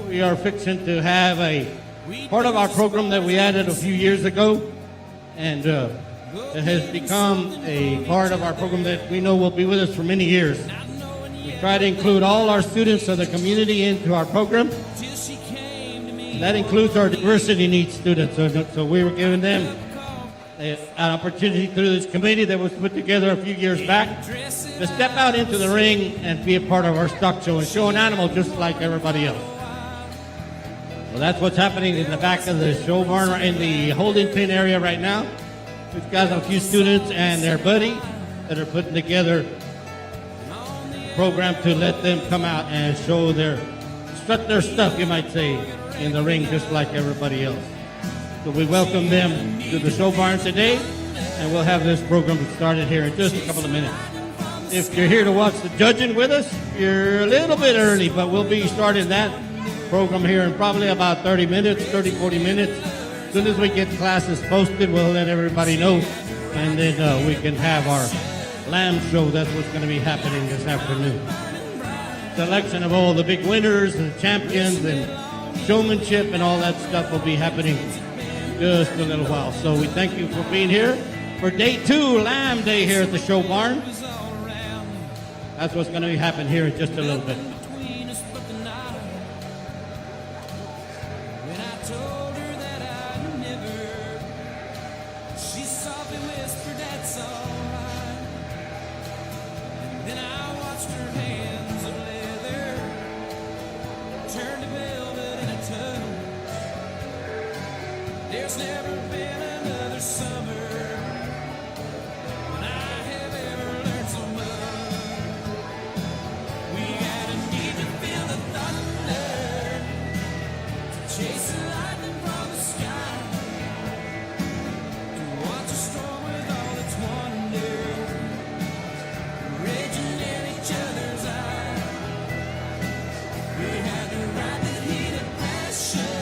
we are fixing to have a part of our program that we added a few years ago, and it has become a part of our program that we know will be with us for many years. We try to include all our students of the community into our program. That includes our diversity needs students. So we were giving them an opportunity through this committee that was put together a few years back to step out into the ring and be a part of our stock show and show an animal just like everybody else. So that's what's happening in the back of the show barn in the holding pen area right now. We've got a few students and their buddy that are putting together a program to let them come out and show strut their stuff, you might say, in the ring just like everybody else. So we welcome them to the show barn today, and we'll have this program started here in just a couple of minutes. If you're here to watch the judging with us, you're a little bit early, but we'll be starting that program here in probably about 30 minutes, 30, 40 minutes. As soon as we get classes posted, we'll let everybody know, and then we can have our lamb show. That's what's going to be happening this afternoon. Selection of all the big winners and champions and showmanship and all that stuff will be happening just a little while. So we thank you for being here for day 2, Lamb Day here at the show barn. That's what's going to be happening here in just a little bit. There's never been another summer when I have ever learned so much. We gotta need to feel the thunder, to chase the lightning from the sky, to watch a storm with all its wonder, raging in each other's eyes. We had to ride the heat of passion.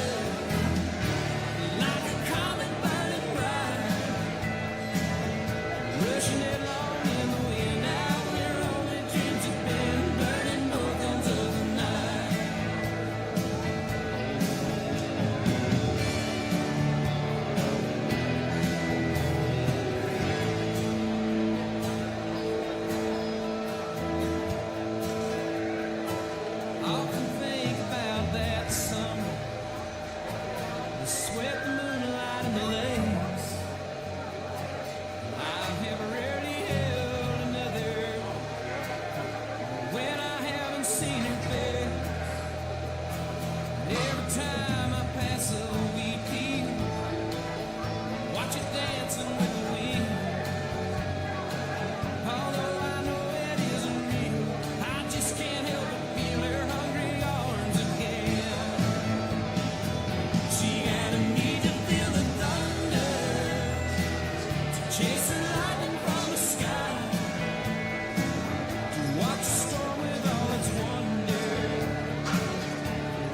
Storm with all its wonder,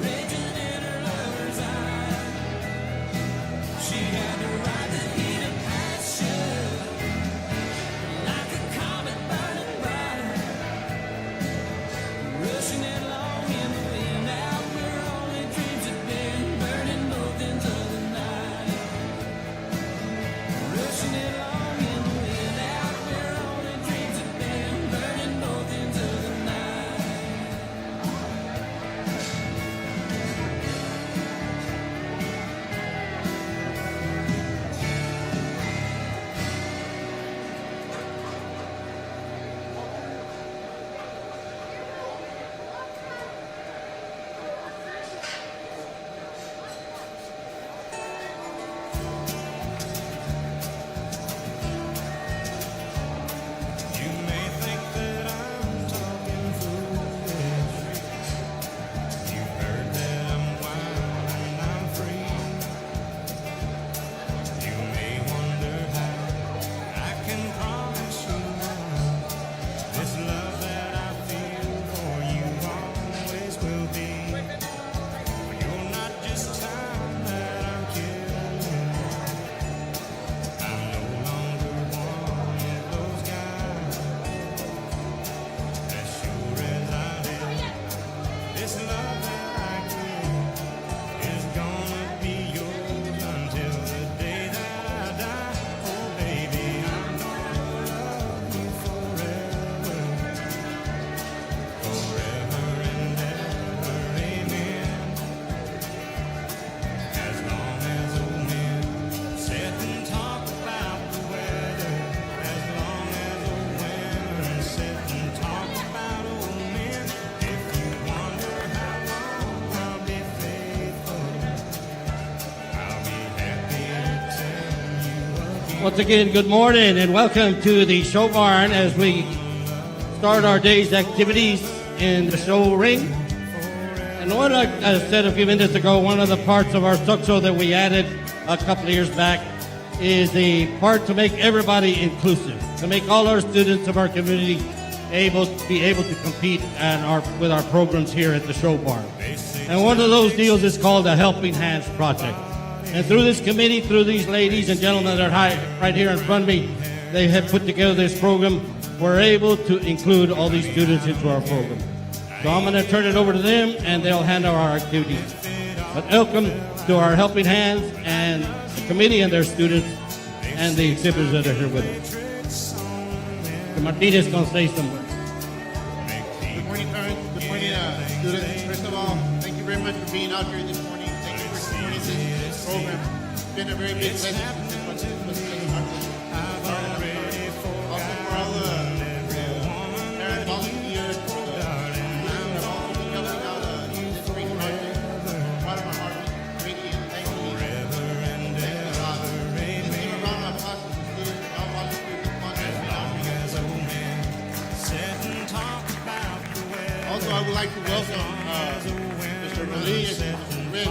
raging in her love. Once again, good morning and welcome to the show barn as we start our day's activities in the show ring. And what I said a few minutes ago, one of the parts of our stock show that we added a couple of years back is the part to make everybody inclusive, to make all our students of our community be able to compete with our programs here at the show barn. And one of those deals is called the Helping Hands Project. And through this committee, through these ladies and gentlemen that are right here in front of me, they have put together this program. We're able to include all these students into our program. So I'm going to turn it over to them, and they'll handle our activities. But welcome to our Helping Hands and the committee and their students and the exhibitors that are here with us. Mr. Martinez is going to say some words. Good morning, parents. Good morning, students. First of all, thank you very much for being out here this morning. Thank you for supporting this program. It's been a very big blessing. Also for all the parent volunteers, for the students that have also been helping out this great project. Part of our heart, greatly and thankfully. Thanks a lot. Let's give a round of applause to the students, all volunteers who sponsored us. Also, I would like to welcome Mr. Rodriguez and Mr. Rick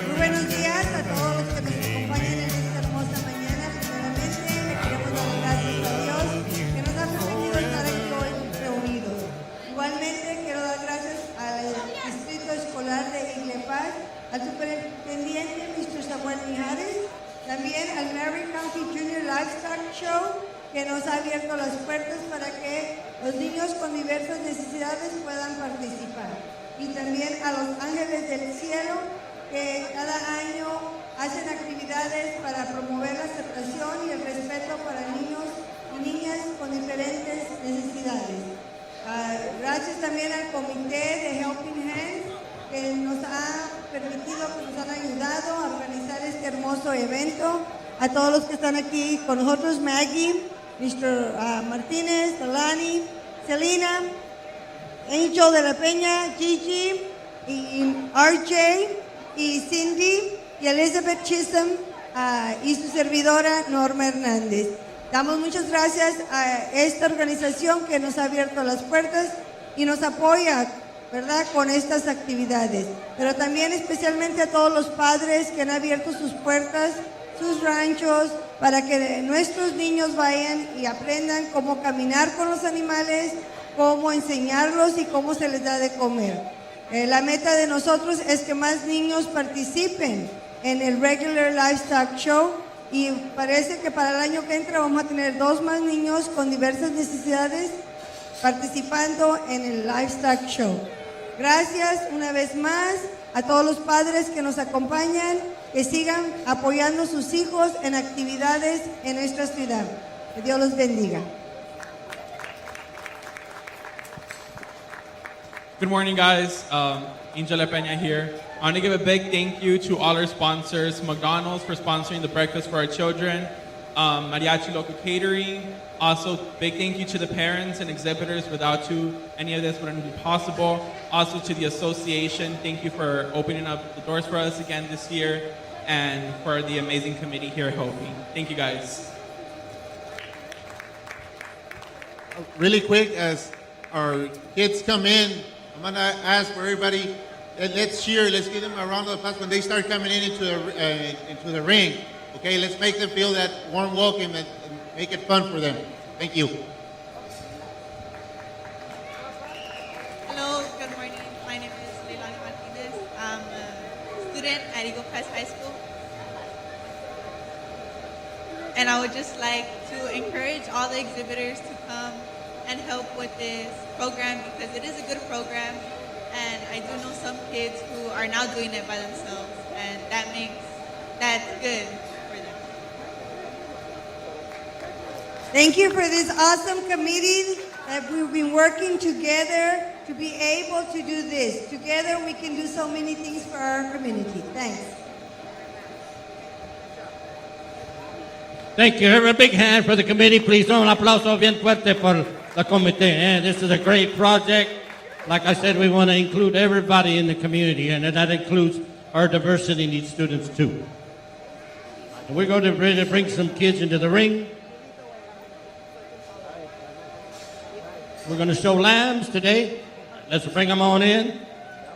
Muy buenos días a todos los que nos acompañan en esta hermosa mañana. Primeramente, le queremos dar gracias a Dios que nos ha permitido estar aquí hoy reunidos. Igualmente, quiero dar gracias al Distrito Escolar de Paz, al Superintendente Mr. Samuel Mijares, también al Maverick County Junior Livestock Show, que nos ha abierto las puertas para que los niños con diversas necesidades puedan participar. Y también a los Ángeles del Cielo, que cada año hacen actividades para promover la aceptación y el respeto para niños y niñas con diferentes necesidades. Gracias también al comité de Helping Hands, que nos ha permitido, que nos han ayudado a organizar este hermoso evento. A todos los que están aquí con nosotros, Maggie, Mr. Martínez, Talani, Selena, Angel de la Peña, Gigi, y RJ, y Cindy, y Elizabeth Chisholm, y su servidora Norma Hernández. Damos muchas gracias a esta organización que nos ha abierto las puertas y nos apoya, ¿verdad?, con estas actividades. Pero también especialmente a todos los padres que han abierto sus puertas, sus ranchos, para que nuestros niños vayan y aprendan cómo caminar con los animales, cómo enseñarlos y cómo se les da de comer. La meta de nosotros es que más niños participen en el Regular Livestock Show, y parece que para el año que entra vamos a tener 2 más niños con diversas necesidades participando en el Livestock Show. Gracias una vez más a todos los padres que nos acompañan, que sigan apoyando a sus hijos en actividades en nuestra ciudad. Que Dios los bendiga. Good morning, guys. Angel Peña here. I want to give a big thank you to all our sponsors, McDonald's for sponsoring the breakfast for our children, Mariachi Local Catering. Also, big thank you to the parents and exhibitors. Without you, any of this wouldn't be possible. Also to the association, thank you for opening up the doors for us again this year, and for the amazing committee here at Hopi. Thank you, guys. Really quick, as our kids come in, I'm going to ask for everybody, let's cheer, let's give them a round of applause when they start coming into the ring. Okay, let's make them feel that warm welcome and make it fun for them. Thank you. Hello, good morning. My name is Leilani Martinez. I'm a student at Eagle Pass High School. And I would just like to encourage all the exhibitors to come and help with this program, because it is a good program, and I do know some kids who are now doing it by themselves, and that's good for them. Thank you for this awesome committee that we've been working together to be able to do this. Together we can do so many things for our community. Thanks. Thank you. Have a big hand for the committee, please. Un aplauso bien fuerte por la comité. And this is a great project. Like I said, we want to include everybody in the community, and that includes our diversity needs students too. And we're going to bring some kids into the ring. We're going to show lambs today. Let's bring them on in.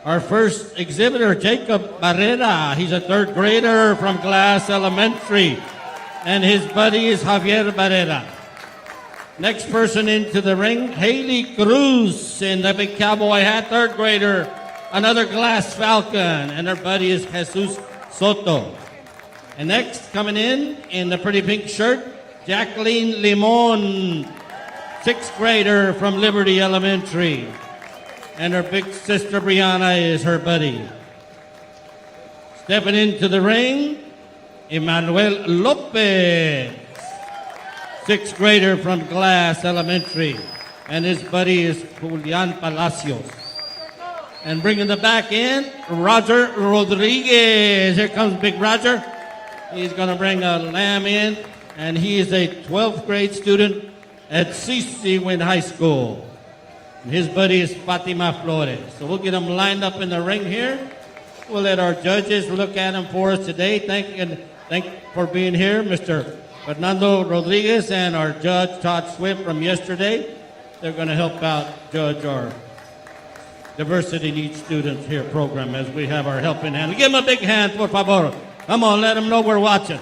Our first exhibitor, Jacob Barrera. He's a third grader from Glass Elementary. And his buddy is Javier Barrera. Next person into the ring, Haley Cruz in the big cowboy hat, third grader. Another Glass Falcon. And her buddy is Jesus Soto. And next, coming in the pretty pink shirt, Jacqueline Limon, sixth grader from Liberty Elementary. And her big sister, Brianna, is her buddy. Stepping into the ring, Emmanuel Lopez, sixth grader from Glass Elementary. And his buddy is Julian Palacios. And bringing the back in, Roger Rodriguez. Here comes Big Roger. He's going to bring a lamb in, and he is a 12th grade student at CC High School. And his buddy is Fatima Flores. So we'll get them lined up in the ring here. We'll let our judges look at them for us today. Thank for being here, Mr. Fernando Rodriguez and our judge, Todd Swift, from yesterday. They're going to help out judge our diversity needs students here program as we have our helping hand. Give them a big hand, por favor. Come on, let them know we're watching.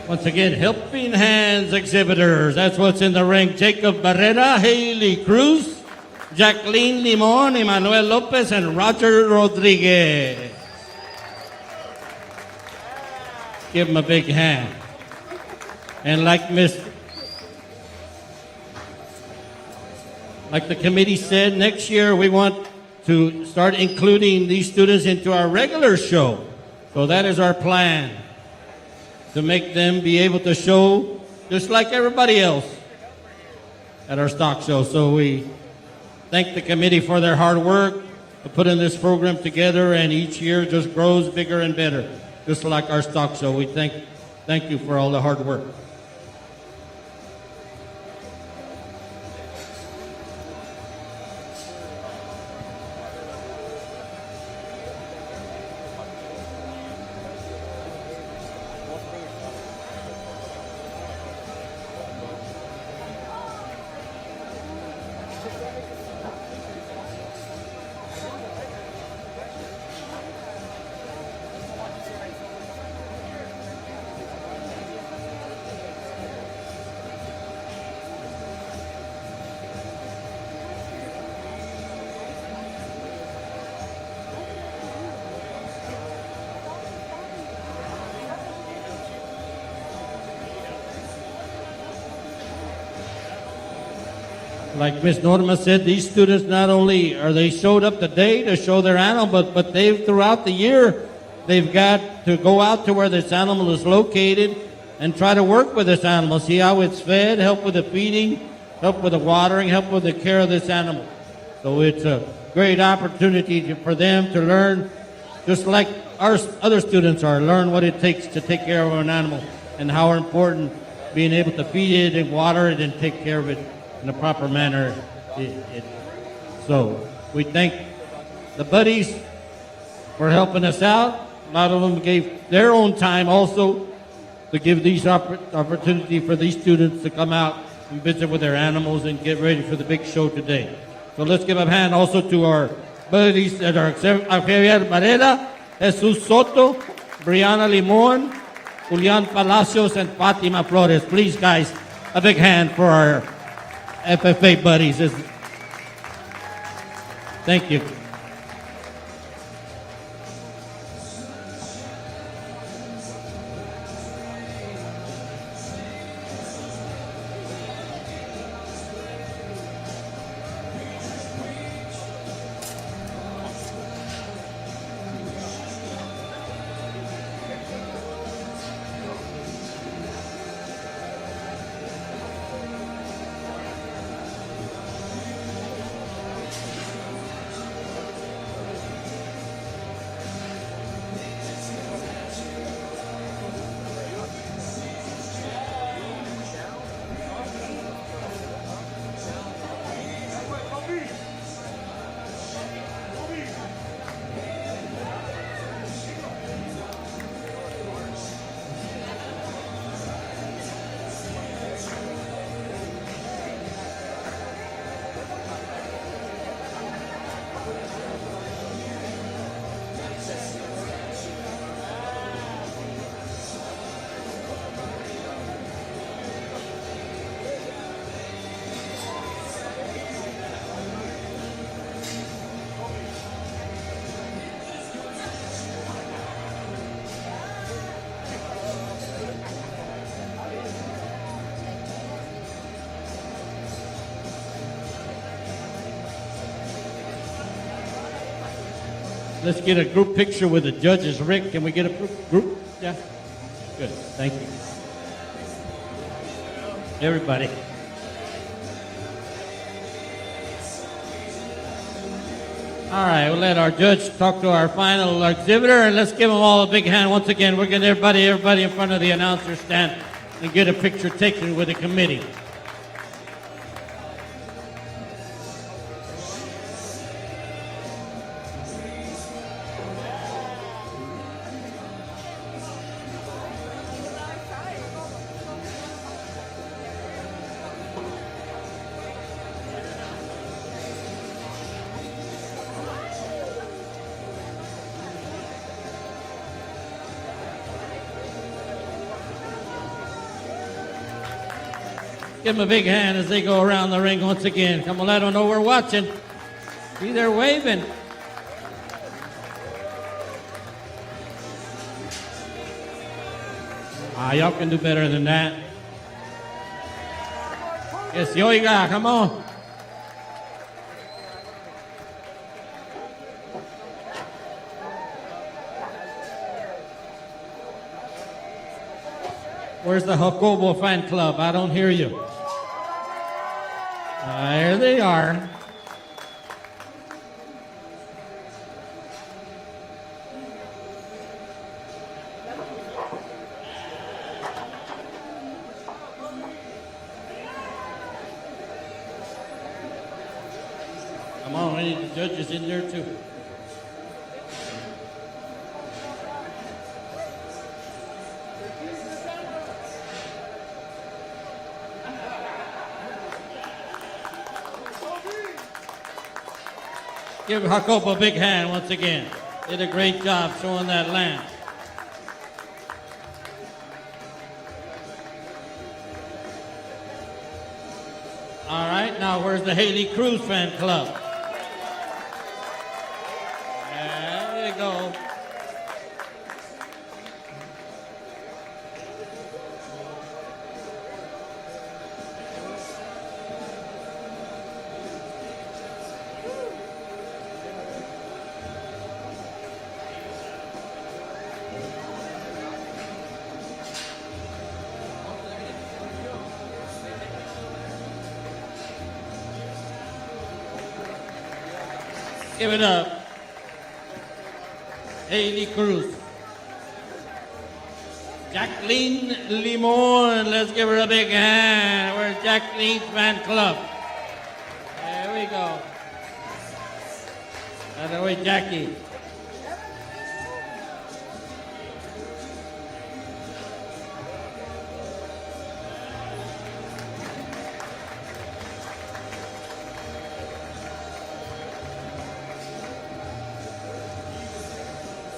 Once again, helping hands exhibitors. That's what's in the ring. Jacob Barrera, Haley Cruz, Jacqueline Limon, Emmanuel Lopez, and Roger Rodriguez. Give them a big hand. And like the committee said, next year we want to start including these students into our regular show. So that is our plan, to make them be able to show just like everybody else at our stock show. So we thank the committee for their hard work to putting this program together, and each year just grows bigger and better, just like our stock show. We thank you for all the hard work. Like Miss Norma said, these students not only are they showed up today to show their animal, but they've throughout the year, they've got to go out to where this animal is located and try to work with this animal, see how it's fed, help with the feeding, help with the watering, help with the care of this animal. So it's a great opportunity for them to learn, just like our other students are, learn what it takes to take care of an animal and how important being able to feed it and water it and take care of it in a proper manner. So we thank the buddies for helping us out. A lot of them gave their own time also to give these opportunity for these students to come out and visit with their animals and get ready for the big show today. So let's give a hand also to our buddies that are Javier Varela, Jesus Soto, Brianna Limon, Julian Palacios, and Fatima Flores. Please, guys, a big hand for our FFA buddies. Thank you. Let's get a group picture with the judges. Rick, can we get a group? Yeah? Good, thank you. Everybody. All right, we'll let our judge talk to our final exhibitor, and let's give them all a big hand once again. We're getting everybody in front of the announcer stand and get a picture taken with the committee. Give them a big hand as they go around the ring once again. Come on, let them know we're watching. See, they're waving. Y'all can do better than that. Yes, oiga, come on. Where's the Jacobo fan club? I don't hear you. There they are. Come on, I need the judges in there too. Give Jacob a big hand once again. Did a great job showing that land. All right, now where's the Haley Cruz fan club? There you go. Give it up. Haley Cruz. Jacqueline Limon. Let's give her a big hand. Where's Jacqueline's fan club? There we go. That way, Jackie.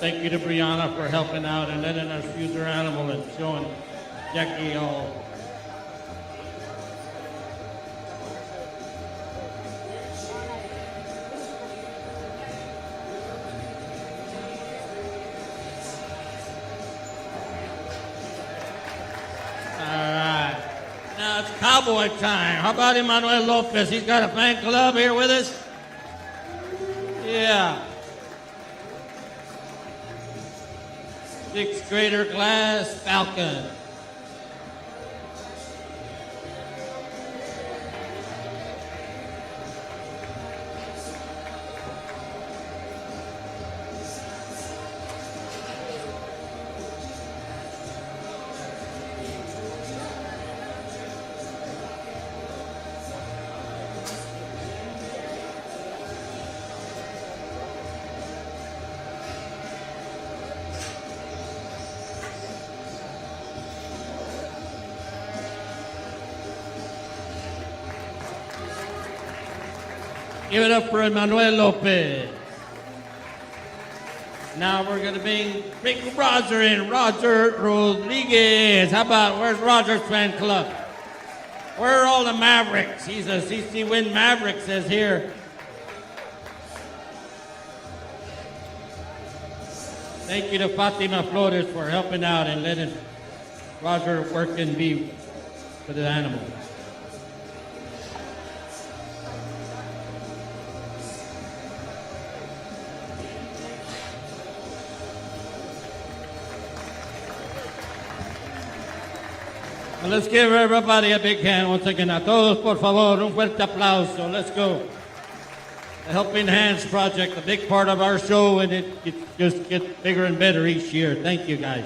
thank you to Brianna for helping out and letting us use her animal and showing Jackie all. All right. Now it's cowboy time. How about Emmanuel Lopez? He's got a fan club here with us. Yeah. Sixth grader class, Falcon. Give it up for Emmanuel Lopez. Now we're going to bring Roger in. Roger Rodriguez. How about, where's Roger's fan club? Where are all the Mavericks? He's a CC Win Maverick, says here. Thank you to Fatima Flores for helping out and letting Roger work and be for the animal. Well, let's give everybody a big hand once again. A todos, por favor, un fuerte aplauso. Let's go. The Helping Hands Project, a big part of our show, and it just gets bigger and better each year. Thank you, guys.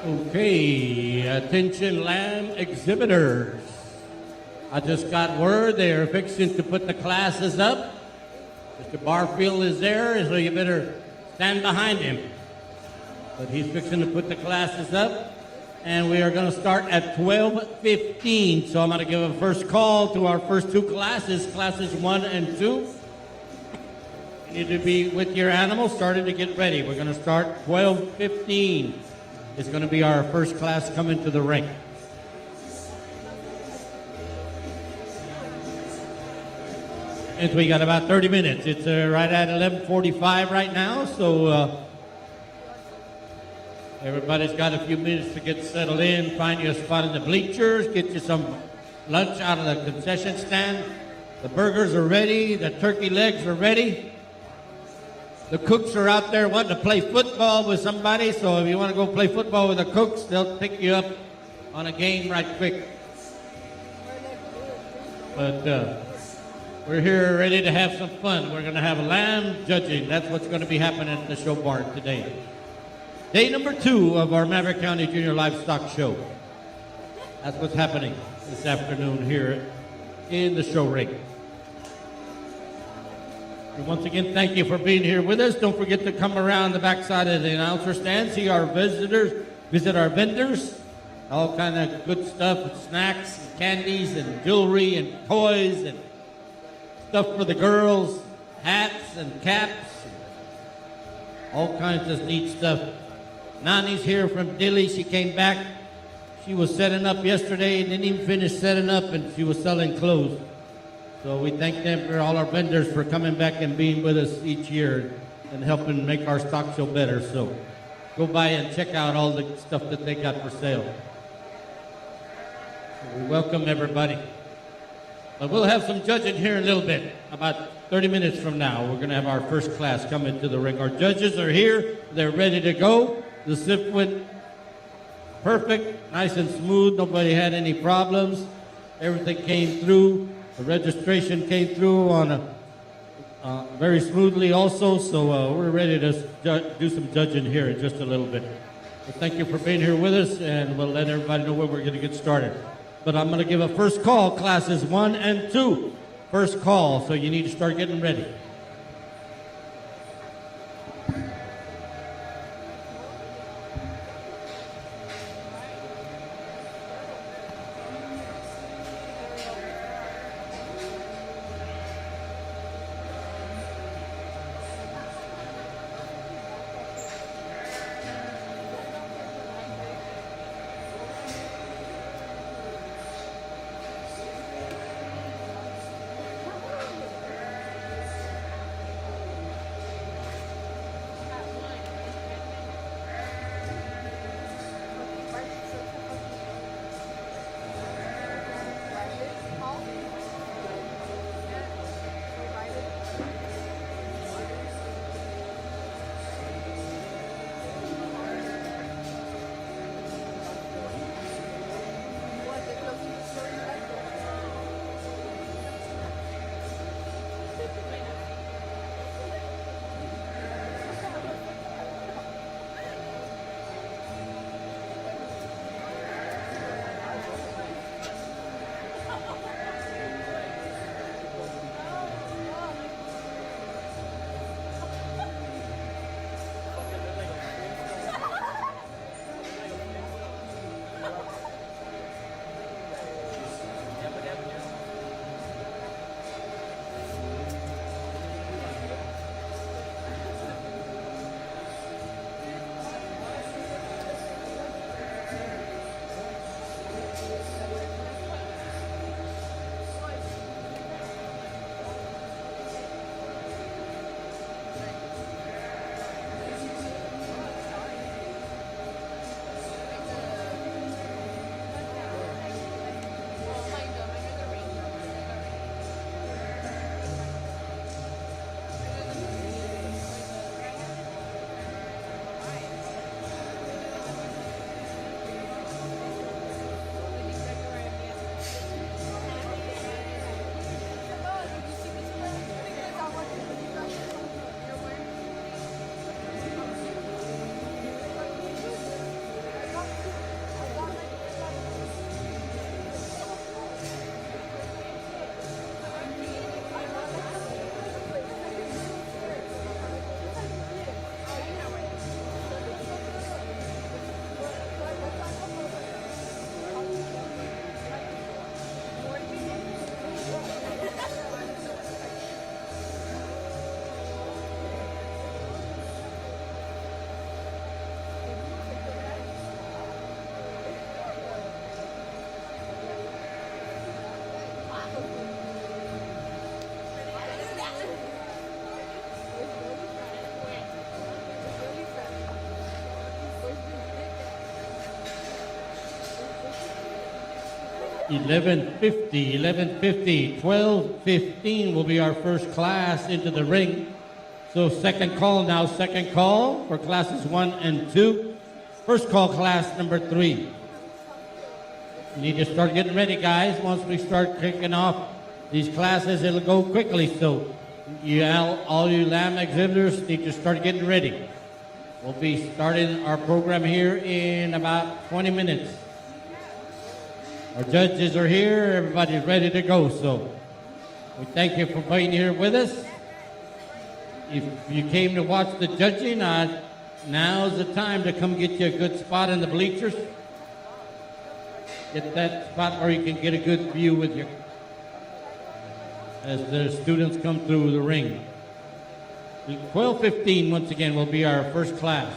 Okay, attention lamb exhibitors. I just got word they're fixing to put the classes up. Mr. Barfield is there, so you better stand behind him. But he's fixing to put the classes up, and we are going to start at 12:15. So I'm going to give a first call to our first two classes, classes 1 and 2. You need to be with your animal, starting to get ready. We're going to start 12:15. It's going to be our first class coming to the ring. And we got about 30 minutes. It's right at 11:45 right now, so everybody's got a few minutes to get settled in, find you a spot in the bleachers, get you some lunch out of the concession stand. The burgers are ready, the turkey legs are ready. The cooks are out there wanting to play football with somebody, so if you want to go play football with the cooks, they'll pick you up on a game right quick. But we're here ready to have some fun. We're going to have lamb judging. That's what's going to be happening at the show barn today. Day number 2 of our Maverick County Junior Livestock Show. That's what's happening this afternoon here in the show ring. And once again, thank you for being here with us. Don't forget to come around the backside of the announcer stand, see our visitors, visit our vendors, all kind of good stuff, snacks, and candies, and jewelry, and toys, and stuff for the girls, hats and caps, all kinds of neat stuff. Nani's here from Dilly. She came back. She was setting up yesterday, didn't even finish setting up, and she was selling clothes. So we thank them for all our vendors for coming back and being with us each year and helping make our stock show better. So go by and check out all the stuff that they got for sale. So we welcome everybody. But we'll have some judging here in a little bit. About 30 minutes from now, we're going to have our first class come into the ring. Our judges are here. They're ready to go. The sip went perfect, nice and smooth. Nobody had any problems. Everything came through. The registration came through on very smoothly also. So we're ready to do some judging here in just a little bit. So thank you for being here with us, and we'll let everybody know when we're going to get started. But I'm going to give a first call, classes 1 and 2. First call, so you need to start getting ready. 11:50, 12:15 will be our first class into the ring. So second call now, second call for classes 1 and 2. First call, class number 3. You need to start getting ready, guys. Once we start kicking off these classes, it'll go quickly. So all you lamb exhibitors need to start getting ready. We'll be starting our program here in about 20 minutes. Our judges are here. Everybody's ready to go. So we thank you for being here with us. If you came to watch the judging, now's the time to come get you a good spot in the bleachers. Get that spot where you can get a good view with your as the students come through the ring. 12:15 once again will be our first class.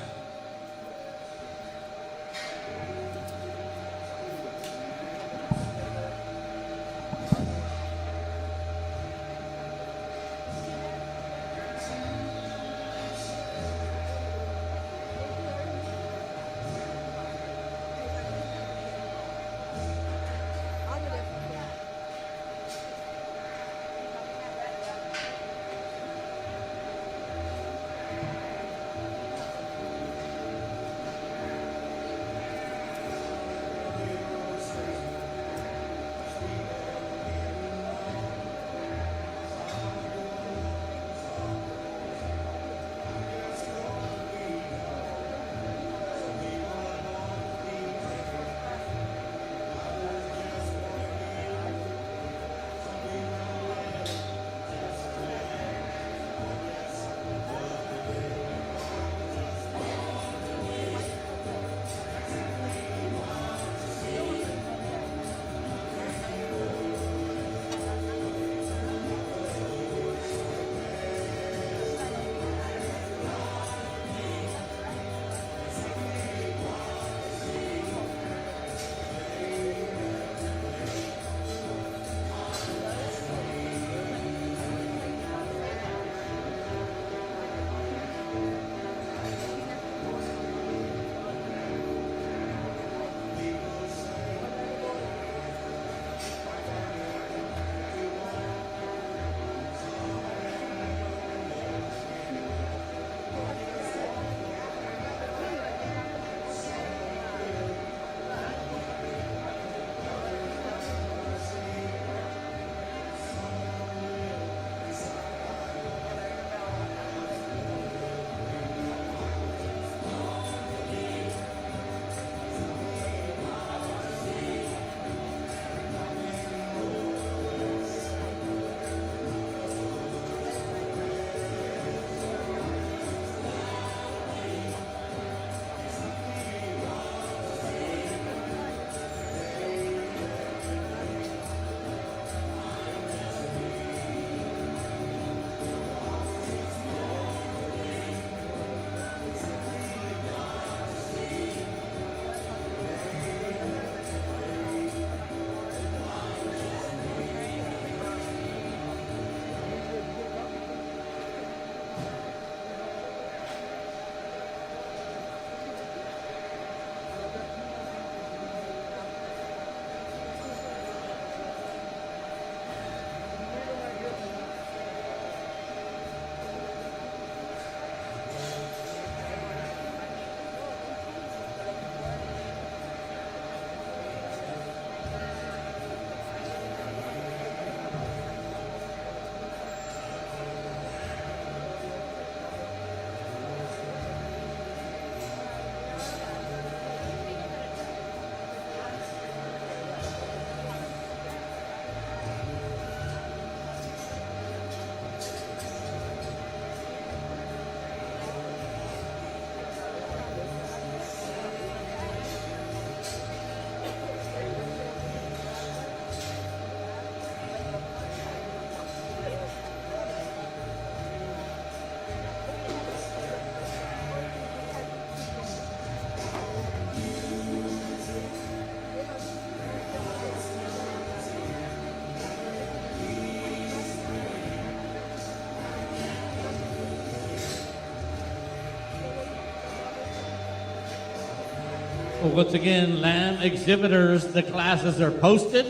Once again, lamb exhibitors, the classes are posted.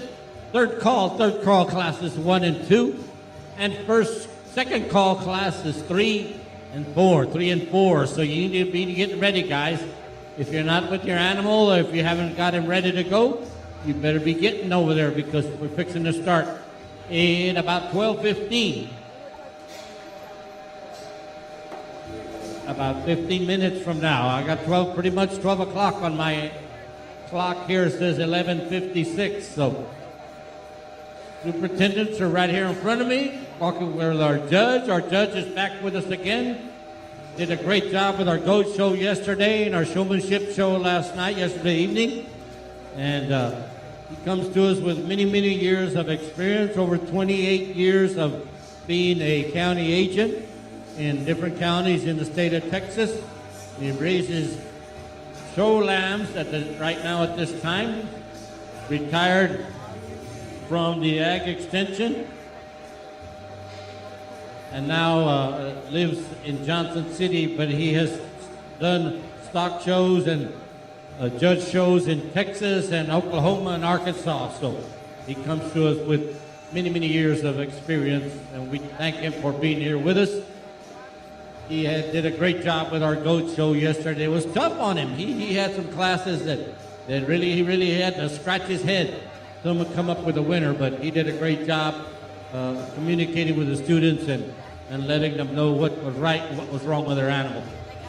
third call classes 1 and 2, and second call classes 3 and 4. So you need to be getting ready, guys. If you're not with your animal, or if you haven't got him ready to go, you better be getting over there because we're fixing to start in about 12:15. About 15 minutes from now. I got pretty much 12 o'clock on my clock here. It says 11:56. So superintendents are right here in front of me, walking with our judge. Our judge is back with us again. Did a great job with our goat show yesterday and our showmanship show yesterday evening. And he comes to us with many, many years of experience, over 28 years of being a county agent in different counties in the state of Texas. He raises show lambs right now at this time, retired from the Ag Extension, and now lives in Johnson City, but he has done stock shows and judge shows in Texas and Oklahoma and Arkansas. So he comes to us with many, many years of experience, and we thank him for being here with us. He did a great job with our goat show yesterday. It was tough on him. He had some classes that he really had to scratch his head to come up with a winner, but he did a great job communicating with the students and letting them know what was right and what was wrong with their animal,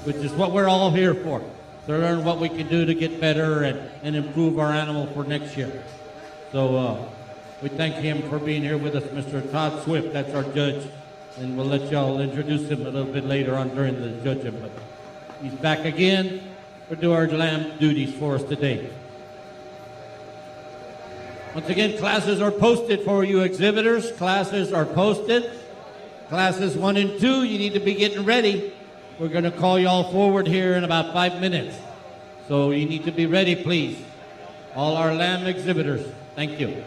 which is what we're all here for, to learn what we can do to get better and improve our animal for next year. So we thank him for being here with us, Mr. Todd Swift. That's our judge, and we'll let y'all introduce him a little bit later on during the judging. But he's back again to do our lamb duties for us today. Once again, classes are posted for you exhibitors. Classes are posted. Classes 1 and 2, you need to be getting ready. We're going to call you all forward here in about 5 minutes. So you need to be ready, please. All our lamb exhibitors. Thank you.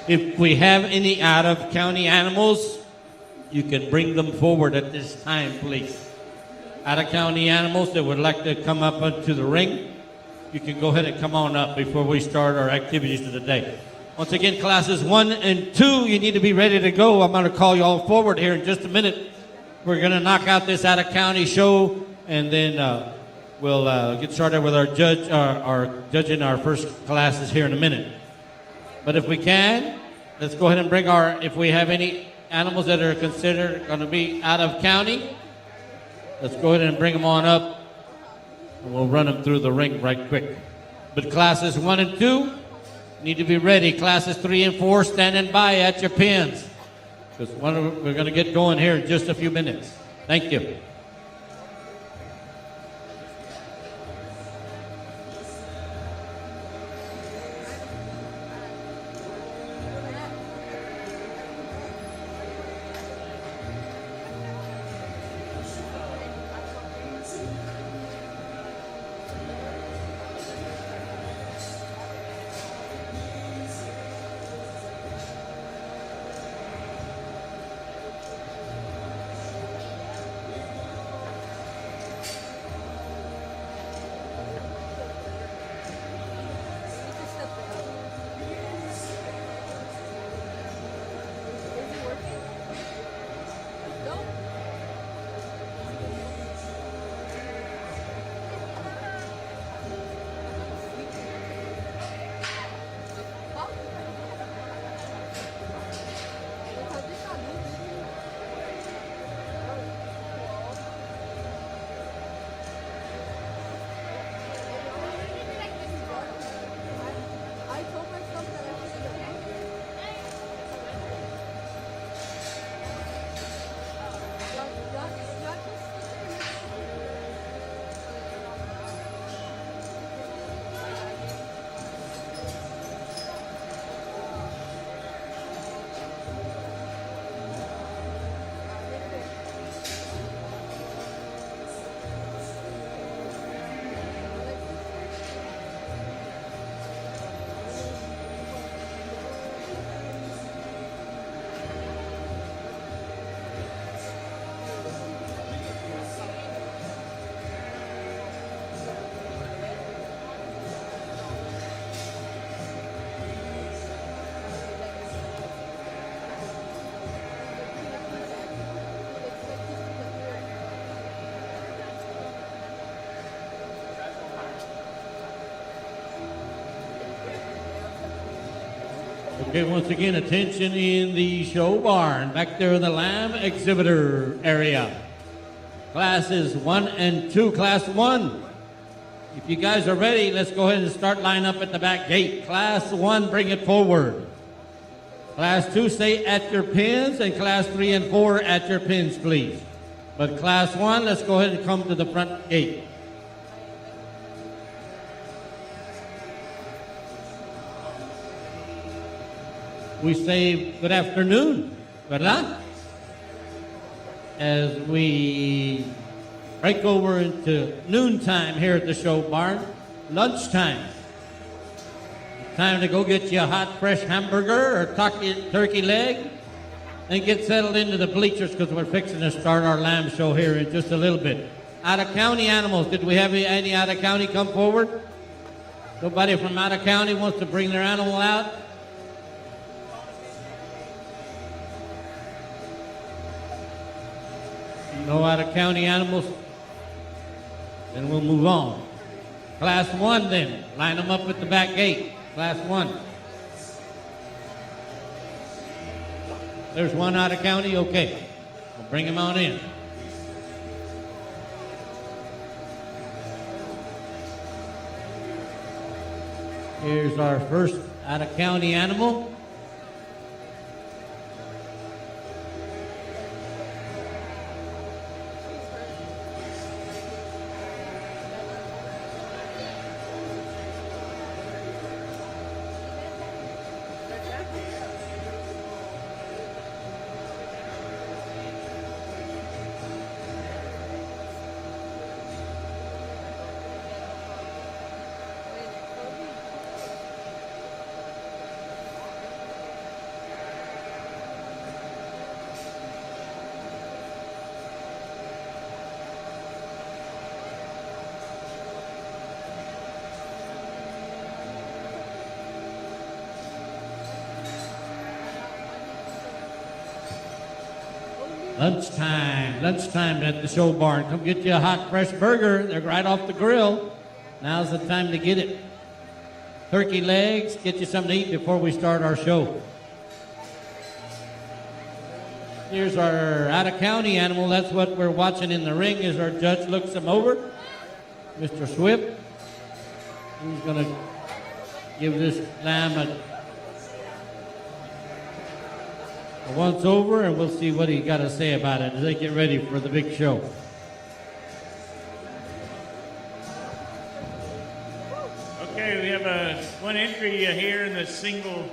If we have any out-of-county animals, you can bring them forward at this time, please. Out-of-county animals that would like to come up onto the ring, you can go ahead and come on up before we start our activities of the day. Once again, classes 1 and 2, you need to be ready to go. I'm going to call you all forward here in just a minute. We're going to knock out this out-of-county show, and then we'll get started with our judging our first classes here in a minute. But if we can, let's go ahead and bring if we have any animals that are considered going to be out of county, let's go ahead and bring them on up, and we'll run them through the ring right quick. But classes 1 and 2, Need to be ready. Classes 3 and 4 standing by at your pins. Because we're going to get going here in just a few minutes. Thank you. Okay, once again, attention in the show barn. Back there in the lamb exhibitor area. Classes 1 and 2. Class 1. If you guys are ready, let's go ahead and start line up at the back gate. Class 1, bring it forward. Class 2, stay at your pins. And Class 3 and 4 at your pins, please. But Class 1, let's go ahead and come to the front gate. We say good afternoon, ¿verdad? As we break over into noontime here at the show barn, lunchtime. Time to go get you a hot, fresh hamburger or turkey leg and get settled into the bleachers because we're fixing to start our lamb show here in just a little bit. Out-of-county animals, did we have any out-of-county come forward? Nobody from out-of-county wants to bring their animal out? No out-of-county animals? Then we'll move on. Class 1 then. Line them up at the back gate. Class 1. There's one out-of-county? Okay. We'll bring him on in. Here's our first out-of-county animal. Lunchtime at the show barn. Come get you a hot, fresh burger. They're right off the grill. Now's the time to get it. Turkey legs, get you something to eat before we start our show. Here's our out-of-county animal. That's what we're watching in the ring as our judge looks him over. Mr. Swift. He's going to give this lamb a once over, and we'll see what he got to say about it as they get ready for the big show. Okay, we have one entry here in the single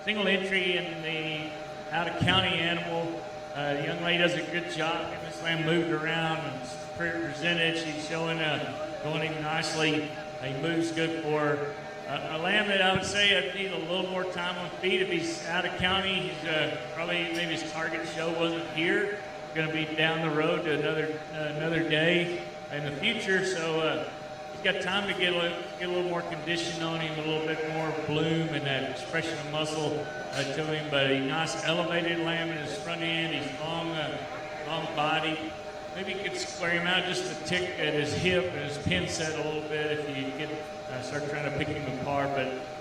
entry in the out-of-county animal. The young lady does a good job getting this lamb moved around and presented. She's showing going in nicely. He moves good for her. A lamb that I would say I'd need a little more time on feet. If he's out of county, he's probably maybe his target show wasn't here. Going to be down the road to another day in the future. So he's got time to get a little more condition on him, a little bit more bloom and that expression of muscle to him. But a nice elevated lamb in his front end. He's long body. Maybe you could square him out just a tick at his hip and his pin set a little bit if you get start trying to pick him apart.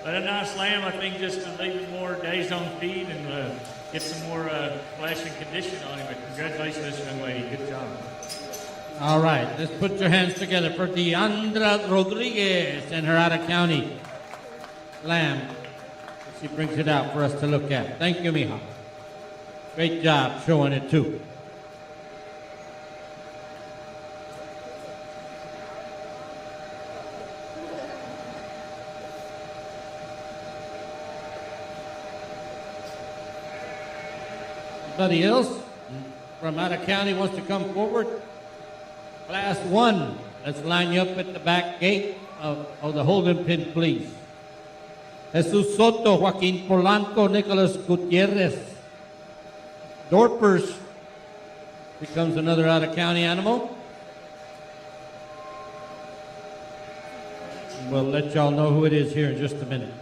But a nice lamb, I think, just to leave him more days on feed and get some more flesh and condition on him. But congratulations, young lady. Good job. All right, let's put your hands together for Deandra Rodriguez and her out-of-county lamb. She brings it out for us to look at. Thank you, mija. Great job showing it, too. Anybody else from out of county wants to come forward? Class 1, let's line you up at the back gate of the holding pin, please. Jesus Soto, Joaquin Polanco, Nicholas Gutierrez. Dorpers becomes another out of county animal. We'll let y'all know who it is here in just a minute.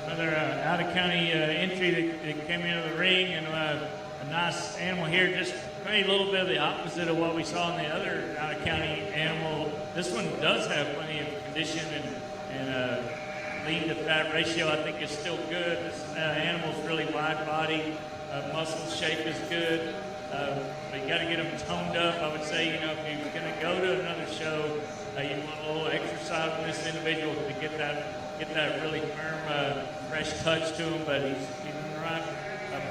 Another out-of-county entry that came into the ring, and a nice animal here, just maybe a little bit of the opposite of what we saw in the other out-of-county animal. This one does have plenty of condition and lean to fat ratio, I think, is still good. This animal's really wide body, muscle shape is good, but you got to get them toned up. I would say, if you're going to go to another show, you want a little exercise on this individual to get that really firm, fresh touch to him, but he's in the right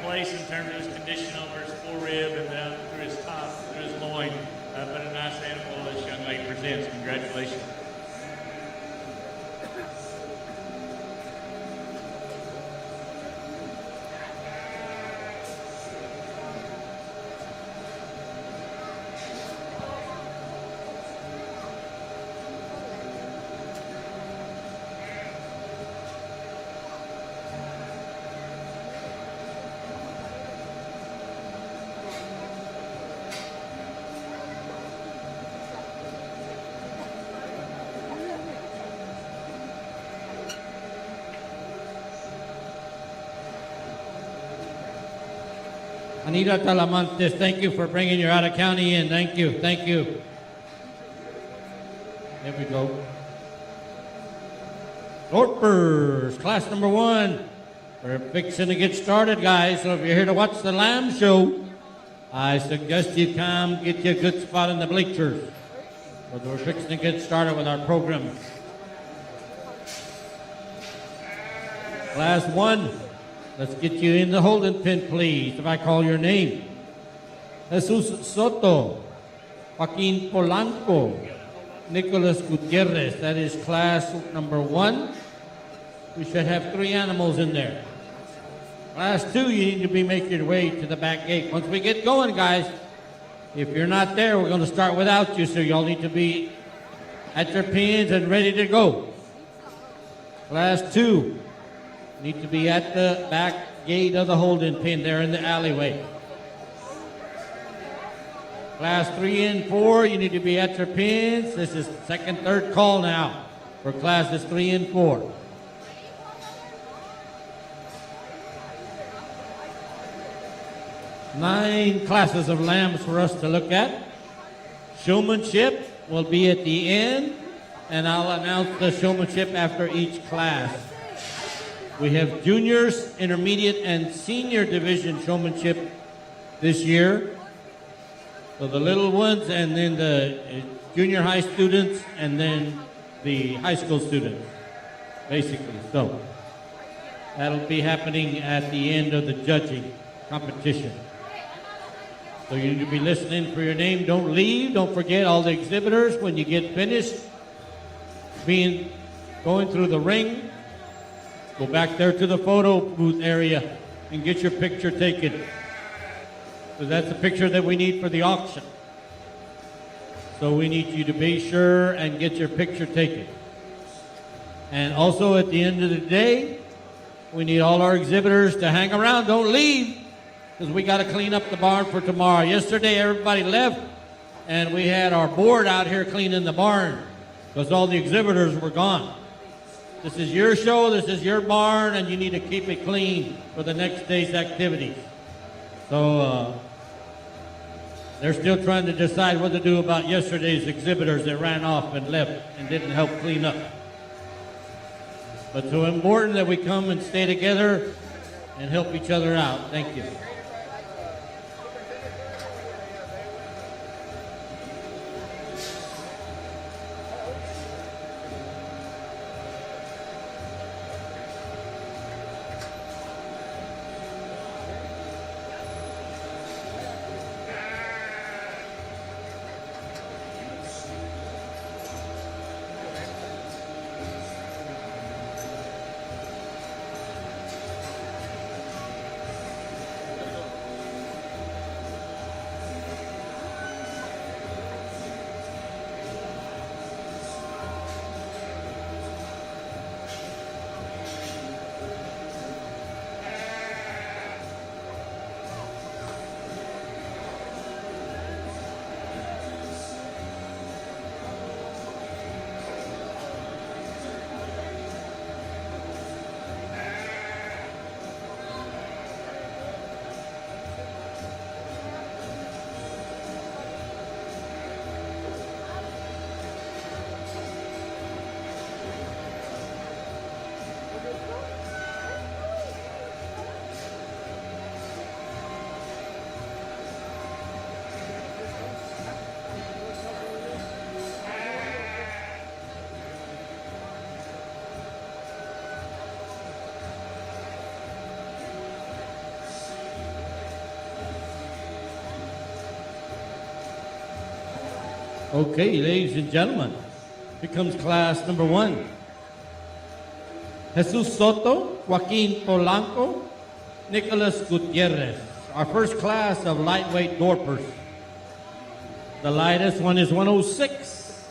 place in terms of his condition over his forearm and down through his top, through his loin. But a nice animal this young lady presents. Congratulations. Anita Talamantes, thank you for bringing your out-of-county in. Thank you. There we go. Dorpers, class number 1. We're fixing to get started, guys. So if you're here to watch the lamb show, I suggest you come get you a good spot in the bleachers. But we're fixing to get started with our program. Class 1. Let's get you in the holding pen, please, if I call your name. Jesus Soto, Joaquin Polanco, Nicholas Gutierrez. That is class number 1. We should have 3 animals in there. Class 2, you need to be making your way to the back gate. Once we get going, guys, if you're not there, we're going to start without you, so y'all need to be at your pins and ready to go. Class 2 need to be at the back gate of the holding pen there in the alleyway. Class 3 and 4, you need to be at your pins. This is second, third call now for classes 3 and 4. Nine classes of lambs for us to look at. Showmanship will be at the end, and I'll announce the showmanship after each class. We have juniors, intermediate, and senior division showmanship this year. So the little ones, and then the junior high students, and then the high school students, basically. So that'll be happening at the end of the judging competition. So you need to be listening for your name. Don't leave. Don't forget all the exhibitors when you get finished going through the ring. Go back there to the photo booth area and get your picture taken. So that's the picture that we need for the auction. So we need you to be sure and get your picture taken. And also at the end of the day, we need all our exhibitors to hang around. Don't leave, because we got to clean up the barn for tomorrow. Yesterday, everybody left, and we had our board out here cleaning the barn because all the exhibitors were gone. This is your show, this is your barn, and you need to keep it clean for the next day's activities. So they're still trying to decide what to do about yesterday's exhibitors that ran off and left and didn't help clean up. But it's so important that we come and stay together and help each other out. Thank you. Okay, ladies and gentlemen, here comes class number 1. Jesus Soto, Joaquin Polanco, Nicholas Gutierrez. Our first class of lightweight Dorpers. The lightest one is 106,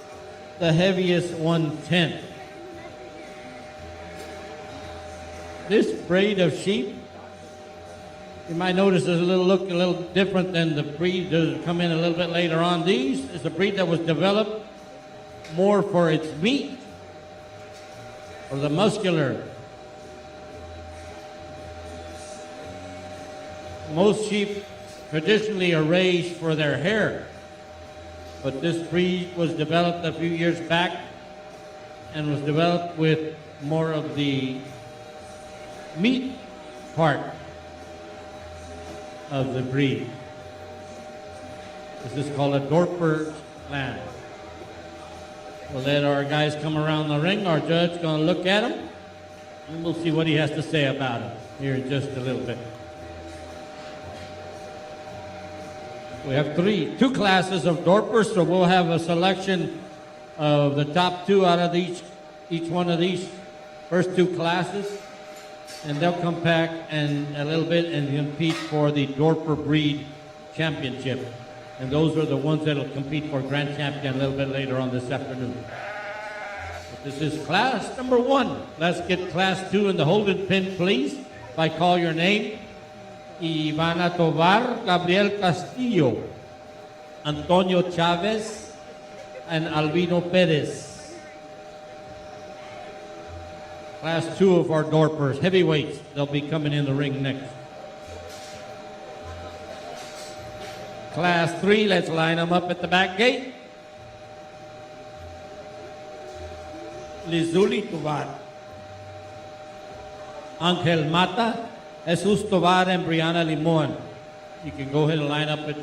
the heaviest 110. This breed of sheep, you might notice there's a little different than the breed that come in a little bit later on. These is a breed that was developed more for its meat, or the muscular. Most sheep traditionally are raised for their hair, but this breed was developed a few years back and was developed with more of the meat part of the breed. This is called a Dorper lamb. We'll let our guys come around the ring. Our judge is going to look at him, and we'll see what he has to say about him here in just a little bit. We have two classes of Dorpers, so we'll have a selection of the top 2 out of each one of these first 2 classes. And they'll come back and a little bit and compete for the Dorper Breed Championship. And those are the ones that'll compete for Grand Champion a little bit later on this afternoon. This is class number 1. Let's get class 2 in the holding pen, please. If I call your name, Ivana Tovar, Gabriel Castillo, Antonio Chavez, and Albino Perez. Class 2 of our Dorpers, heavyweights. They'll be coming in the ring next. Class 3, let's line them up at the back gate. Lizuli Tovar, Angel Mata, Jesus Tovar, and Brianna Limon. You can go ahead and line up at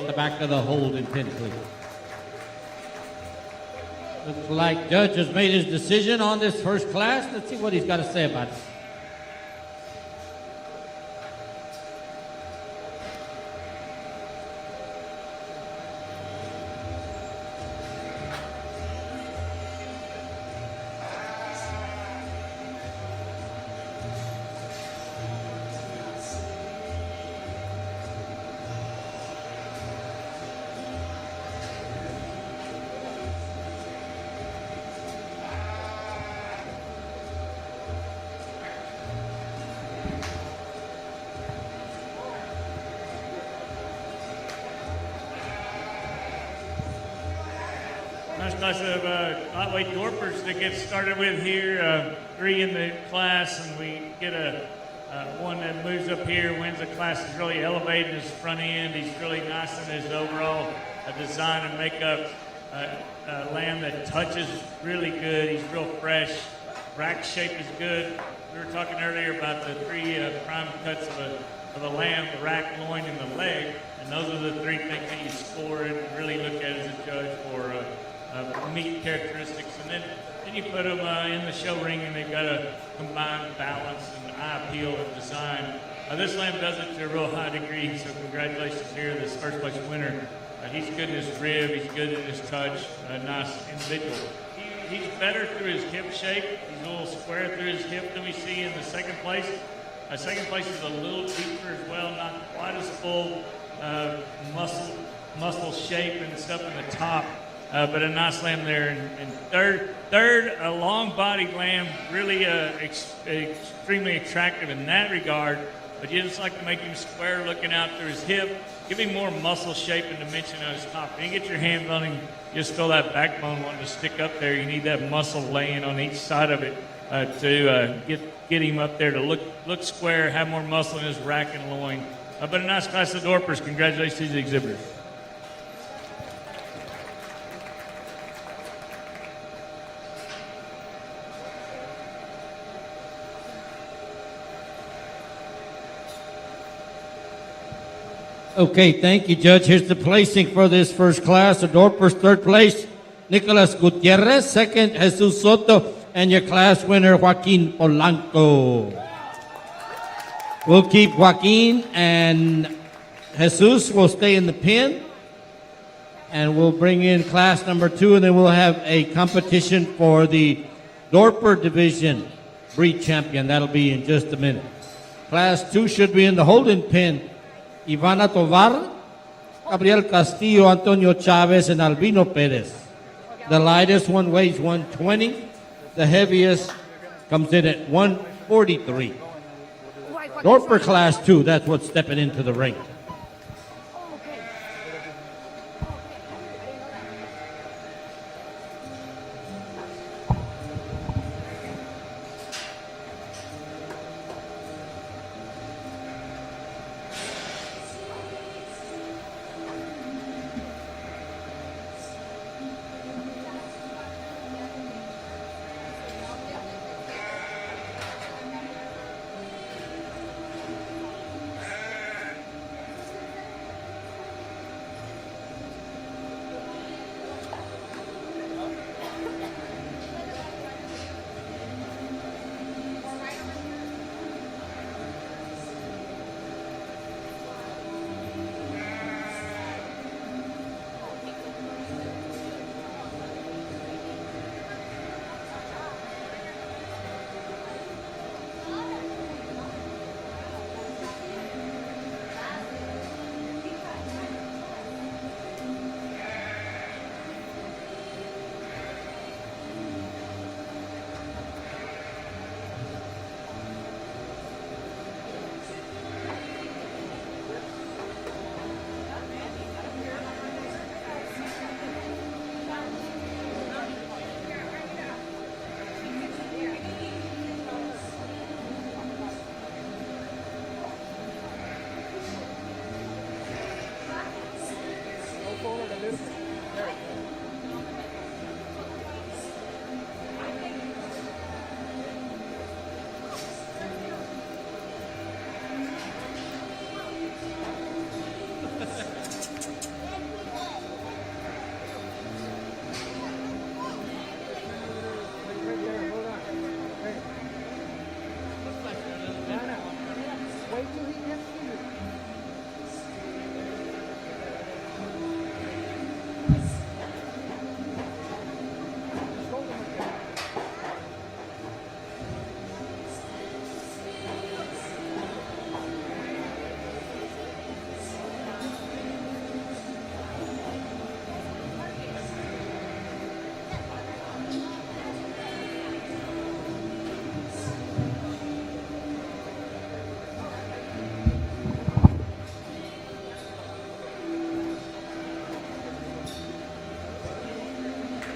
the back of the holding pen, please. Looks like Judge has made his decision on this first class. Let's see what he's got to say about it. Nice class of lightweight Dorpers to get started with here. 3 in the class, and we get one that moves up here, wins the class, is really elevating his front end. He's really nice in his overall design and makeup. Lamb that touches really good. He's real fresh. Rack shape is good. We were talking earlier about the 3 prime cuts of a lamb, the rack, loin, and the leg. And those are the 3 things that you score and really look at as a judge for meat characteristics. And then you put them in the show ring, and they've got a combined balance and eye appeal and design. This lamb does it to a real high degree, so congratulations here, this first place winner. He's good in his rib, he's good in his touch, a nice individual. He's better through his hip shape. He's a little square through his hip than we see in the second place. Second place is a little deeper as well, not quite as full muscle shape and stuff in the top, but a nice lamb there. And third, a long-bodied lamb, really extremely attractive in that regard. But you just like to make him square looking out through his hip. Give him more muscle shape and dimension on his top. When you get your hands on him, you just feel that backbone wanting to stick up there. You need that muscle laying on each side of it to get him up there to look square, have more muscle in his rack and loin. But a nice class of Dorpers. Congratulations to the exhibitors. Okay, thank you, Judge. Here's the placing for this first class. The Dorpers, third place, Nicolas Gutierrez. Second, Jesus Soto. And your class winner, Joaquin Polanco. We'll keep Joaquin, and Jesus will stay in the pen. And we'll bring in class number 2, and then we'll have a competition for the Dorper Division breed champion. That'll be in just a minute. Class 2 should be in the holding pen. Ivana Tovar, Gabriel Castillo, Antonio Chavez, and Albino Perez. The lightest one weighs 120. The heaviest comes in at 143. Dorper class 2, that's what's stepping into the ring.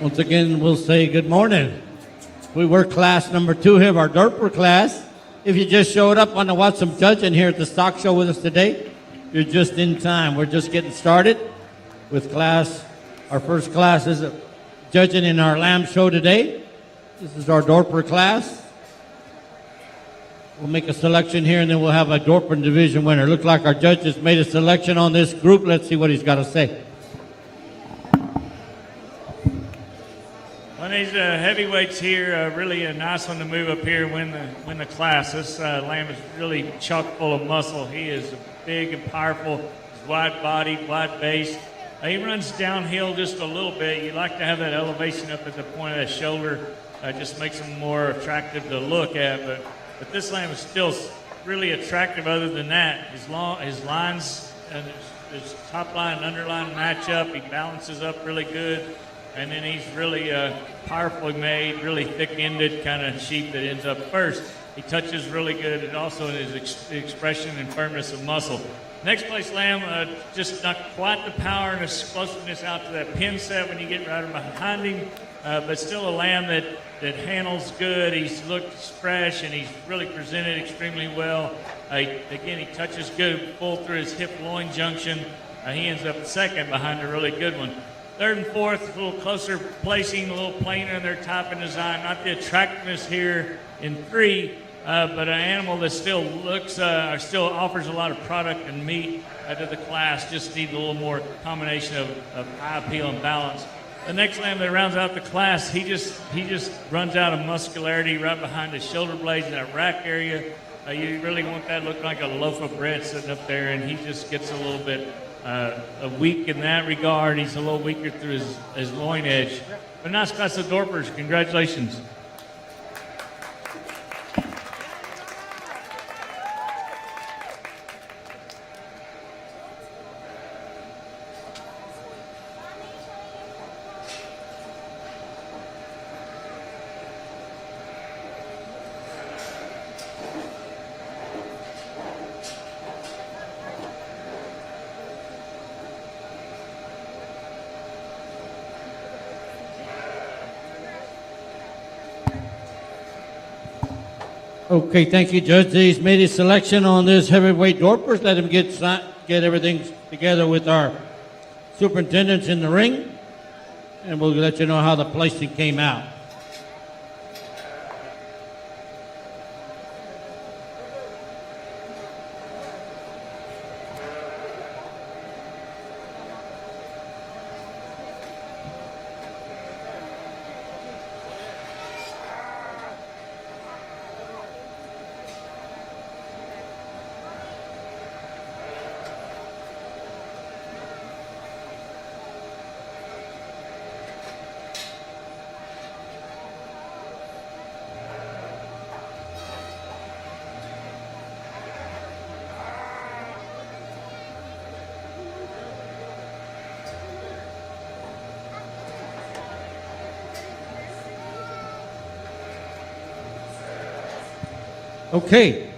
Once again, we'll say good morning. We were class number 2 here of our Dorper class. If you just showed up on to watch some judging here at the stock show with us today, you're just in time. We're just getting started with class. Our first class is judging in our lamb show today. This is our Dorper class. We'll make a selection here, and then we'll have a Dorper division winner. Looks like our judges made a selection on this group. Let's see what he's got to say. Well, these heavyweights here, really a nice one to move up here and win the class. This lamb is really chock full of muscle. He is big and powerful. He's wide-bodied, wide-based. He runs downhill just a little bit. You like to have that elevation up at the point of that shoulder. Just makes him more attractive to look at. But this lamb is still really attractive other than that. His lines and his top line and underline match up. He balances up really good. And then he's really powerfully made, really thick-ended kind of sheep that ends up first. He touches really good, and also in his expression and firmness of muscle. Next place lamb, just not quite the power and explosiveness out to that pin set when you get right behind him, but still a lamb that handles good. He looks fresh, and he's really presented extremely well. Again, he touches good, full through his hip-loin junction. He ends up second behind a really good one. Third and fourth, a little closer placing, a little plainer in their type and design. Not the attractiveness here in 3, but an animal that still still offers a lot of product and meat to the class. Just need a little more combination of eye appeal and balance. The next lamb that rounds out the class, he just runs out of muscularity right behind the shoulder blades in that rack area. You really want that to look like a loaf of bread sitting up there, and he just gets a little bit weak in that regard. He's a little weaker through his loin edge. But nice class of Dorpers. Congratulations. Okay, thank you, Judge. He's made his selection on this heavyweight Dorpers. Let him get everything together with our superintendents in the ring, and we'll let you know how the placing came out. Okay.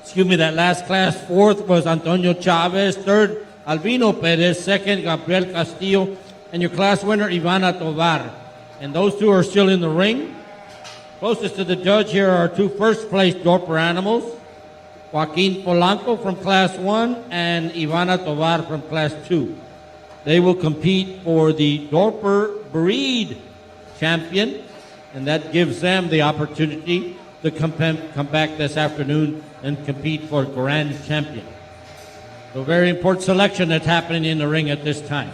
Excuse me, that last class, fourth was Antonio Chavez, third, Albino Perez, second, Gabriel Castillo, and your class winner, Ivana Tovar. And those two are still in the ring. Closest to the judge here are 2 first-place Dorper animals, Joaquin Polanco from Class 1 and Ivana Tovar from Class 2. They will compete for the Dorper breed champion, and that gives them the opportunity to come back this afternoon and compete for grand champion. So very important selection that's happening in the ring at this time.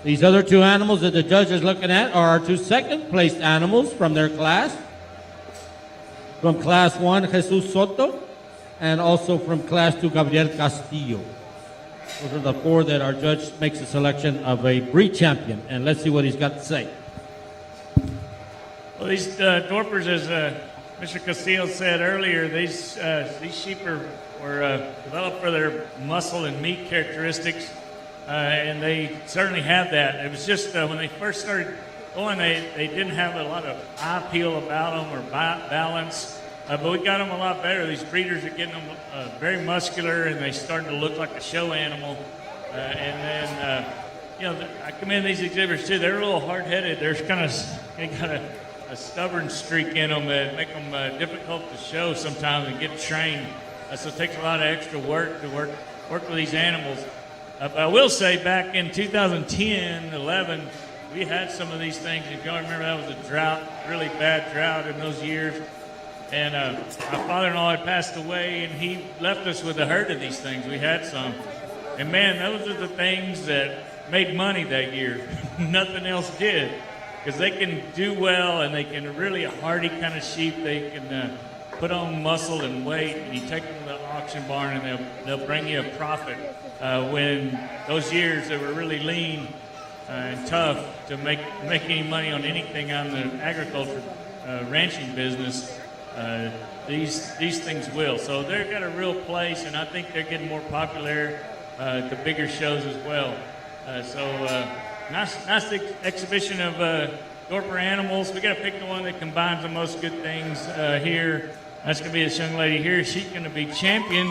These other two animals that the judge is looking at are our two second placed animals from their class. From class 1, Jesus Soto, and also from class 2, Gabriel Castillo. Those are the four that our judge makes a selection of a breed champion. And let's see what he's got to say. Well, these Dorpers, as Mr. Castillo said earlier, these sheep were developed for their muscle and meat characteristics, and they certainly have that. It was just when they first started going, they didn't have a lot of eye appeal about them or balance, but we got them a lot better. These breeders are getting them very muscular, and they starting to look like a show animal. And then, I commend these exhibitors too. They're a little hard-headed. They got a stubborn streak in them that make them difficult to show sometimes and get trained. So it takes a lot of extra work to work with these animals. But I will say, back in 2010, 11, we had some of these things. If y'all remember, that was a drought, really bad drought in those years. And my father-in-law had passed away, and he left us with a herd of these things. We had some. And man, those are the things that made money that year. Nothing else did. Because they can do well, and they can really a hardy kind of sheep. They can put on muscle and weight, and you take them to the auction barn, and they'll bring you a profit. When those years they were really lean and tough to make any money on anything on the agriculture ranching business, these things will. So they've got a real place, and I think they're getting more popular at the bigger shows as well. Nice exhibition of Dorper animals. We got to pick the one that combines the most good things here. That's going to be this young lady here. She's going to be champion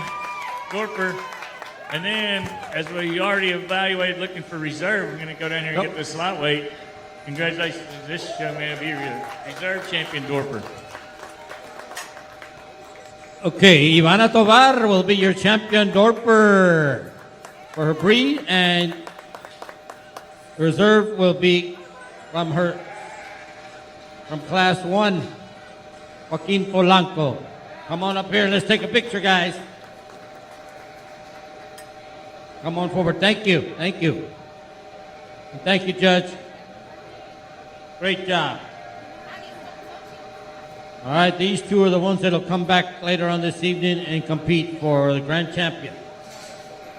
Dorper. And then, as we already evaluated looking for reserve, we're going to go down here and get this light weight. Congratulations to this young man to be reserve champion Dorper. Okay, Ivana Tovar will be your champion Dorper for her breed, and reserve will be from class 1, Joaquin Polanco. Come on up here and let's take a picture, guys. Come on forward. Thank you. Thank you. And thank you, Judge. Great job. All right, these two are the ones that will come back later on this evening and compete for the grand champion.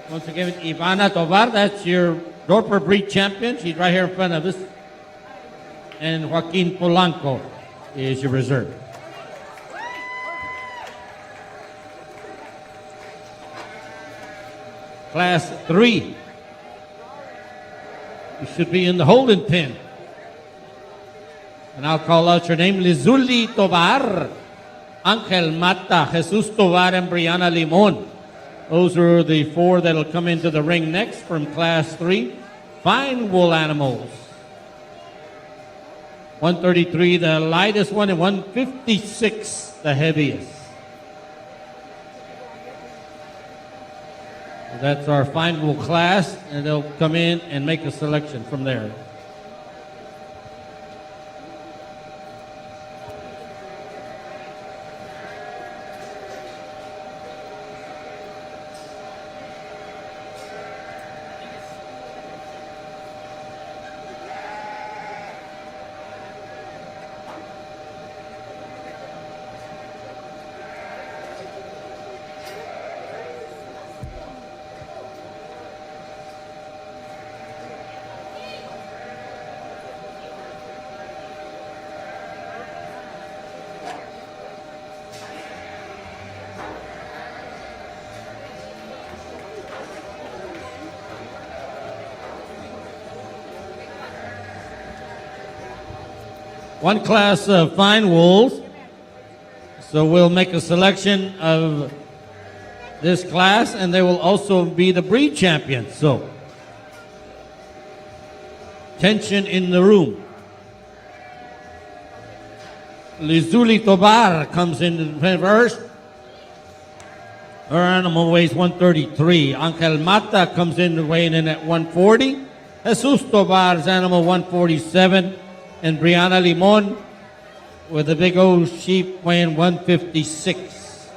Once again, Ivana Tovar, that's your Dorper breed champion. She's right here in front of us. And Joaquin Polanco is your reserve. Class 3. You should be in the holding pen. And I'll call out your name. Lizuli Tovar, Angel Mata, Jesus Tovar, and Brianna Limon. Those are the four that'll come into the ring next from class 3. Fine wool animals. 133, the lightest one, and 156, the heaviest. That's our fine wool class, and they'll come in and make a selection from there. One class of fine wools. So we'll make a selection of this class, and they will also be the breed champions. So, tension in the room. Lizuli Tobar comes in first. Her animal weighs 133. Angel Mata comes in weighing in at 140. Jesus Tobar's animal 147, and Brianna Limon with the big old sheep weighing 156.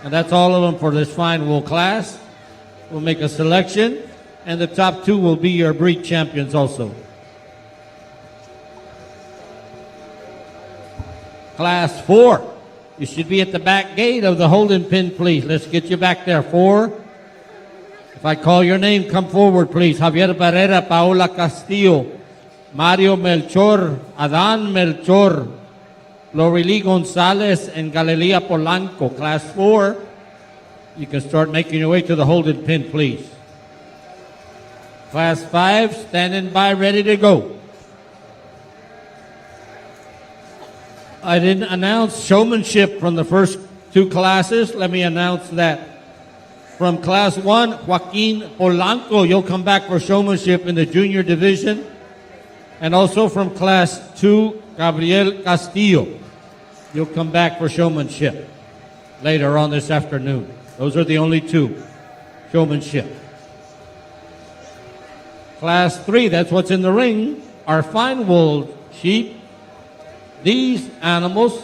And that's all of them for this fine wool class. We'll make a selection, and the top two will be your breed champions also. Class 4. You should be at the back gate of the holding pen, please. Let's get you back there. 4. If I call your name, come forward, please. Javier Barrera, Paola Castillo, Mario Melchor, Adan Melchor, Lorely Gonzalez, and Galilea Polanco. Class 4. You can start making your way to the holding pen, please. Class 5, standing by, ready to go. I didn't announce showmanship from the first two classes. Let me announce that. From Class 1, Joaquin Polanco, you'll come back for showmanship in the junior division. And also from Class 2, Gabriel Castillo, you'll come back for showmanship later on this afternoon. Those are the only two, showmanship. Class 3, that's what's in the ring, are fine wool sheep. These animals,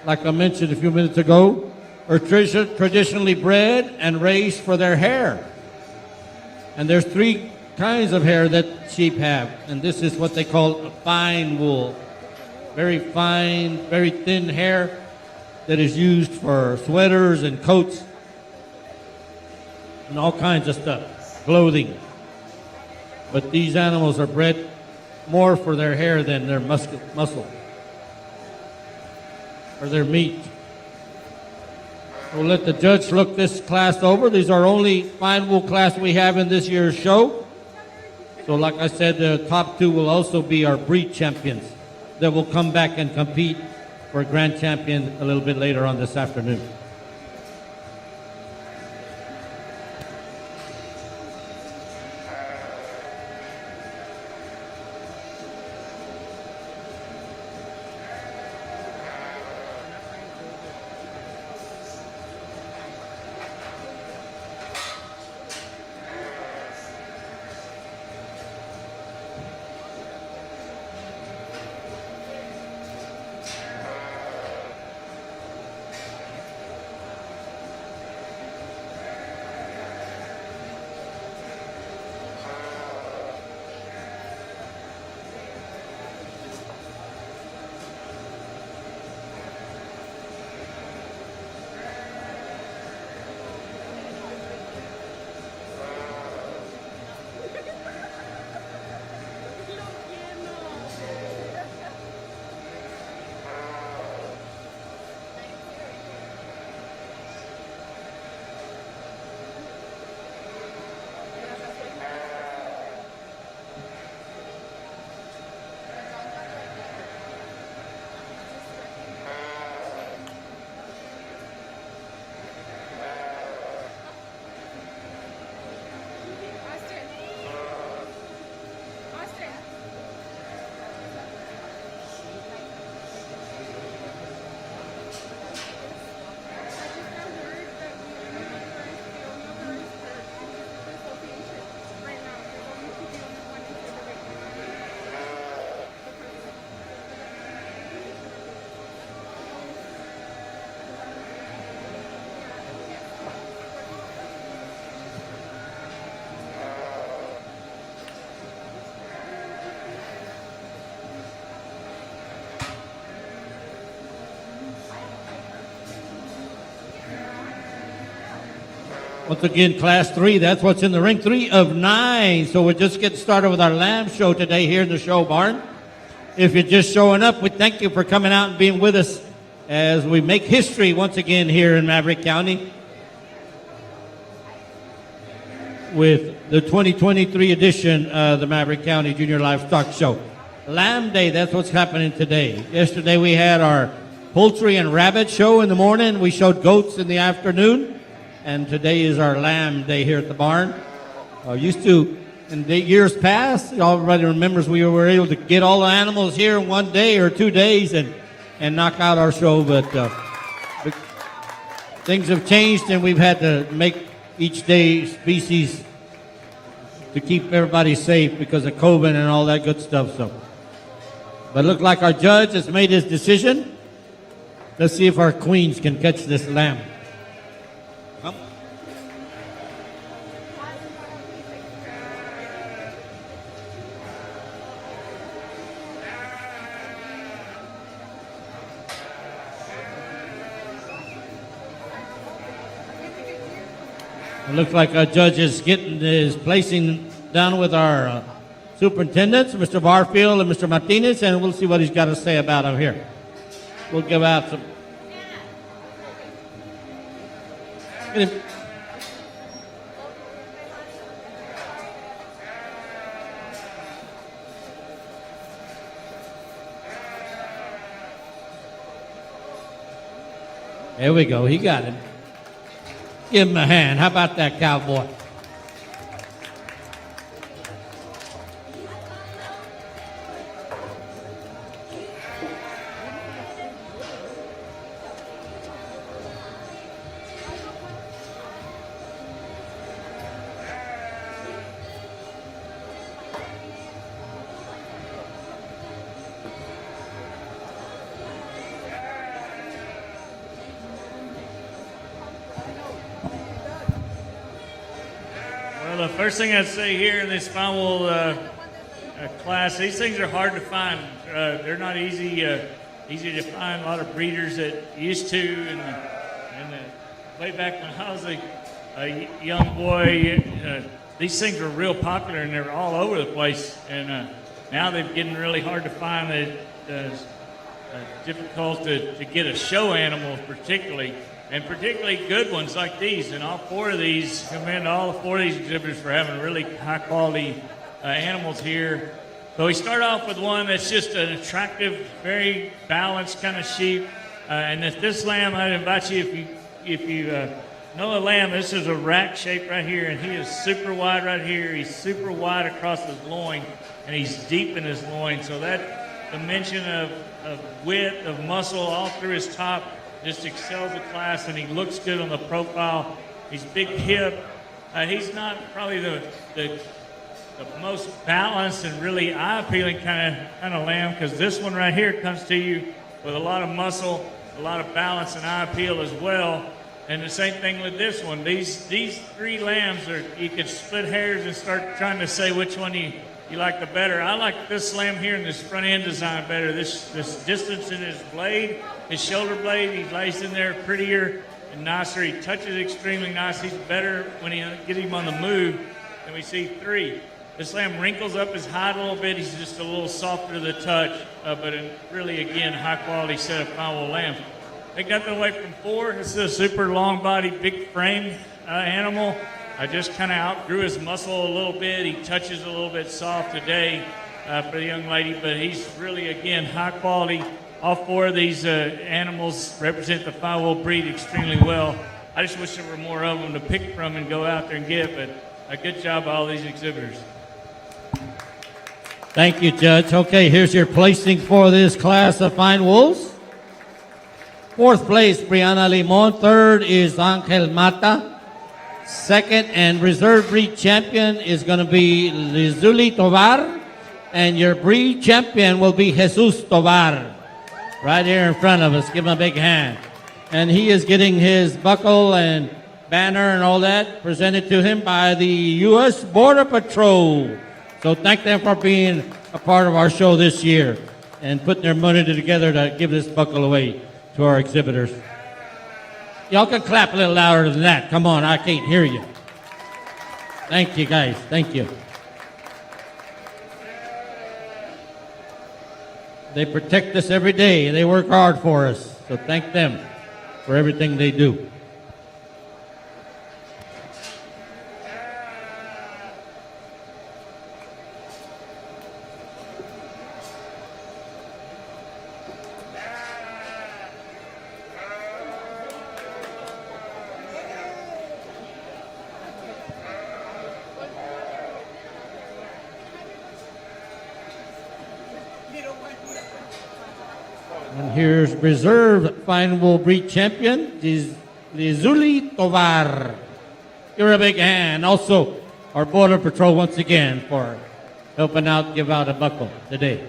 like I mentioned a few minutes ago, are traditionally bred and raised for their hair. And there's 3 kinds of hair that sheep have, and this is what they call fine wool. Very fine, very thin hair that is used for sweaters and coats and all kinds of stuff, clothing. But these animals are bred more for their hair than their muscle or their meat. We'll let the judge look this class over. These are only fine wool class we have in this year's show. So like I said, the top 2 will also be our breed champions that will come back and compete for a grand champion a little bit later on this afternoon. Once again, Class 3, that's what's in the ring. 3 of 9. So we're just getting started with our lamb show today here in the show barn. If you're just showing up, we thank you for coming out and being with us as we make history once again here in Maverick County with the 2023 edition of the Maverick County Junior Livestock Show. Lamb Day, that's what's happening today. Yesterday we had our poultry and rabbit show in the morning. We showed goats in the afternoon. And today is our lamb day here at the barn. Used to, in the years past, everybody remembers we were able to get all the animals here in 1 day or 2 days and knock out our show. But things have changed, and we've had to make each day species to keep everybody safe because of COVID and all that good stuff. So, but it looked like our judge has made his decision. Let's see if our queens can catch this lamb. Come. It looks like our judge is placing down with our superintendents, Mr. Barfield and Mr. Martinez, and we'll see what he's got to say about him here. We'll give out some. Get him. There we go. He got him. Give him a hand. How about that, cowboy? Well, the first thing I'd say here in this final class, these things are hard to find. They're not easy to find. A lot of breeders that used to, and way back when I was a young boy, these things were real popular and they're all over the place. And now they're getting really hard to find. It's difficult to get a show animal, particularly. And particularly good ones like these. And all four of these, commend all four of these exhibitors for having really high quality animals here. So we start off with one that's just an attractive, very balanced kind of sheep. And this lamb, I'd invite you, if you know a lamb, this is a rack shape right here, and he is super wide right here. He's super wide across his loin, and he's deep in his loin. So that dimension of width, of muscle all through his top just excels the class, and he looks good on the profile. He's big hip. He's not probably the most balanced and really eye-appealing kind of lamb, because this one right here comes to you with a lot of muscle, a lot of balance and eye appeal as well. And the same thing with this one. These three lambs you could split hairs and start trying to say which one you like the better. I like this lamb here in this front end design better. This distance in his blade, his shoulder blade, he lays in there prettier and nicer. He touches extremely nice. He's better when you get him on the move than we see three. This lamb wrinkles up his hide a little bit. He's just a little softer to the touch, but really, again, high quality set of fine wool lambs. Take nothing away from four. This is a super long body, big frame animal. I just kind of outgrew his muscle a little bit. He touches a little bit soft today for the young lady, but he's really, again, high quality. All four of these animals represent the fine wool breed extremely well. I just wish there were more of them to pick from and go out there and get, but a good job by all these exhibitors. Thank you, Judge. Okay, here's your placing for this class of fine wools. Fourth place, Brianna Limon. Third is Angel Mata. Second and reserve breed champion is going to be Lizuli Tovar. And your breed champion will be Jesus Tovar. Right here in front of us. Give him a big hand. And he is getting his buckle and banner and all that presented to him by the U.S. Border Patrol. So thank them for being a part of our show this year and putting their money together to give this buckle away to our exhibitors. Y'all can clap a little louder than that. Come on, I can't hear you. Thank you, guys. Thank you. They protect us every day. They work hard for us. So thank them for everything they do. And here's reserve fine wool breed champion, Lizuli Tovar. Give her a big hand. Also, our Border Patrol once again for helping out, give out a buckle today.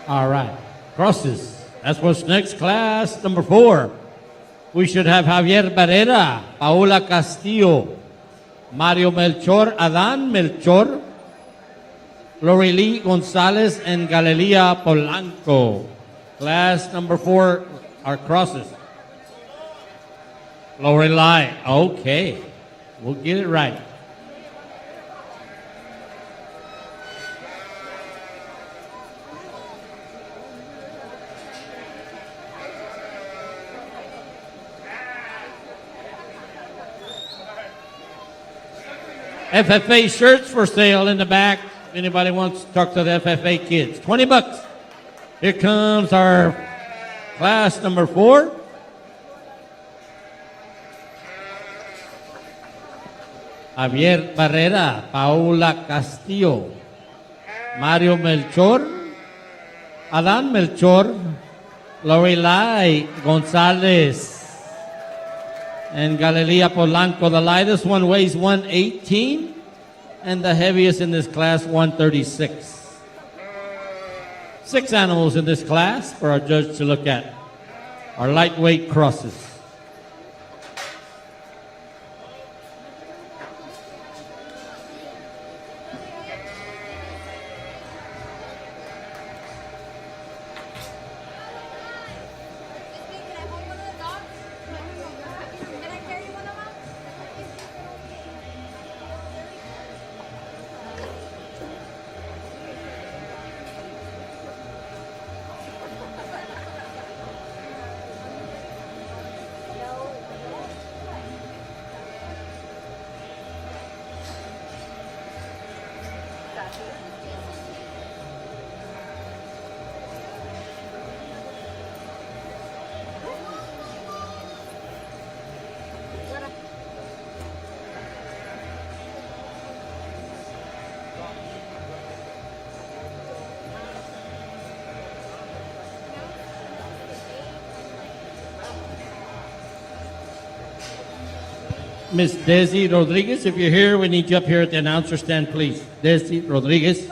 All right, crosses. That's what's next, class number 4. We should have Javier Barrera, Paola Castillo, Mario Melchor, Adan Melchor, Lorely Gonzalez, and Galilea Polanco. Class number 4 are crosses. Lorelei, okay. We'll get it right. FFA shirts for sale in the back. If anybody wants to talk to the FFA kids, $20. Here comes our class number 4. Javier Barrera, Paola Castillo, Mario Melchor, Adan Melchor, Lorelei Gonzalez, and Galilea Polanco. The lightest one weighs 118, and the heaviest in this class, 136. 6 animals in this class for our judge to look at. Our lightweight crosses. Miss Desi Rodriguez, if you're here, we need you up here at the announcer stand, please. Desi Rodriguez.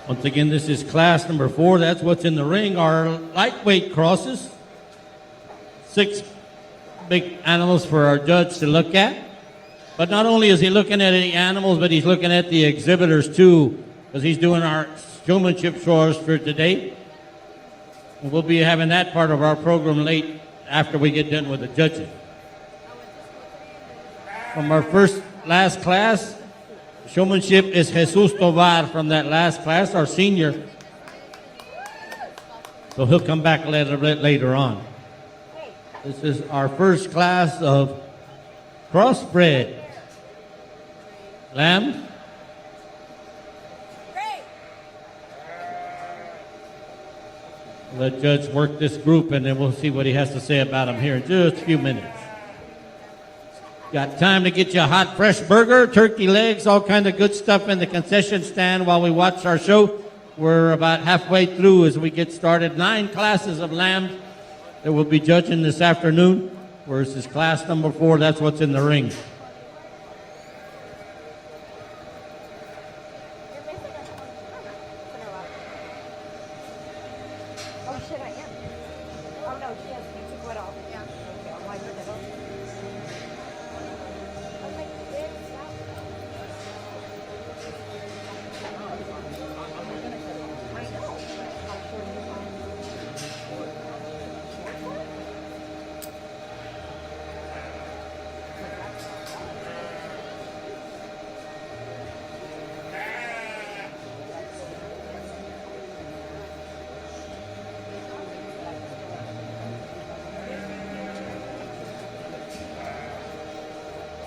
Once again, this is class number 4. That's what's in the ring. Our lightweight crosses. 6 big animals for our judge to look at. But not only is he looking at the animals, but he's looking at the exhibitors too, because he's doing our showmanship shows for today. And we'll be having that part of our program late after we get done with the judges. From our last class, showmanship is Jesus Tovar from that last class, our senior. So he'll come back a little bit later on. This is our first class of crossbred. Lamb. Great. Let Judge work this group, and then we'll see what he has to say about them here in just a few minutes. Got time to get you a hot, fresh burger, turkey legs, all kind of good stuff in the concession stand while we watch our show. We're about halfway through as we get started. 9 classes of lamb that we'll be judging this afternoon versus class number 4. That's what's in the ring. Oh shit, I am. Oh no, she has me to put off. Yeah. Okay, I'm like,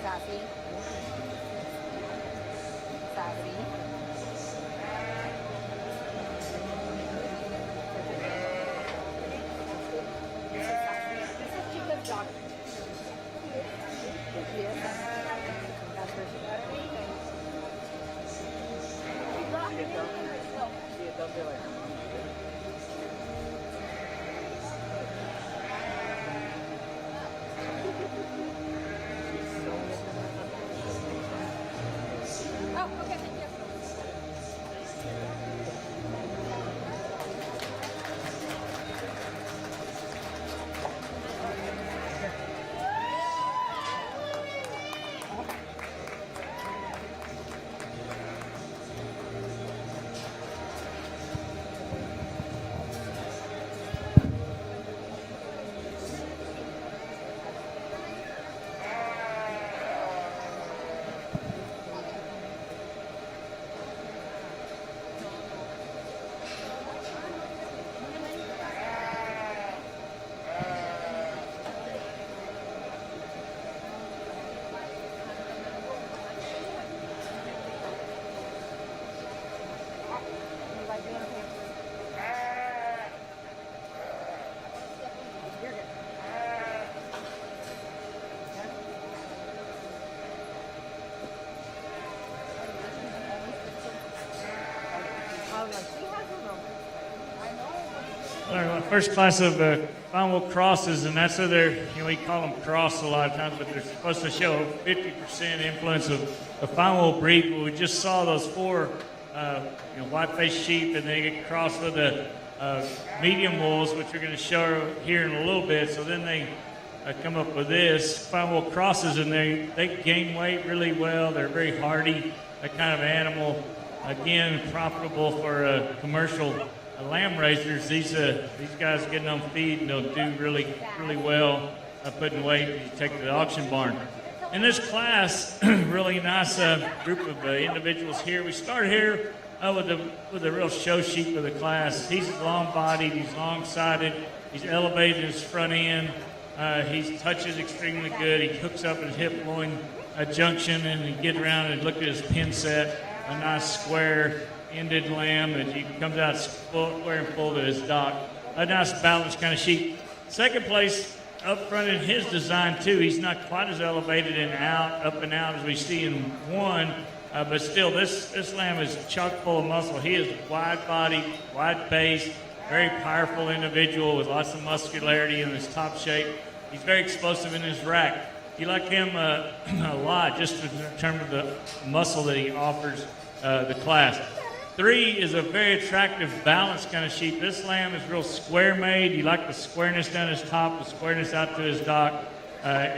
Sassy. This is Chica's dog. Yes. That's where she got everything. She brought it in herself. Don't do it. Oh, okay, thank you. Our first class of fine wool crosses, and that's so they're, we call them cross a lot of times, but they're supposed to show 50% influence of fine wool breed. But we just saw those 4 white-faced sheep, and they get crossed with the medium wools, which we're going to show here in a little bit. So then they come up with this fine wool crosses, and they gain weight really well. They're very hardy, that kind of animal. Again, profitable for commercial lamb raisers. These guys getting on feed, and they'll do really with putting weight when you take to the auction barn. In this class, really nice group of individuals here. We start here with a real show sheep of the class. He's long-bodied, he's long-sided, he's elevated his front end, he touches extremely good, he hooks up his hip-loin junction, and he get around and look at his pin set, a nice square-ended lamb that he comes out square and full to his dock. A nice balanced kind of sheep. Second place up front in his design too. He's not quite as elevated and up and out as we see in one, but still this lamb is chock full of muscle. He is wide-bodied, wide-based, very powerful individual with lots of muscularity in his top shape. He's very explosive in his rack. You like him a lot just in terms of the muscle that he offers the class. 3 is a very attractive, balanced kind of sheep. This lamb is real square-made. You like the squareness down his top, the squareness out to his dock.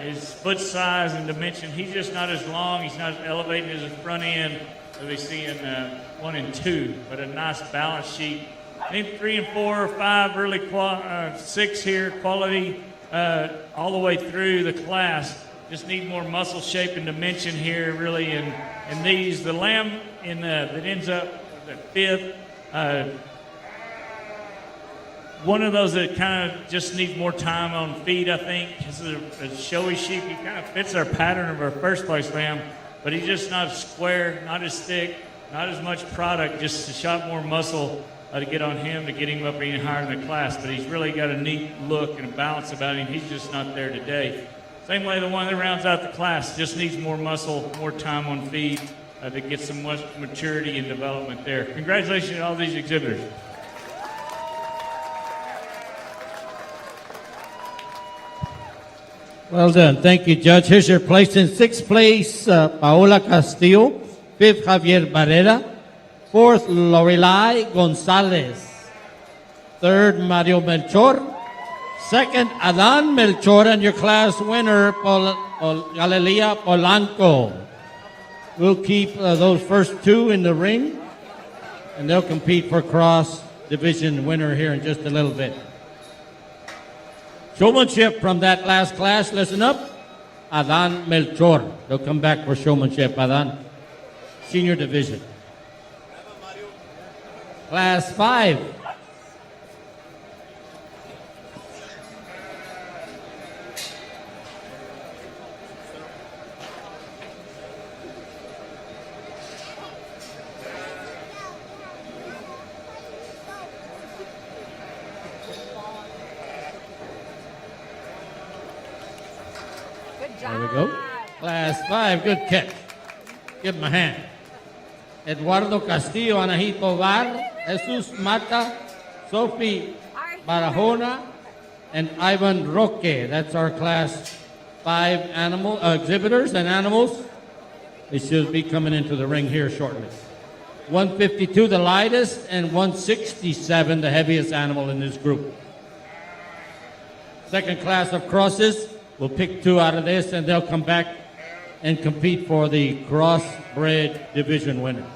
His foot size and dimension, he's just not as long. He's not as elevated as his front end as we see in 1 and 2, but a nice, balanced sheep. I think 3 and 4 or 5, really 6 here, quality all the way through the class. Just need more muscle shape and dimension here, really. And these, the lamb that ends up the 5th, one of those that kind of just needs more time on feed, I think. This is a showy sheep. He kind of fits our pattern of our first place lamb, but he's just not square, not as thick, not as much product, just a shot more muscle to get on him to get him up even higher in the class. But he's really got a neat look and a balance about him. He's just not there today. Same way the one that rounds out the class just needs more muscle, more time on feed to get some much maturity and development there. Congratulations to all these exhibitors. Well done. Thank you, Judge. Here's your place. In sixth place, Paola Castillo. Fifth, Javier Barrera. Fourth, Lorelai Gonzalez. Third, Mario Melchor. Second, Adan Melchor. And your class winner, Galilea Polanco. We'll keep those first two in the ring, and they'll compete for cross-division winner here in just a little bit. Showmanship from that last class, listen up. Adan Melchor. They'll come back for showmanship, Adan. Senior division. Class 5. There we go. Class 5, good catch. Give him a hand. Eduardo Castillo, Anahito Var, Jesus Mata, Sophie Barahona, and Ivan Roque. That's our class 5 exhibitors and animals. They should be coming into the ring here shortly. 152, the lightest, and 167, the heaviest animal in this group. Second class of crosses. We'll pick 2 out of this, and they'll come back and compete for the crossbred division winner.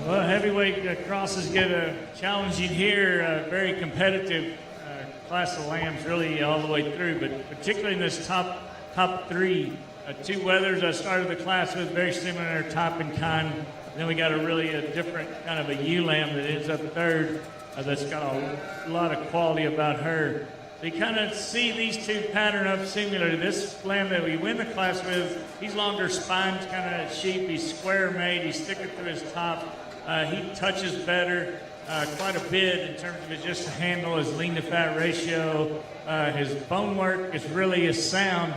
Well, heavyweight crosses get challenging here. Very competitive class of lambs, really all the way through. But particularly in this top three, two wethers I started the class with very similar type and kind. Then we got a different kind of a ewe lamb that ends up third. That's got a lot of quality about her. So you kind of see these two pattern up similarly. This lamb that we win the class with, he's longer spined kind of sheep. He's square made. He's thicker through his top. He touches better quite a bit in terms of just handle, his lean to fat ratio. His bone work is really sound.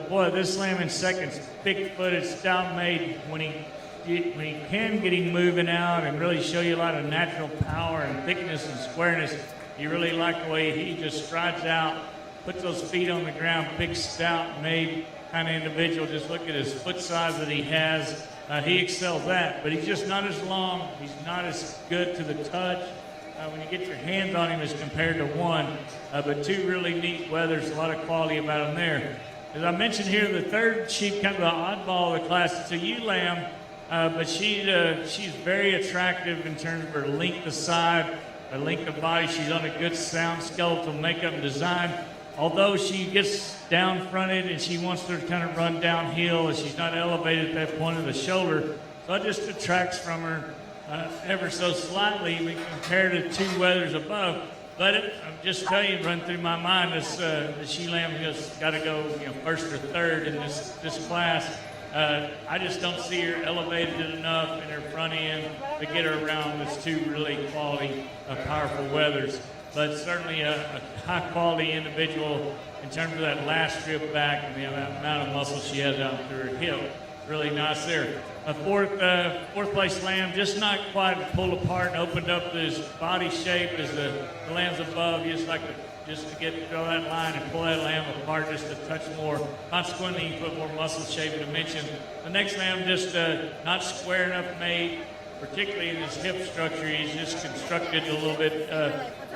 Boy, this lamb in seconds, big-footed, stout-made. When he can get him moving out and really show you a lot of natural power and thickness and squareness, you really like the way he just strides out, puts those feet on the ground, big, stout-made kind of individual. Just look at his foot size that he has. He excels that, but he's just not as long. He's not as good to the touch when you get your hands on him as compared to one. But two really neat wethers, a lot of quality about him there. As I mentioned here, the third sheep, kind of the oddball of the class, it's a ewe lamb, but she's very attractive in terms of her length of side, her length of body. She's on a good sound skeletal makeup and design. Although she gets down-fronted and she wants to kind of run downhill, and she's not elevated at that point of the shoulder, so it just detracts from her ever so slightly when compared to two wethers above. But I'm just telling you, run through my mind, the she lamb has got to go first or third in this class. I just don't see her elevated enough in her front end to get her around these two really quality, powerful wethers. But certainly a high-quality individual in terms of that last strip back and the amount of muscle she has out through her hip. Really nice there. A fourth place lamb, just not quite pulled apart and opened up his body shape as the lambs above. You just like to throw that line and pull that lamb apart just a touch more. Consequently, you put more muscle shape and dimension. The next lamb just not square enough made, particularly in his hip structure. He's just constructed a little bit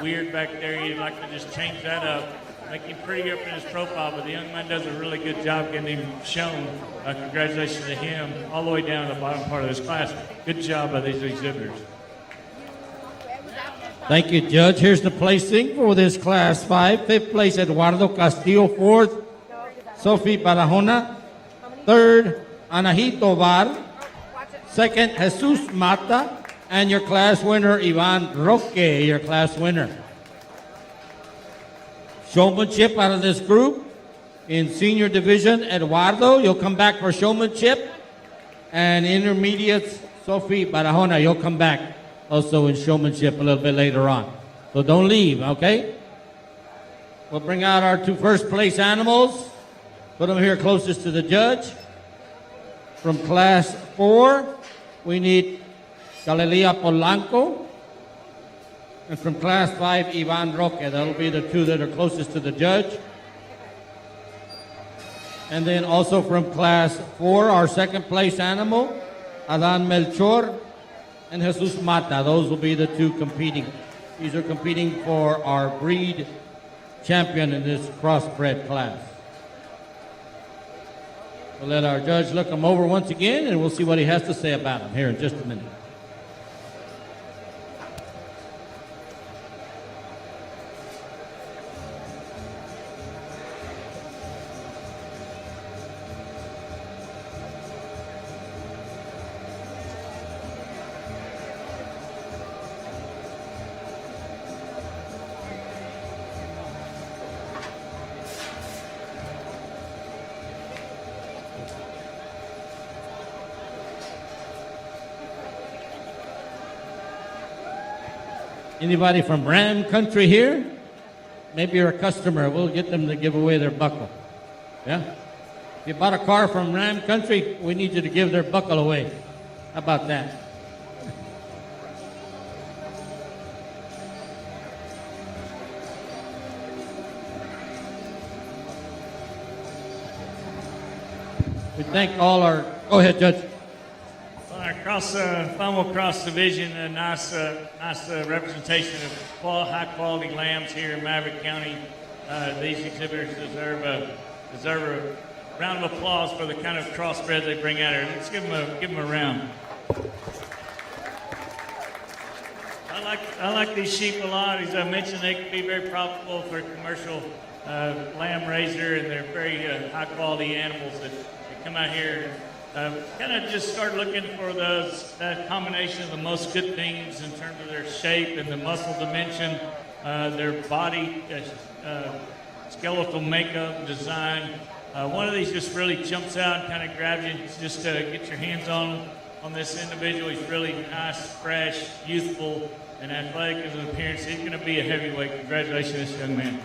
weird back there. You'd like to just change that up, make him pretty up in his profile, but the young man does a really good job getting him shown. Congratulations to him all the way down to the bottom part of this class. Good job by these exhibitors. Thank you, Judge. Here's the placing for this Class 5. Fifth place, Eduardo Castillo. Fourth, Sophie Barahona. Third, Anahito Bar. Second, Jesus Mata. And your class winner, Ivan Roque, your class winner. Showmanship out of this group. In senior division, Eduardo, you'll come back for showmanship. And intermediates, Sophie Barahona, you'll come back also in showmanship a little bit later on. So don't leave, okay? We'll bring out our two first place animals. Put them here closest to the judge. From class 4, we need Galilea Polanco. And from class 5, Ivan Roque. That'll be the two that are closest to the judge. And then also from class 4, our second place animal, Adan Melchor and Jesus Mata. Those will be the two competing. These are competing for our breed champion in this crossbred class. We'll let our judge look them over once again, and we'll see what he has to say about them here in just a minute. Anybody from Ram Country here? Maybe you're a customer. We'll get them to give away their buckle. Yeah? If you bought a car from Ram Country, we need you to give their buckle away. How about that? We thank all our... Go ahead, Judge. Final cross division, a nice representation of high quality lambs here in Maverick County. These exhibitors deserve a round of applause for the kind of crossbred they bring out here. Let's give them a round. I like these sheep a lot. As I mentioned, they can be very profitable for commercial lamb raiser, and they're very high quality animals that come out here. Kind of just start looking for that combination of the most good things in terms of their shape and the muscle dimension, their body, skeletal makeup, design. One of these just really jumps out and kind of grabs you. Just get your hands on this individual. He's really nice, fresh, youthful, and athletic as an appearance. He's going to be a heavyweight. Congratulations, this young man.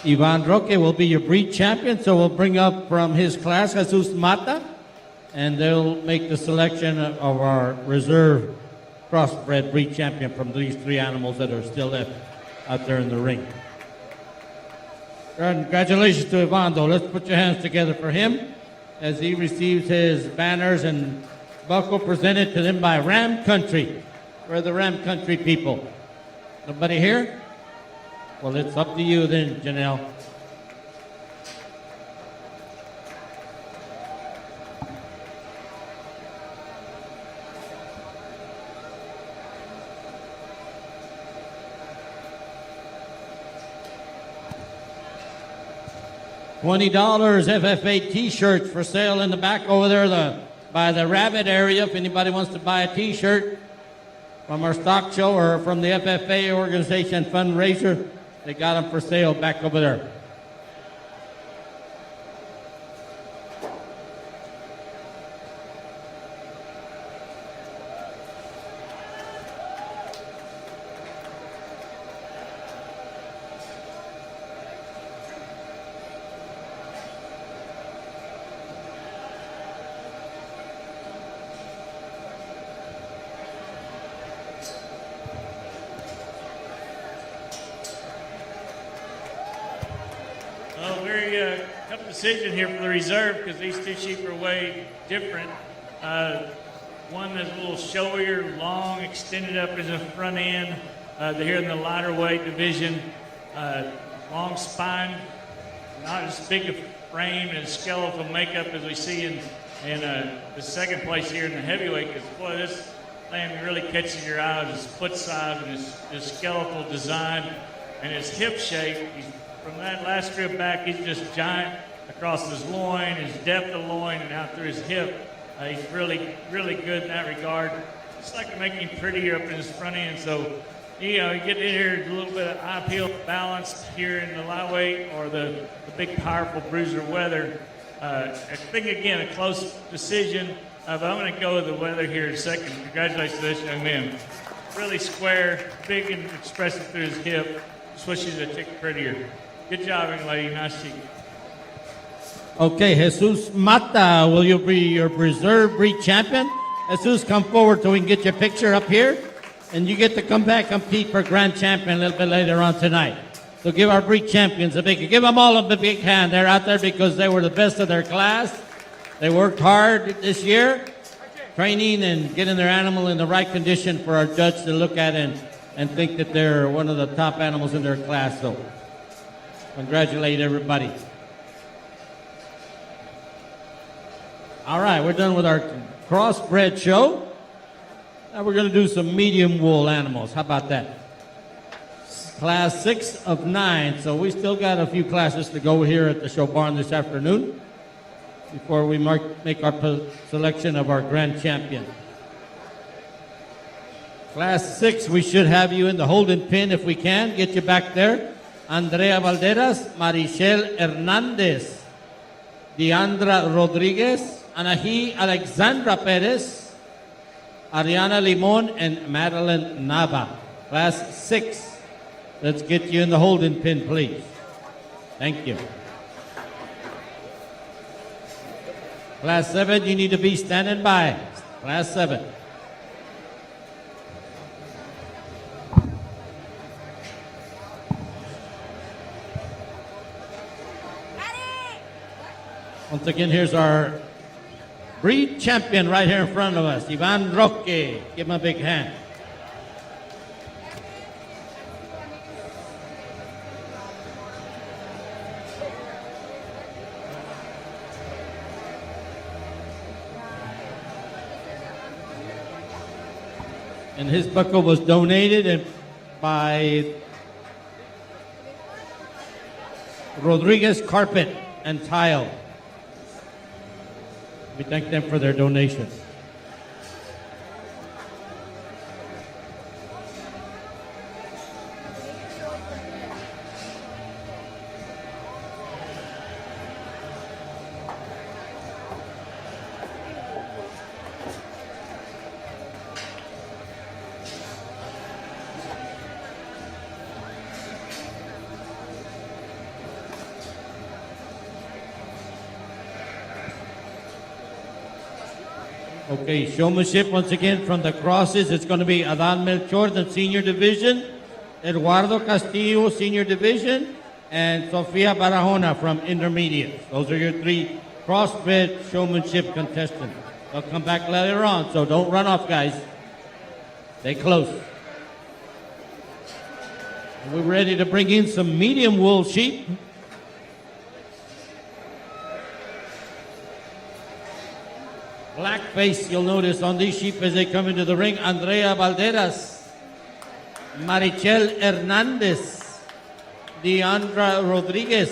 Ivan Roque will be your breed champion, so we'll bring up from his class Jesus Mata, and they'll make the selection of our reserve crossbred breed champion from these three animals that are still left out there in the ring. Congratulations to Ivan, though. Let's put your hands together for him as he receives his banners and buckle presented to them by Ram Country. We're the Ram Country people. Nobody here? Well, it's up to you then, Janelle. $20 FFA t-shirts for sale in the back over there by the rabbit area. If anybody wants to buy a t-shirt from our stock show or from the FFA organization fundraiser, they got them for sale back over there. Decision here for the reserve because these two sheep are way different. One is a little showier, long, extended up in the front end. They're here in the lighter weight division. Long spine, not as big a frame and skeletal makeup as we see in the second place here in the heavyweight. Because boy, this lamb really catches your eye with his foot size and his skeletal design and his hip shape. From that last rib back, he's just giant. Across his loin, his depth of loin, and out through his hip. He's really, really good in that regard. Just like to make him prettier up in his front end. So, you get in here a little bit of eye peel balance here in the lightweight or the big, powerful bruiser weather. I think, again, a close decision. But I'm going to go with the weather here in a second. Congratulations to this young man. Really square, big and expressive through his hip. Just wish he was a tick prettier. Good job, young lady. Nice sheep. Okay, Jesus Mata, will you be your reserve breed champion? Jesus, come forward so we can get your picture up here. And you get to come back and compete for grand champion a little bit later on tonight. So give our breed champions give them all a big hand. They're out there because they were the best of their class. They worked hard this year, training and getting their animal in the right condition for our judge to look at and think that they're one of the top animals in their class. So congratulate everybody. All right, we're done with our crossbred show. Now we're going to do some medium wool animals. How about that? Class 6 of 9. So we still got a few classes to go here at the show barn this afternoon before we make our selection of our grand champion. Class 6, we should have you in the holding pin if we can. Get you back there. Andrea Valderas, Marichel Hernandez, Deandra Rodriguez, Anahi Alexandra Perez, Ariana Limon, and Madeline Nava. Class 6. Let's get you in the holding pin, please. Thank you. Class 7, you need to be standing by. Class 7. Once again, here's our breed champion right here in front of us, Ivan Roque. Give him a big hand. And his buckle was donated by Rodriguez Carpet and Tile. We thank them for their donation. Okay, showmanship once again from the crosses. It's going to be Adán Melchor, the senior division, Eduardo Castillo, senior division, and Sofia Barahona from intermediate. Those are your three crossbred showmanship contestants. They'll come back later on, so don't run off, guys. Stay close. We're ready to bring in some medium wool sheep. Black face, you'll notice on these sheep as they come into the ring. Andrea Valderas, Marichel Hernandez, Deandra Rodriguez,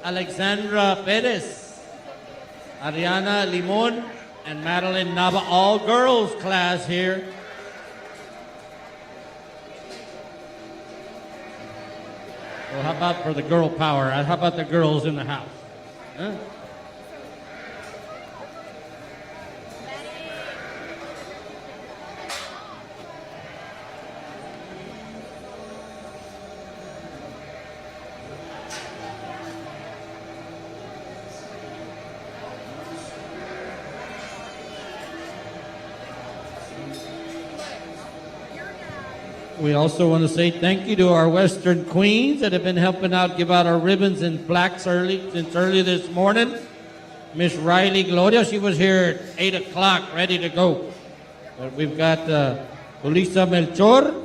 Alexandra Perez, Ariana Limon, and Madeline Nava. All girls class here. Well, how about for the girl power? How about the girls in the house? Huh? We also want to say thank you to our Western Queens that have been helping out, give out our ribbons and plaques since early this morning. Miss Riley Gloria, she was here at 8 o'clock, ready to go. But we've got Ulisa Melchor,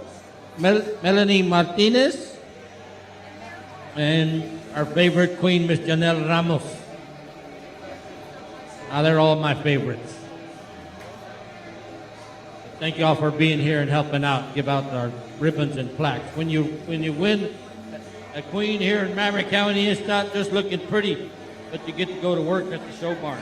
Melanie Martinez, and our favorite queen, Miss Janelle Ramos. They're all my favorites. Thank you all for being here and helping out, give out our ribbons and plaques. When you win a queen here in Maverick County, it's not just looking pretty, but you get to go to work at the show barn.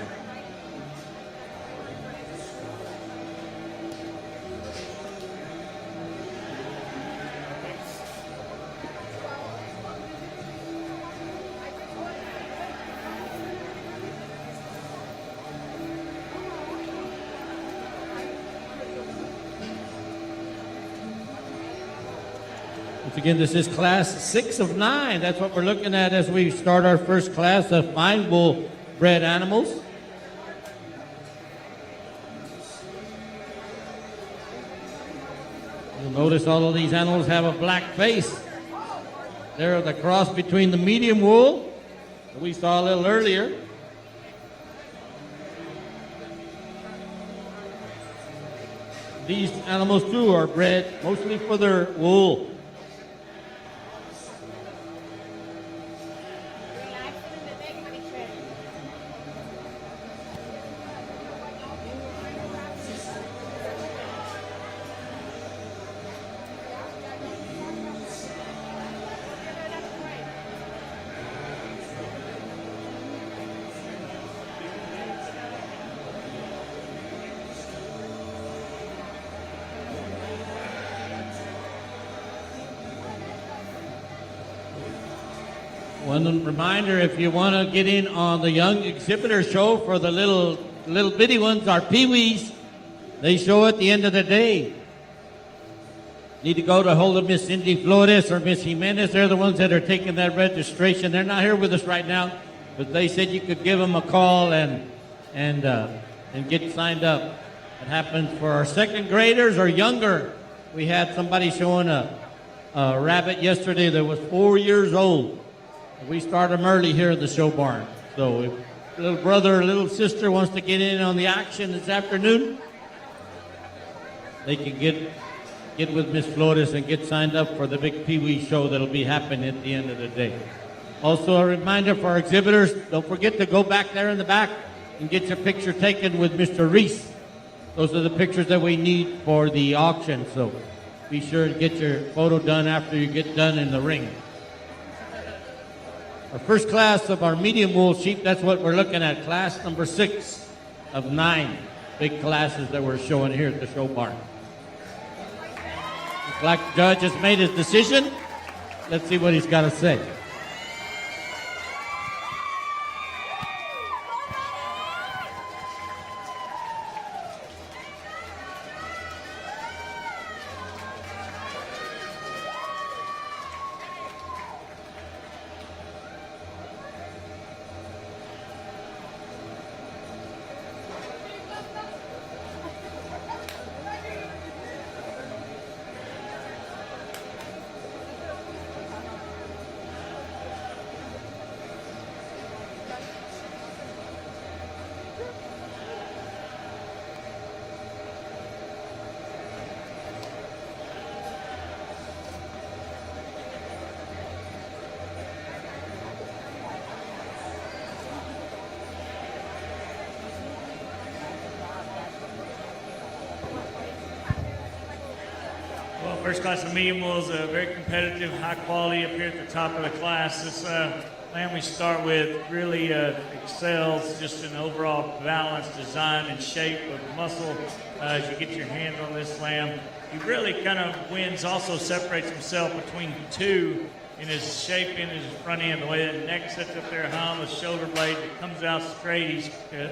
Again, this is class 6 of 9. That's what we're looking at as we start our first class of fine wool bred animals. You'll notice all of these animals have a black face. They're the cross between the medium wool that we saw a little earlier. These animals too are bred mostly for their wool. One reminder, if you want to get in on the young exhibitor show for the little bitty ones, our peewees, they show at the end of the day. Need to go to hold of Miss Cindy Flores or Miss Jimenez. They're the ones that are taking that registration. They're not here with us right now, but they said you could give them a call and get signed up. It happens for our second graders or younger. We had somebody showing a rabbit yesterday that was 4 years old. We start them early here at the show barn. So little brother or little sister wants to get in on the action this afternoon, they can get with Miss Flores and get signed up for the big Pee Wee show that'll be happening at the end of the day. Also, a reminder for our exhibitors, don't forget to go back there in the back and get your picture taken with Mr. Reese. Those are the pictures that we need for the auction, so be sure to get your photo done after you get done in the ring. Our first class of our medium wool sheep, that's what we're looking at, class number 6 of 9 big classes that we're showing here at the show barn. The black judge has made his decision. Let's see what he's got to say. Well, first class of medium wool is very competitive, high quality up here at the top of the class. This lamb we start with really excels just in overall balance, design, and shape of muscle. As you get your hands on this lamb, he really kind of wins, also separates himself between two in his shape in his front end. The way that neck sits up there high on the shoulder blade, it comes out straight. He's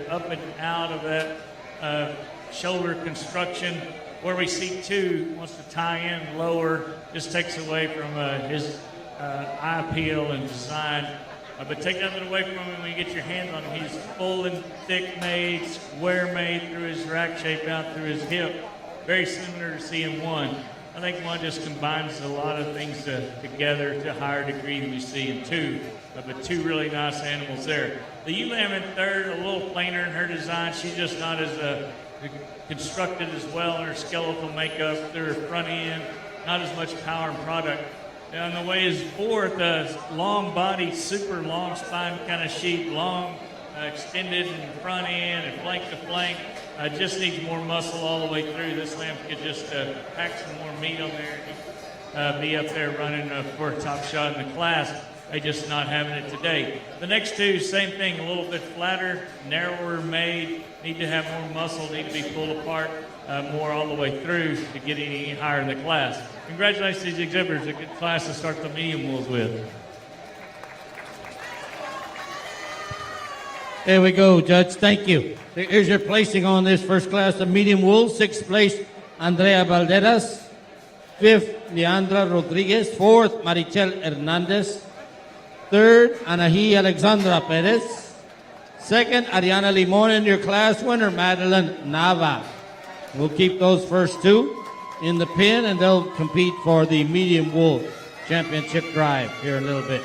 up and out of that shoulder construction. Where we see two, wants to tie in lower, just takes away from his eye appeal and design. But take nothing away from him when you get your hands on him. He's full and thick made, square made through his rack shape out through his hip. Very similar to CM1. I think one just combines a lot of things together to a higher degree than we see in two. But two really nice animals there. The ewe lamb in third, a little plainer in her design. She's just not as constructed as well in her skeletal makeup through her front end, not as much power and product. And the way is fourth, long body, super long spine kind of sheep, long extended in the front end and flank to flank. Just needs more muscle all the way through. This lamb could just pack some more meat on there and be up there running for a top shot in the class. They just not having it today. The next two, same thing, a little bit flatter, narrower made, need to have more muscle, need to be pulled apart more all the way through to get any higher in the class. Congratulations to these exhibitors, a good class to start the medium wools with. There we go, Judge. Thank you. Here's your placing on this first class of medium wool. 6th place, Andrea Valderas. 5th, Leandra Rodriguez. 4th, Marichel Hernandez. 3rd, Anahi Alexandra Perez. 2nd, Ariana Limon, and your class winner, Madeline Nava. We'll keep those first two in the pin, and they'll compete for the medium wool championship drive here in a little bit.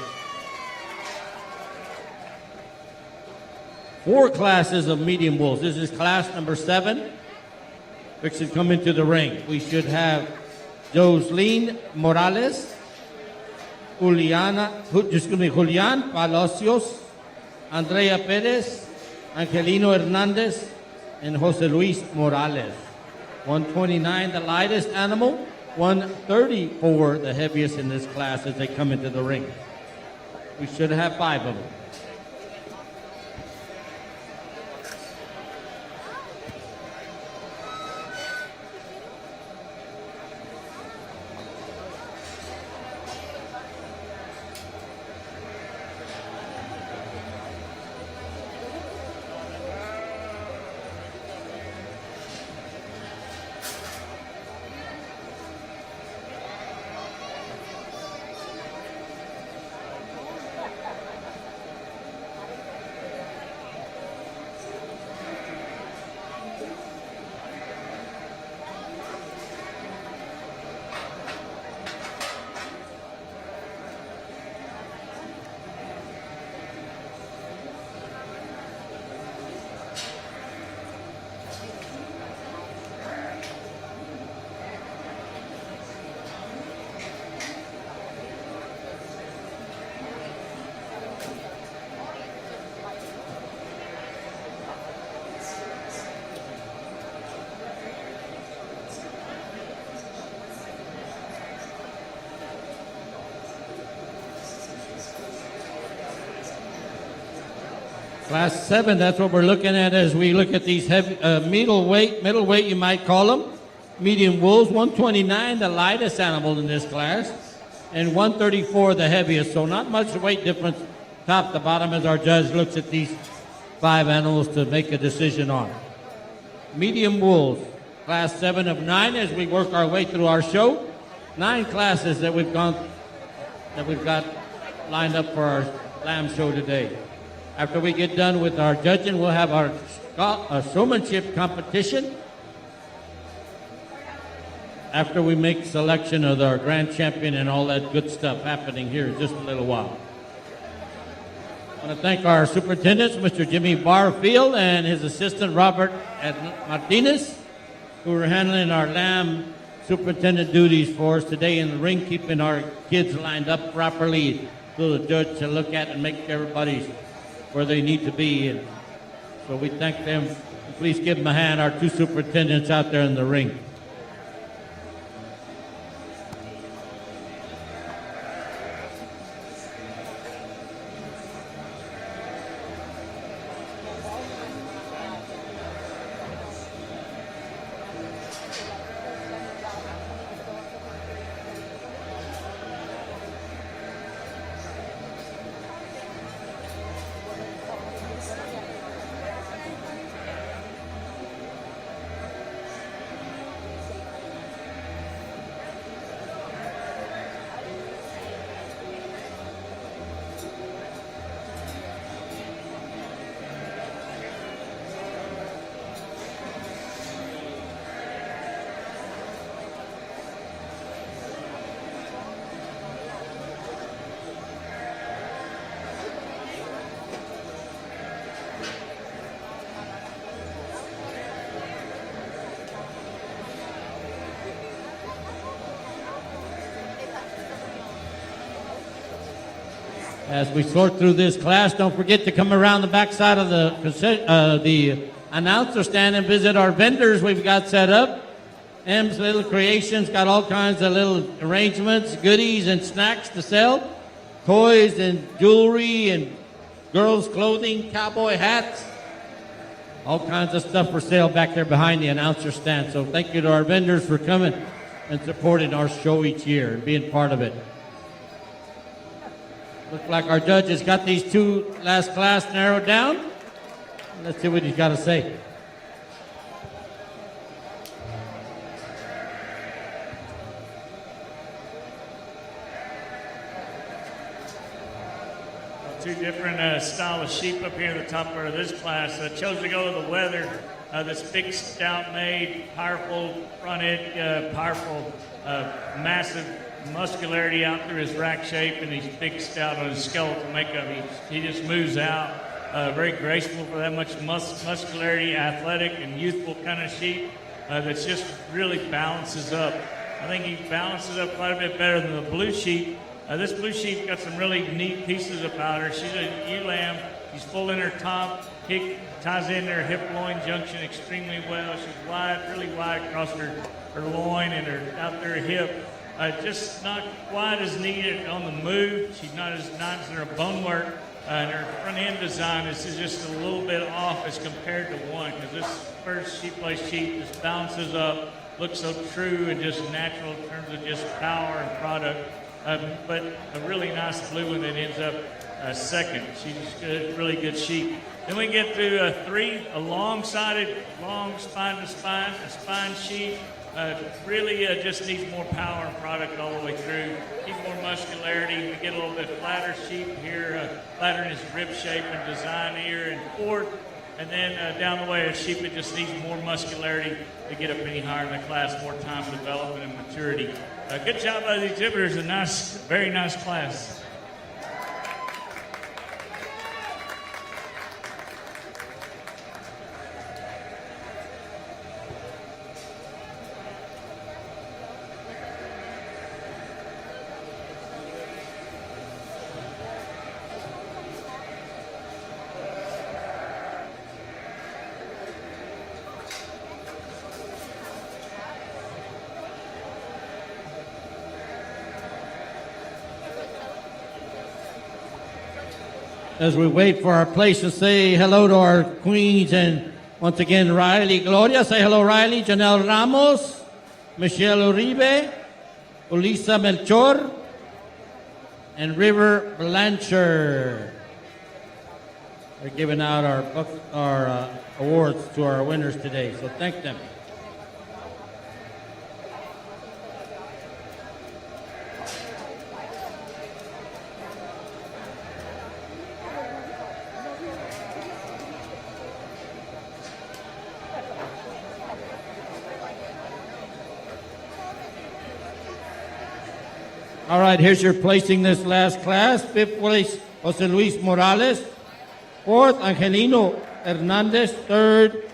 4 classes of medium wools. This is class number 7. Fixing to come into the ring. We should have Jocelyn Morales, Julian Palacios, Andrea Perez, Angelino Hernandez, and Jose Luis Morales. 129, the lightest animal. 134, the heaviest in this class as they come into the ring. We should have 5 of them. Class 7, that's what we're looking at as we look at these heavy, middleweight, you might call them. Medium wolves, 129, the lightest animal in this class, and 134, the heaviest. So not much weight difference top to bottom as our judge looks at these 5 animals to make a decision on. Medium wolves, class 7 of 9 as we work our way through our show. 9 classes that we've got lined up for our lamb show today. After we get done with our judging, we'll have our showmanship competition. After we make selection of our grand champion and all that good stuff happening here in just a little while. I want to thank our superintendents, Mr. Jimmy Barfield and his assistant Robert Martinez, who are handling our lamb superintendent duties for us today in the ring, keeping our kids lined up properly so the judge to look at and make everybody's where they need to be. And so we thank them. Please give them a hand, our 2 superintendents out there in the ring. As we sort through this class, don't forget to come around the backside of the announcer stand and visit our vendors we've got set up. M's Little Creations got all kinds of little arrangements, goodies, and snacks to sell. Toys and jewelry and girls' clothing, cowboy hats. All kinds of stuff for sale back there behind the announcer stand. So thank you to our vendors for coming and supporting our show each year and being part of it. Looks like our judge has got these 2 last class narrowed down. Let's see what he's got to say. Two different style of sheep up here in the top part of this class. Chose to go with the weather. This big, stout-made, powerful front end, powerful, massive muscularity out through his rack shape, and he's big, stout on his skeletal makeup. He just moves out. Very graceful for that much muscularity, athletic, and youthful kind of sheep that just really balances up. I think he balances up quite a bit better than the blue sheep. This blue sheep got some really neat pieces about her. She's a ewe lamb. She's full in her top. Kick ties in her hip-loin junction extremely well. She's wide, really wide across her loin and out there hip. Just not quite as neat on the move. She's not as nice in her bone work. And her front end design is just a little bit off as compared to one, because this first sheep place sheep just bounces up, looks so true and just natural in terms of just power and product. But a really nice blue one that ends up second. She's a really good sheep. Then we get to 3, a long-sided, long spine-to-spine, a spine sheep. Really just needs more power and product all the way through. Needs more muscularity. We get a little bit flatter sheep here, flatter in his rib shape and design here and forth. And then down the way, a sheep that just needs more muscularity to get up any higher in the class, more time development and maturity. Good job by the exhibitors. A nice, very nice class. As we wait for our place to say hello to our queens, and once again, Riley Gloria. Say hello, Riley. Janelle Ramos, Michelle Uribe, Ulisa Melchor, and River Blanchard. They're giving out our awards to our winners today, so thank them. All right, here's your placing this last class. Fifth place, Jose Luis Morales. Fourth, Angelino Hernandez. Third,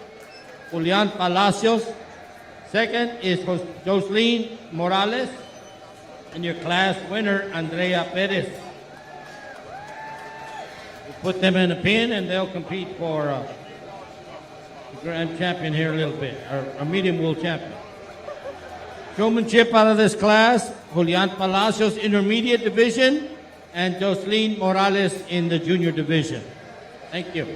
Julian Palacios. Second is Jocelyn Morales. And your class winner, Andrea Perez. We'll put them in a pin and they'll compete for the grand champion here a little bit, or a medium world champion. Showmanship out of this class, Julian Palacios, intermediate division, and Jocelyn Morales in the junior division. Thank you.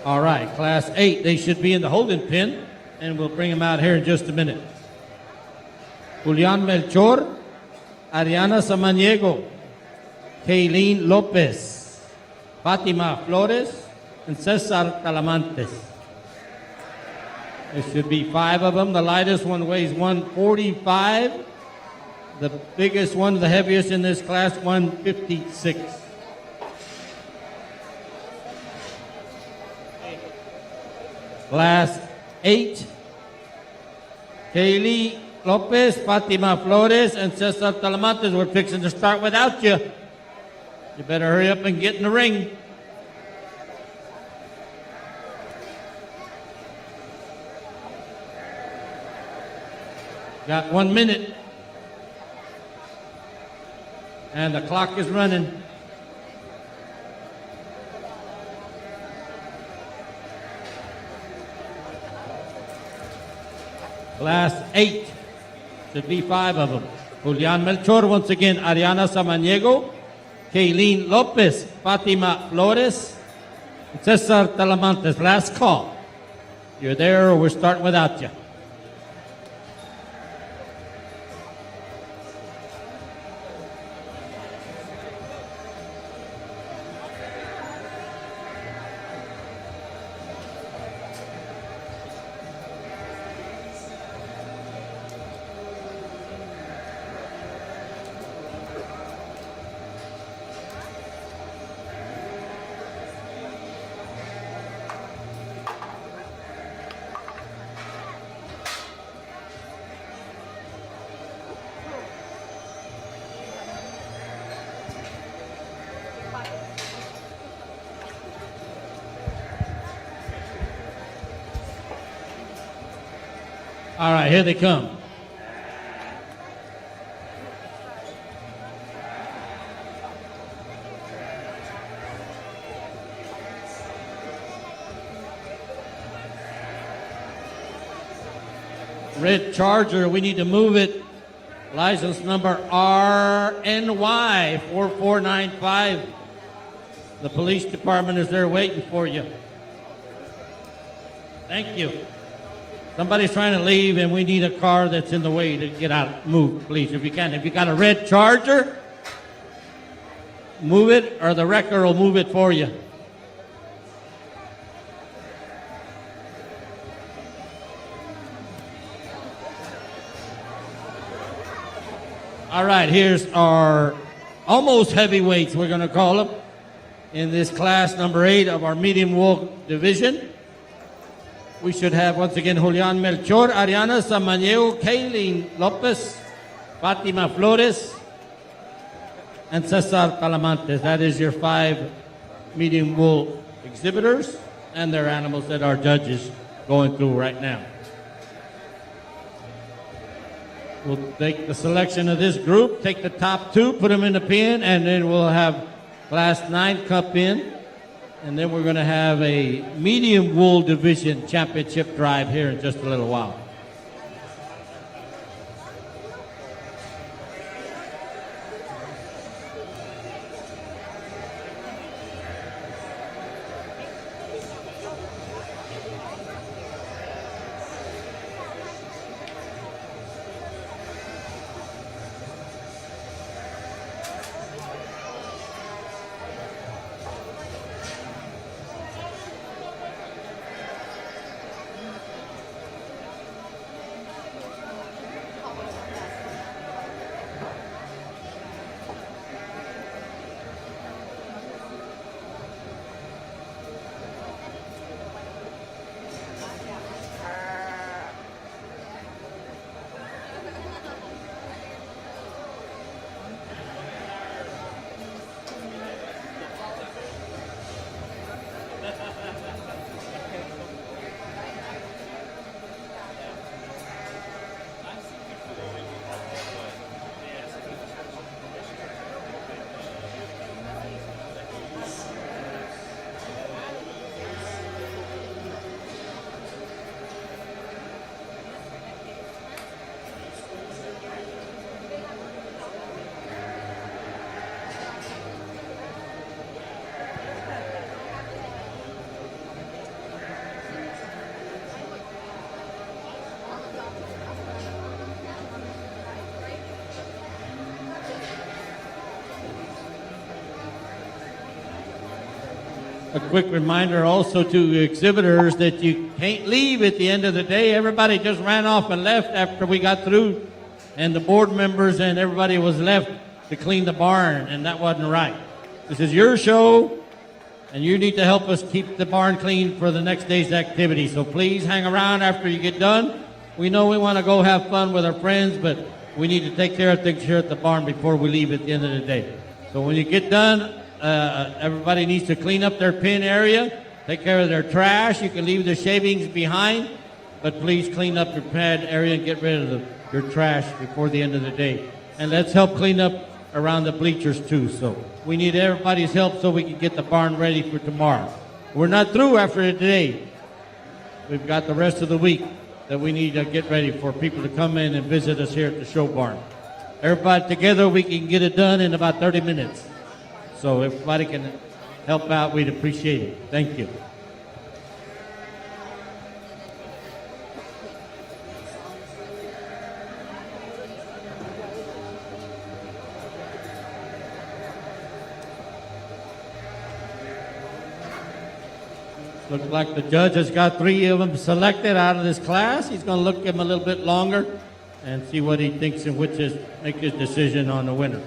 All right, class 8, they should be in the holding pin, and we'll bring them out here in just a minute. Julian Melchor, Ariana Samaniego, Kaylene Lopez, Fatima Flores, and Cesar Talamantes. There should be 5 of them. The lightest one weighs 145. The biggest one, the heaviest in this class, 156. Class 8, Kaylee Lopez, Fatima Flores, and Cesar Talamantes. We're fixing to start without you. You better hurry up and get in the ring. Got 1 minute. And the clock is running. Class 8. Should be 5 of them. Julian Melchor, once again, Ariana Samaniego, Kaylene Lopez, Fatima Flores, and Cesar Talamantes. Last call. You're there or we're starting without you. All right, here they come. Red Charger, we need to move it. License number RNY 4495. The police department is there waiting for you. Thank you. Somebody's trying to leave, and we need a car that's in the way to get out. Move, please, if you can. If you got a red Charger, move it, or the wrecker will move it for you. All right, here's our almost heavyweights, we're going to call them, in this class number 8 of our medium wolf division. We should have, once again, Julian Melchor, Ariana Samaniego, Kaylene Lopez, Fatima Flores, and Cesar Talamantes. That is your 5 medium wool exhibitors and their animals that our judges going through right now. We'll take the selection of this group, take the top 2, put them in the pen, and then we'll have Class 9 Cup in. And then we're going to have a medium wool division championship drive here in just a little while. A quick reminder also to exhibitors that you can't leave at the end of the day. Everybody just ran off and left after we got through, and the board members and everybody was left to clean the barn, and that wasn't right. This is your show, and you need to help us keep the barn clean for the next day's activity. So please hang around after you get done. We know we want to go have fun with our friends, but we need to take care of things here at the barn before we leave at the end of the day. So when you get done, everybody needs to clean up their pen area, take care of their trash. You can leave the shavings behind, but please clean up your pad area and get rid of your trash before the end of the day. And let's help clean up around the bleachers too. So we need everybody's help so we can get the barn ready for tomorrow. We're not through after today. We've got the rest of the week that we need to get ready for people to come in and visit us here at the show barn. Everybody together, we can get it done in about 30 minutes. So if everybody can help out, we'd appreciate it. Thank you. Looks like the judge has got 3 of them selected out of this class. He's going to look at them a little bit longer and see what he thinks and make his decision on the winner.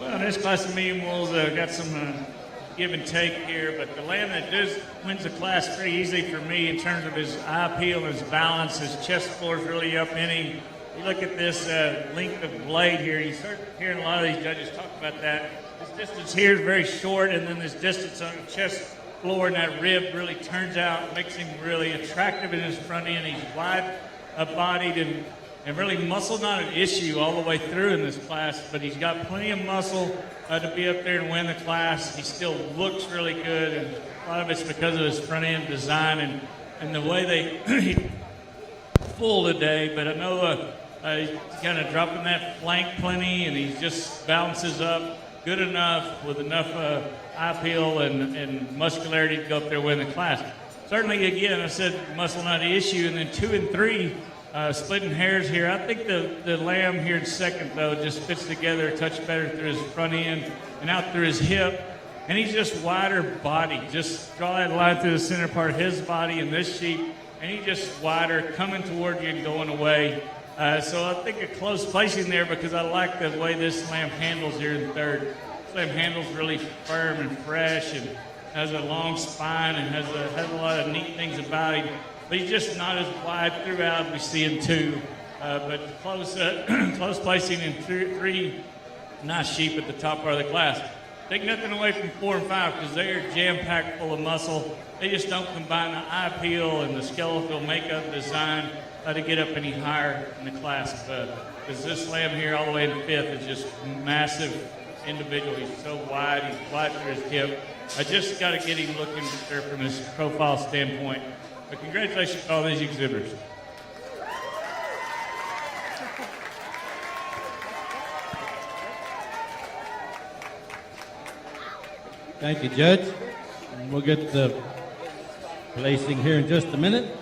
Well, this class of medium wools got some give and take here, but the lamb that wins the class pretty easily for me in terms of his eye appeal and his balance. His chest floor is really up in him. You look at this length of blade here, you start hearing a lot of these judges talk about that. This distance here is very short, and then this distance on the chest floor, and that rib really turns out, makes him really attractive in his front end. He's wide-bodied and really muscle not an issue all the way through in this class, but he's got plenty of muscle to be up there and win the class. He still looks really good, and a lot of it's because of his front end design and the way they full today. But I know he's kind of dropping that flank plenty, and he just balances up good enough with enough eye peel and muscularity to go up there and win the class. Certainly, again, I said muscle not an issue, and then 2 and 3. Splitting hairs here. I think the lamb here in second, though, just fits together a touch better through his front end and out through his hip. And he's just wider body. Just draw that line through the center part of his body and this sheep. And he's just wider, coming toward you and going away. So I think a close placing there because I like the way this lamb handles here in third. This lamb handles really firm and fresh and has a long spine and has a lot of neat things about him. But he's just not as wide throughout as we see in 2. But close placing in 3 nice sheep at the top part of the class. Take nothing away from 4 and 5 because they are jam-packed full of muscle. They just don't combine the eye peel and the skeletal makeup design to get up any higher in the class. Because this lamb here all the way in 5th is just massive individual. He's so wide. He's wide through his hip. I just got to get him looking there from his profile standpoint. But congratulations to all these exhibitors. Thank you, Judge. And we'll get the placing here in just a minute.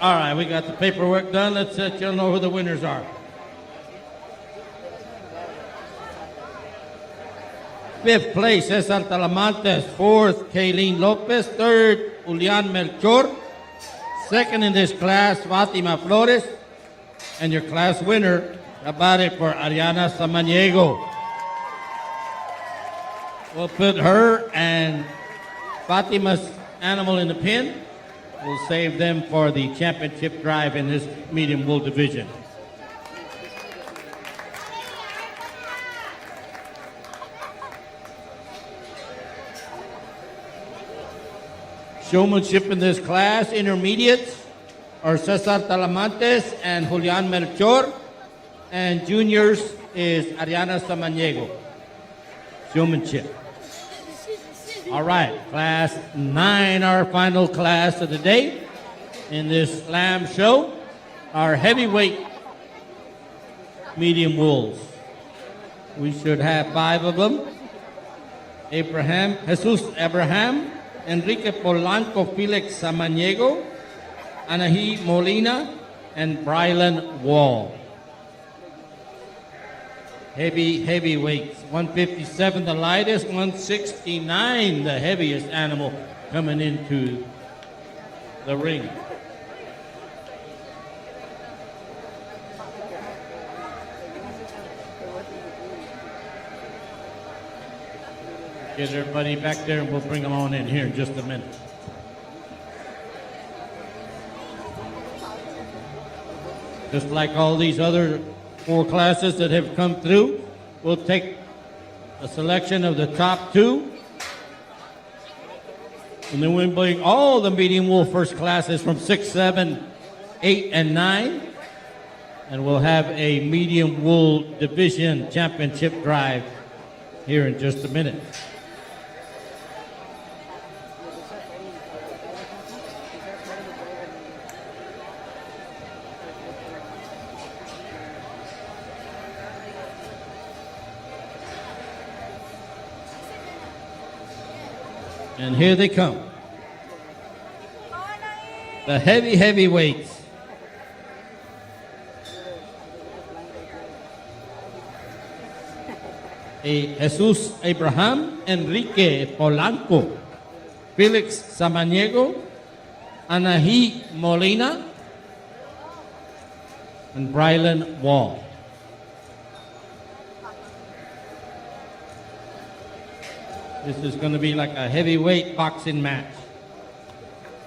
All right, we got the paperwork done. Let's let you know who the winners are. Fifth place, Cesar Talamantes. Fourth, Kayleen Lopez. Third, Julian Melchor. Second in this class, Fatima Flores. And your class winner, about it for Ariana Samaniego. We'll put her and Fatima's animal in the pen. We'll save them for the championship drive in this medium wool division. Showmanship in this class, intermediates, are Cesar Talamantes and Julian Melchor. And juniors is Ariana Samaniego. Showmanship. All right, class 9, our final class of the day in this lamb show. Our heavyweight medium wools. We should have 5 of them. Jesus Abraham, Enrique Polanco Felix Samaniego, Anahi Molina, and Brylan Wall. Heavyweights. 157 the lightest, 169 the heaviest animal coming into the ring. Get everybody back there and we'll bring them on in here in just a minute. Just like all these other 4 classes that have come through, we'll take a selection of the top 2. And then we'll bring all the medium wool first classes from 6, 7, 8, and 9. And we'll have a medium wool division championship drive here in just a minute. And here they come. the heavyweights. Jesus Abraham Enrique Polanco, Felix Samaniego, Anahi Molina, and Brylan Wall. This is going to be like a heavyweight boxing match.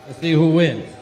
Let's see who wins.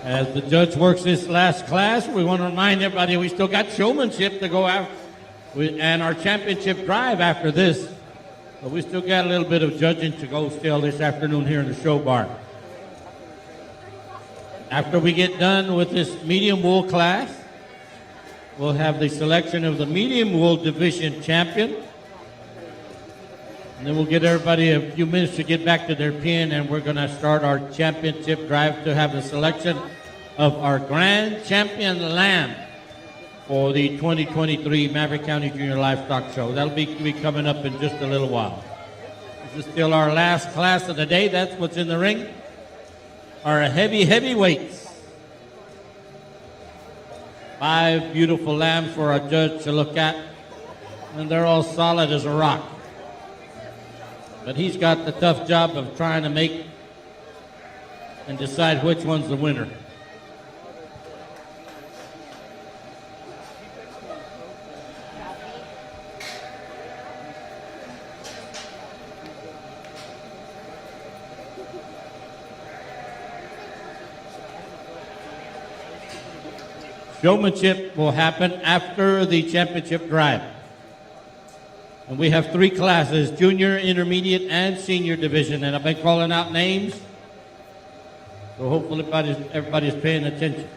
As the judge works this last class, we want to remind everybody we still got showmanship to go out and our championship drive after this. But we still got a little bit of judging to go still this afternoon here in the show bar. After we get done with this medium wool class, we'll have the selection of the medium wool division champion. And then we'll get everybody a few minutes to get back to their pen, and we're going to start our championship drive to have the selection of our grand champion lamb for the 2023 Maverick County Junior Livestock Show. That'll be coming up in just a little while. This is still our last class of the day. That's what's in the ring. Our heavyweights. 5 beautiful lambs for our judge to look at, and they're all solid as a rock. But he's got the tough job of trying to make and decide which one's the winner. Showmanship will happen after the championship drive. And we have 3 classes, junior, intermediate, and senior division. And I've been calling out names, so hopefully everybody's paying attention.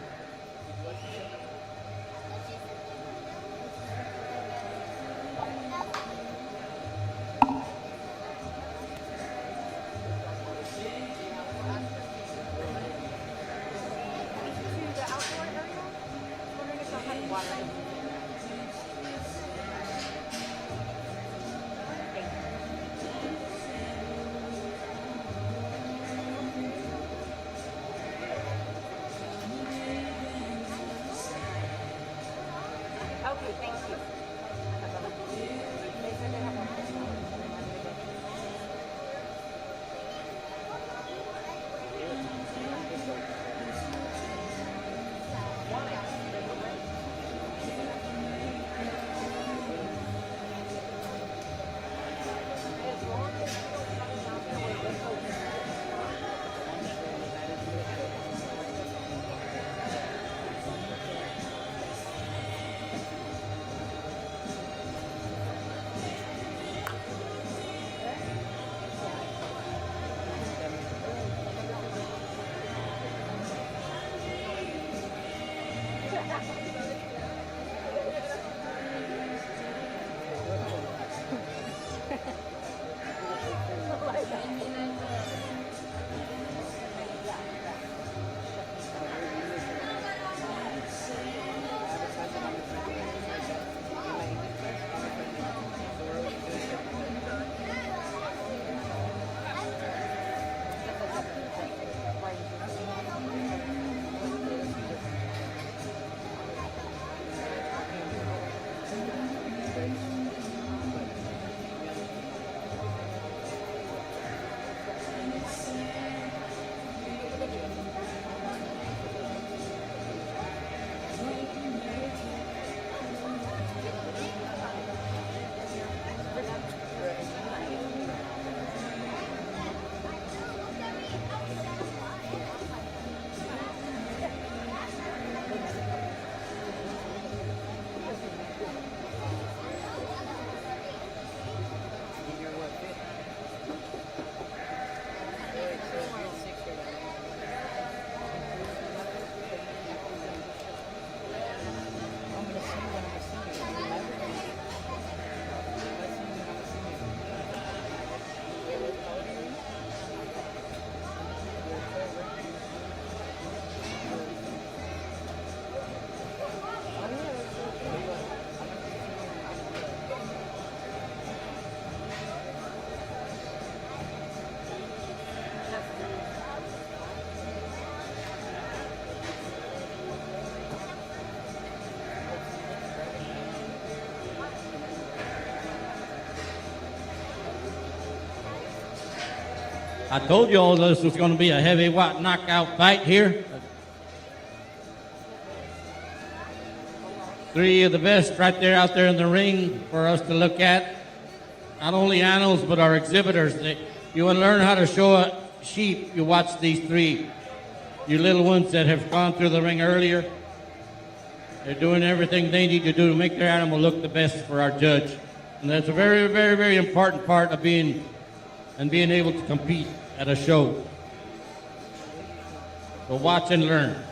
I told you all this was going to be a heavyweight knockout fight here. 3 of the best right there out there in the ring for us to look at. Not only animals, but our exhibitors. You want to learn how to show a sheep, you watch these 3. You little ones that have gone through the ring earlier, they're doing everything they need to do to make their animal look the best for our judge. And that's a very, very, very important part of being able to compete at a show. So watch and learn.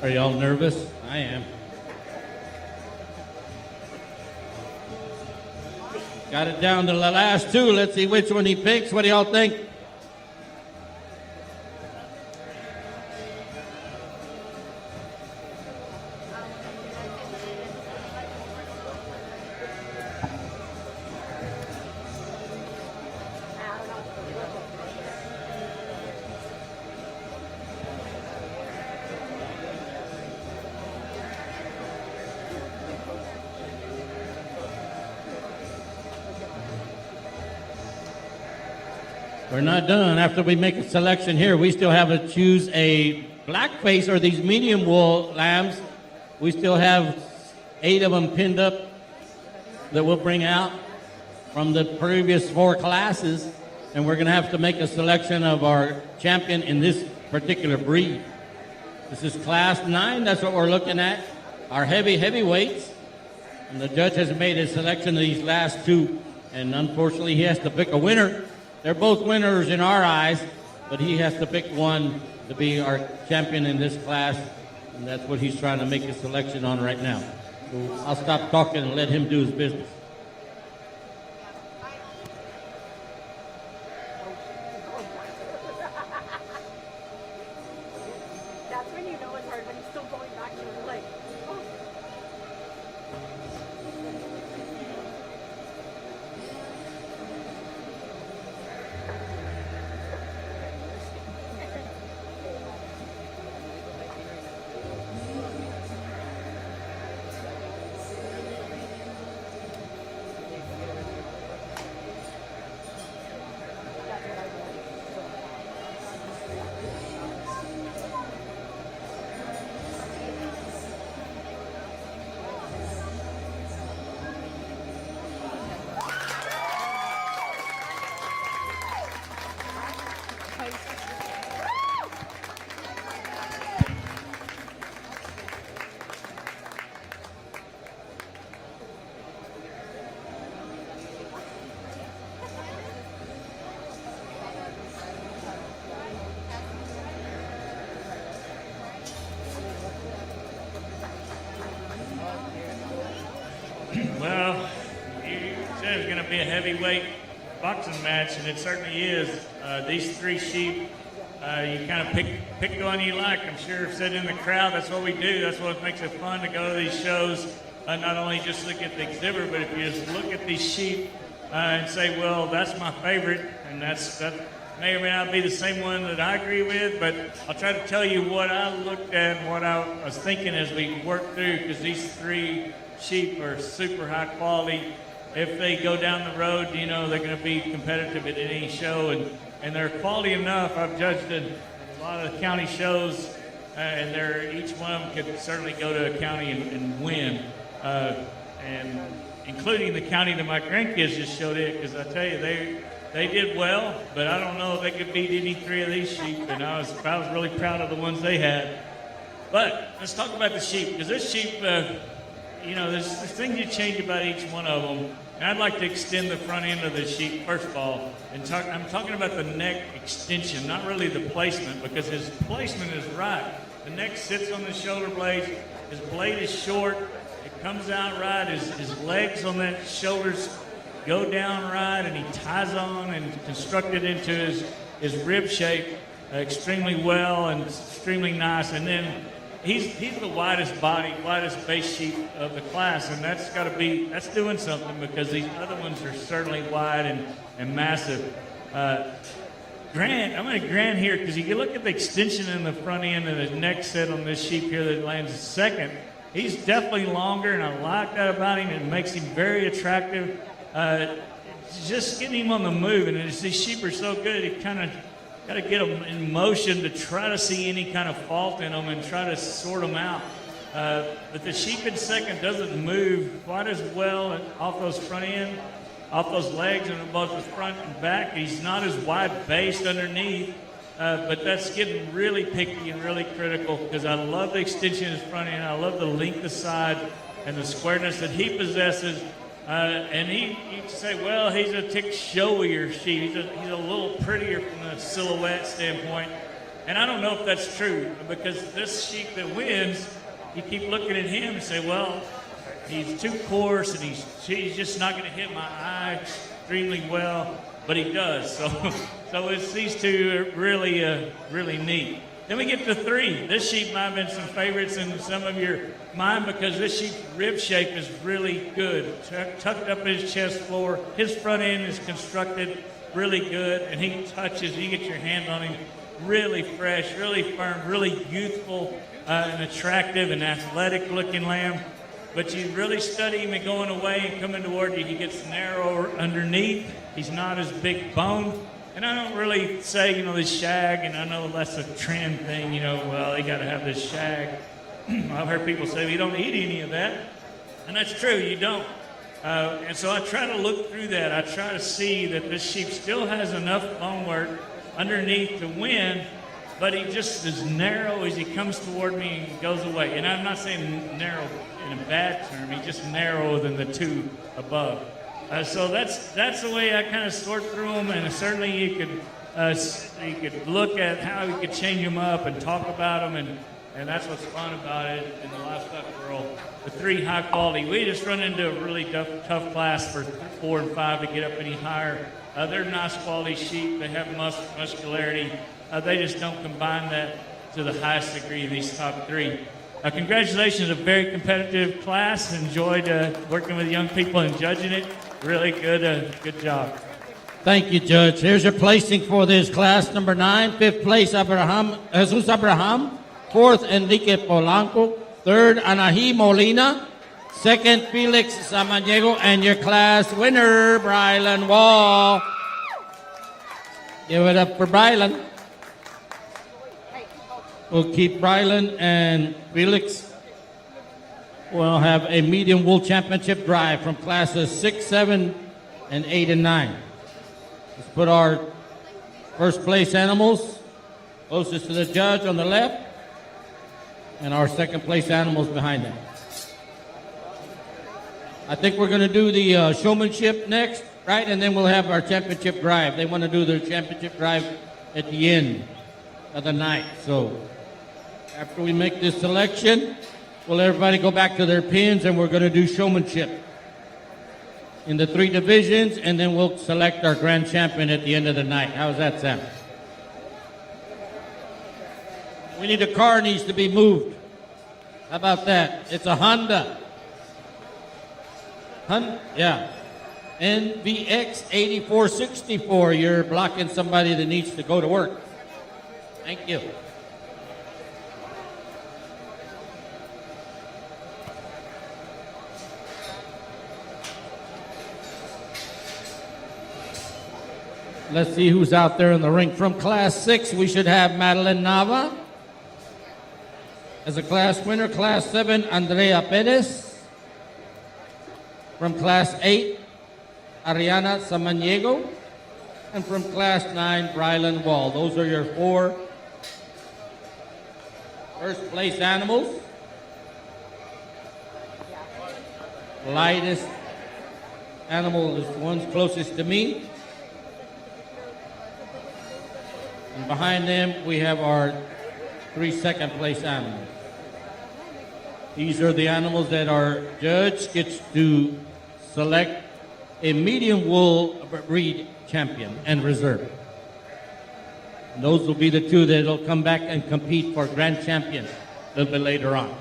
Are y'all nervous? I am. Got it down to the last 2. Let's see which one he picks. What do y'all think? We're not done. After we make a selection here, we still have to choose a black face or these medium wool lambs. We still have 8 of them pinned up that we'll bring out from the previous 4 classes. And we're going to have to make a selection of our champion in this particular breed. This is class 9. That's what we're looking at. Our heavyweights. And the judge has made a selection of these last 2. And unfortunately, he has to pick a winner. They're both winners in our eyes, but he has to pick one to be our champion in this class, and that's what he's trying to make a selection on right now. So I'll stop talking and let him do his business. That's when you know it's hard, when he's still going back to it, like, oh. Well, you said it was going to be a heavyweight boxing match, and it certainly is. These 3 sheep, you kind of pick the one you like. I'm sure sitting in the crowd, that's what we do. That's what makes it fun to go to these shows. Not only just look at the exhibit, but if you just look at these sheep and say, well, that's my favorite, and that may or may not be the same one that I agree with, but I'll try to tell you what I looked at and what I was thinking as we worked through, because these 3 sheep are super high quality. If they go down the road, you know, they're going to be competitive at any show, and they're quality enough. I've judged a lot of the county shows and each one of them could certainly go to a county and win, and including the county that my grandkids just showed in, because I tell you, they did well, but I don't know if they could beat any three of these sheep, and I was really proud of the ones they had. But let's talk about the sheep, because this sheep, there's things you change about each one of them. And I'd like to extend the front end of the sheep, first of all. I'm talking about the neck extension, not really the placement, because his placement is right. The neck sits on the shoulder blades. His blade is short. It comes out right. His legs on that shoulders go down right, and he ties on and constructed into his rib shape extremely well and extremely nice. And then he's the widest base sheep of the class, and that's doing something, because these other ones are certainly wide and massive. Grant, I'm going to Grant here, because you can look at the extension in the front end and the neck set on this sheep here that lands second. He's definitely longer, and I like that about him. It makes him very attractive. Just getting him on the move, and these sheep are so good, you kind of got to get them in motion to try to see any kind of fault in them and try to sort them out. But the sheep in second doesn't move quite as well off those front end, off those legs, and both the front and back. He's not as wide based underneath, but that's getting really picky and really critical, because I love the extension of his front end. I love the length of side and the squareness that he possesses. And you'd say, well, he's a tick showier sheep. He's a little prettier from the silhouette standpoint. And I don't know if that's true, because this sheep that wins, you keep looking at him and say, well, he's too coarse, and he's just not going to hit my eye extremely well, but he does. So it's these two are really neat. Then we get to 3. This sheep might have been some favorites in some of your mind, because this sheep's rib shape is really good. Tucked up his chest floor. His front end is constructed really good, and he touches, you get your hand on him, really fresh, really firm, really youthful, and attractive and athletic looking lamb. But you really study him and going away and coming toward you, he gets narrower underneath. He's not as big bone. And I don't really say, this shag, and I know that's a trend thing, well, you got to have this shag. I've heard people say, well, you don't eat any of that. And that's true, you don't. And so I try to look through that. I try to see that this sheep still has enough bone work underneath to win, but he just is narrow as he comes toward me and goes away. And I'm not saying narrow in a bad term. He's just narrower than the 2 above. So that's the way I kind of sort through them, and certainly you could look at how you could change them up and talk about them, and that's what's fun about it in the livestock world. The 3 high quality. We just run into a really tough class for 4 and 5 to get up any higher. They're nice quality sheep. They have muscularity. They just don't combine that to the highest degree, these top 3. Congratulations, a very competitive class. Enjoyed working with young people and judging it. Really good job. Thank you, Judge. Here's your placing for this class. Number 9, 5th place, Jesus Abraham. 4th, Enrique Polanco. 3rd, Anahi Molina. 2nd, Felix Samaniego. And your class winner, Brylan Wall. Give it up for Brylan. We'll keep Brylan and Felix. We'll have a medium wool championship drive from classes 6, 7, and 8, and 9. Let's put our first place animals closest to the judge on the left, and our second place animals behind them. I think we're going to do the showmanship next, right? And then we'll have our championship drive. They want to do their championship drive at the end of the night. So after we make this selection, will everybody go back to their pins, and we're going to do showmanship in the 3 divisions, and then we'll select our grand champion at the end of the night. How's that sound? We need a car needs to be moved. How about that? It's a Honda. Yeah. NVX 8464. You're blocking somebody that needs to go to work. Thank you. Let's see who's out there in the ring. From Class 6, we should have Madeline Nava. As a class winner, Class 7, Andrea Perez. From Class 8, Ariana Samaniego. And from Class 9, Brylan Wall. Those are your 4 first place animals. Lightest animal is the one's closest to me. And behind them, we have our 3 second place animals. These are the animals that our judge gets to select a medium wool breed champion and reserve. And those will be the 2 that will come back and compete for grand champion a little bit later on.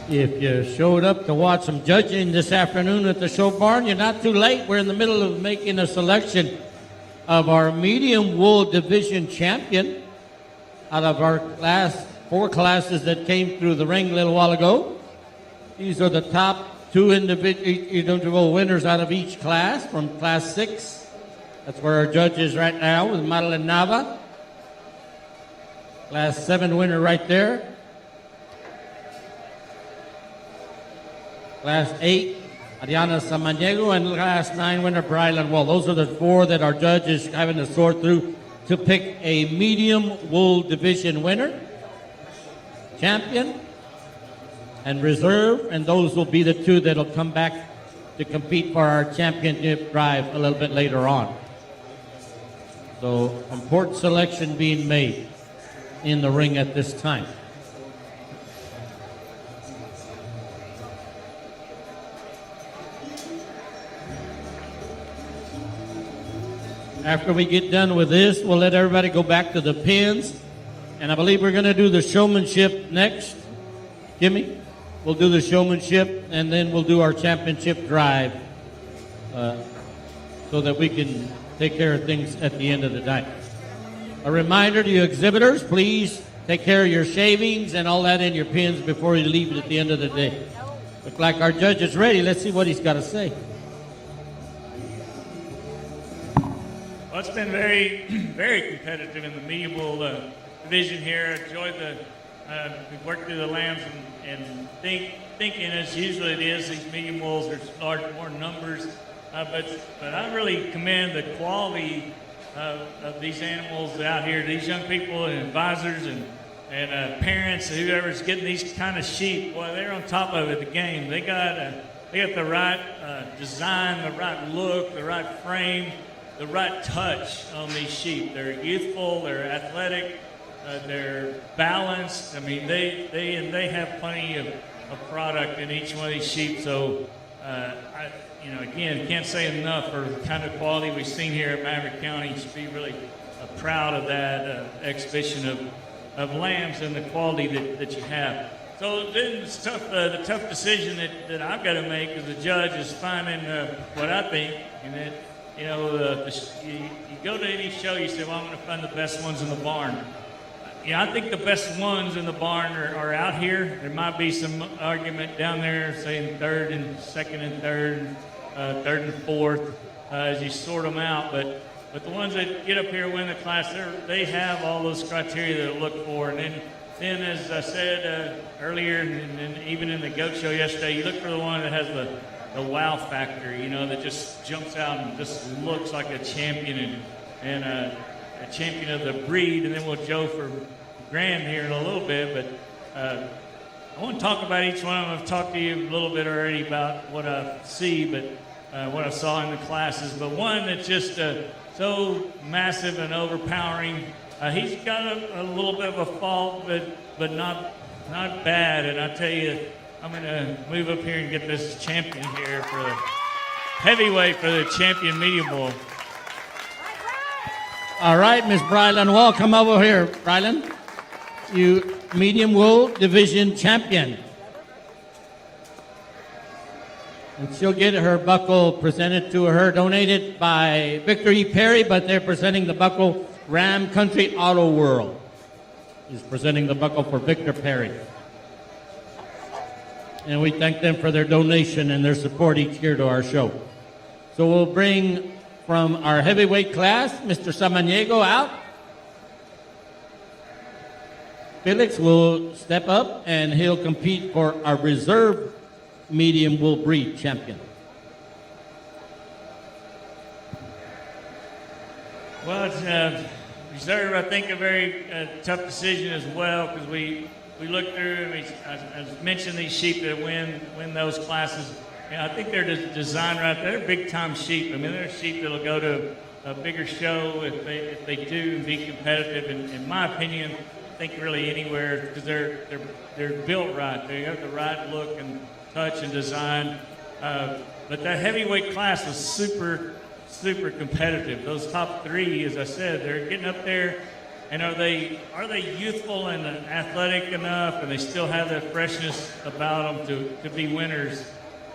If you showed up to watch some judging this afternoon at the show barn, you're not too late. We're in the middle of making a selection of our medium wool division champion out of our four classes that came through the ring a little while ago. These are the top 2 individual winners out of each class from Class 6. That's where our judge is right now with Madeline Nava. Class 7 winner right there. Class 8, Ariana Samaniego, and Class 9 winner, Brylan Wall. Those are the 4 that our judge is having to sort through to pick a medium wool division winner, champion, and reserve, and those will be the 2 that will come back to compete for our championship drive a little bit later on. So, important selection being made in the ring at this time. After we get done with this, we'll let everybody go back to the pins. And I believe we're going to do the showmanship next. Jimmy, we'll do the showmanship, and then we'll do our championship drive so that we can take care of things at the end of the night. A reminder to you exhibitors, please take care of your shavings and all that in your pins before you leave it at the end of the day. Look like our judge is ready. Let's see what he's got to say. Well, it's been very, very competitive in the medium wool division here. I enjoyed we've worked through the lambs and thinking as usually it is, these medium wools are more numbers. But I really commend the quality of these animals out here. These young people and advisors and parents, whoever's getting these kind of sheep, boy, they're on top of it, the game. They got the right design, the right look, the right frame, the right touch on these sheep. They're youthful, they're athletic, they're balanced. I mean, they have plenty of product in each one of these sheep. So, again, can't say enough for the kind of quality we've seen here at Maverick County. You should be really proud of that exhibition of lambs and the quality that you have. So then it's tough. The tough decision that I've got to make as a judge is finding what I think, and that. You go to any show, you say, well, I'm going to find the best ones in the barn. I think the best ones in the barn are out here. There might be some argument down there, saying third and second and third and fourth, as you sort them out. But the ones that get up here and win the class, they have all those criteria that I look for. And then then, as I said earlier, and even in the goat show yesterday, you look for the one that has the wow factor, you know, that just jumps out and just looks like a champion and a champion of the breed. And then we'll Joe for Graham here in a little bit, but I want to talk about each one of them. I've talked to you a little bit already about what I see, but what I saw in the classes. But one that's just so massive and overpowering. He's got a little bit of a fault, but not bad. And I tell you, I'm going to move up here and get this champion here for the heavyweight for the champion medium bull. All right, Miss Brylan Wall, come over here, Brylan. You medium wool division champion. And she'll get her buckle presented to her, donated by Victor E. Perry, but they're presenting the buckle. Ram Country Auto World is presenting the buckle for Victor Perry. And we thank them for their donation and their support each year to our show. So we'll bring from our heavyweight class, Mr. Samaniego out. Felix will step up and he'll compete for our reserve medium wool breed champion. Well, it's reserve, I think, a very tough decision as well, because we looked through, and I mentioned these sheep that win those classes. And I think they're designed right. They're big-time sheep. I mean, they're sheep that'll go to a bigger show if they do and be competitive. And in my opinion, I think really anywhere, because they're built right. They have the right look and touch and design. But that heavyweight class was super competitive. Those top three, as I said, they're getting up there. And are they youthful and athletic enough, and they still have that freshness about them to be winners?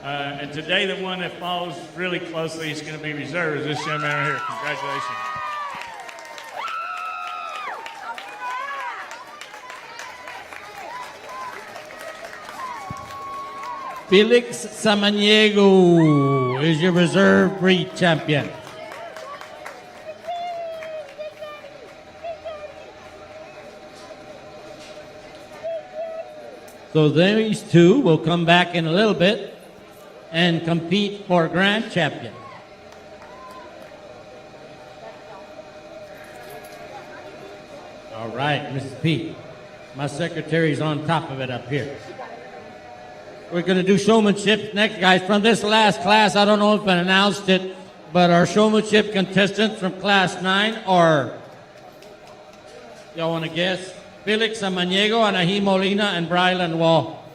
And today, the one that follows really closely is going to be reserved. This young man right here. Congratulations. Felix Samaniego is your reserve breed champion. So these two will come back in a little bit and compete for grand champion. All right, Mrs. P. My secretary's on top of it up here. We're going to do showmanship next, guys. From this last class, I don't know if I announced it, but our showmanship contestants from class 9 are, y'all want to guess? Felix Samaniego, Anahi Molina, and Brylan Wall.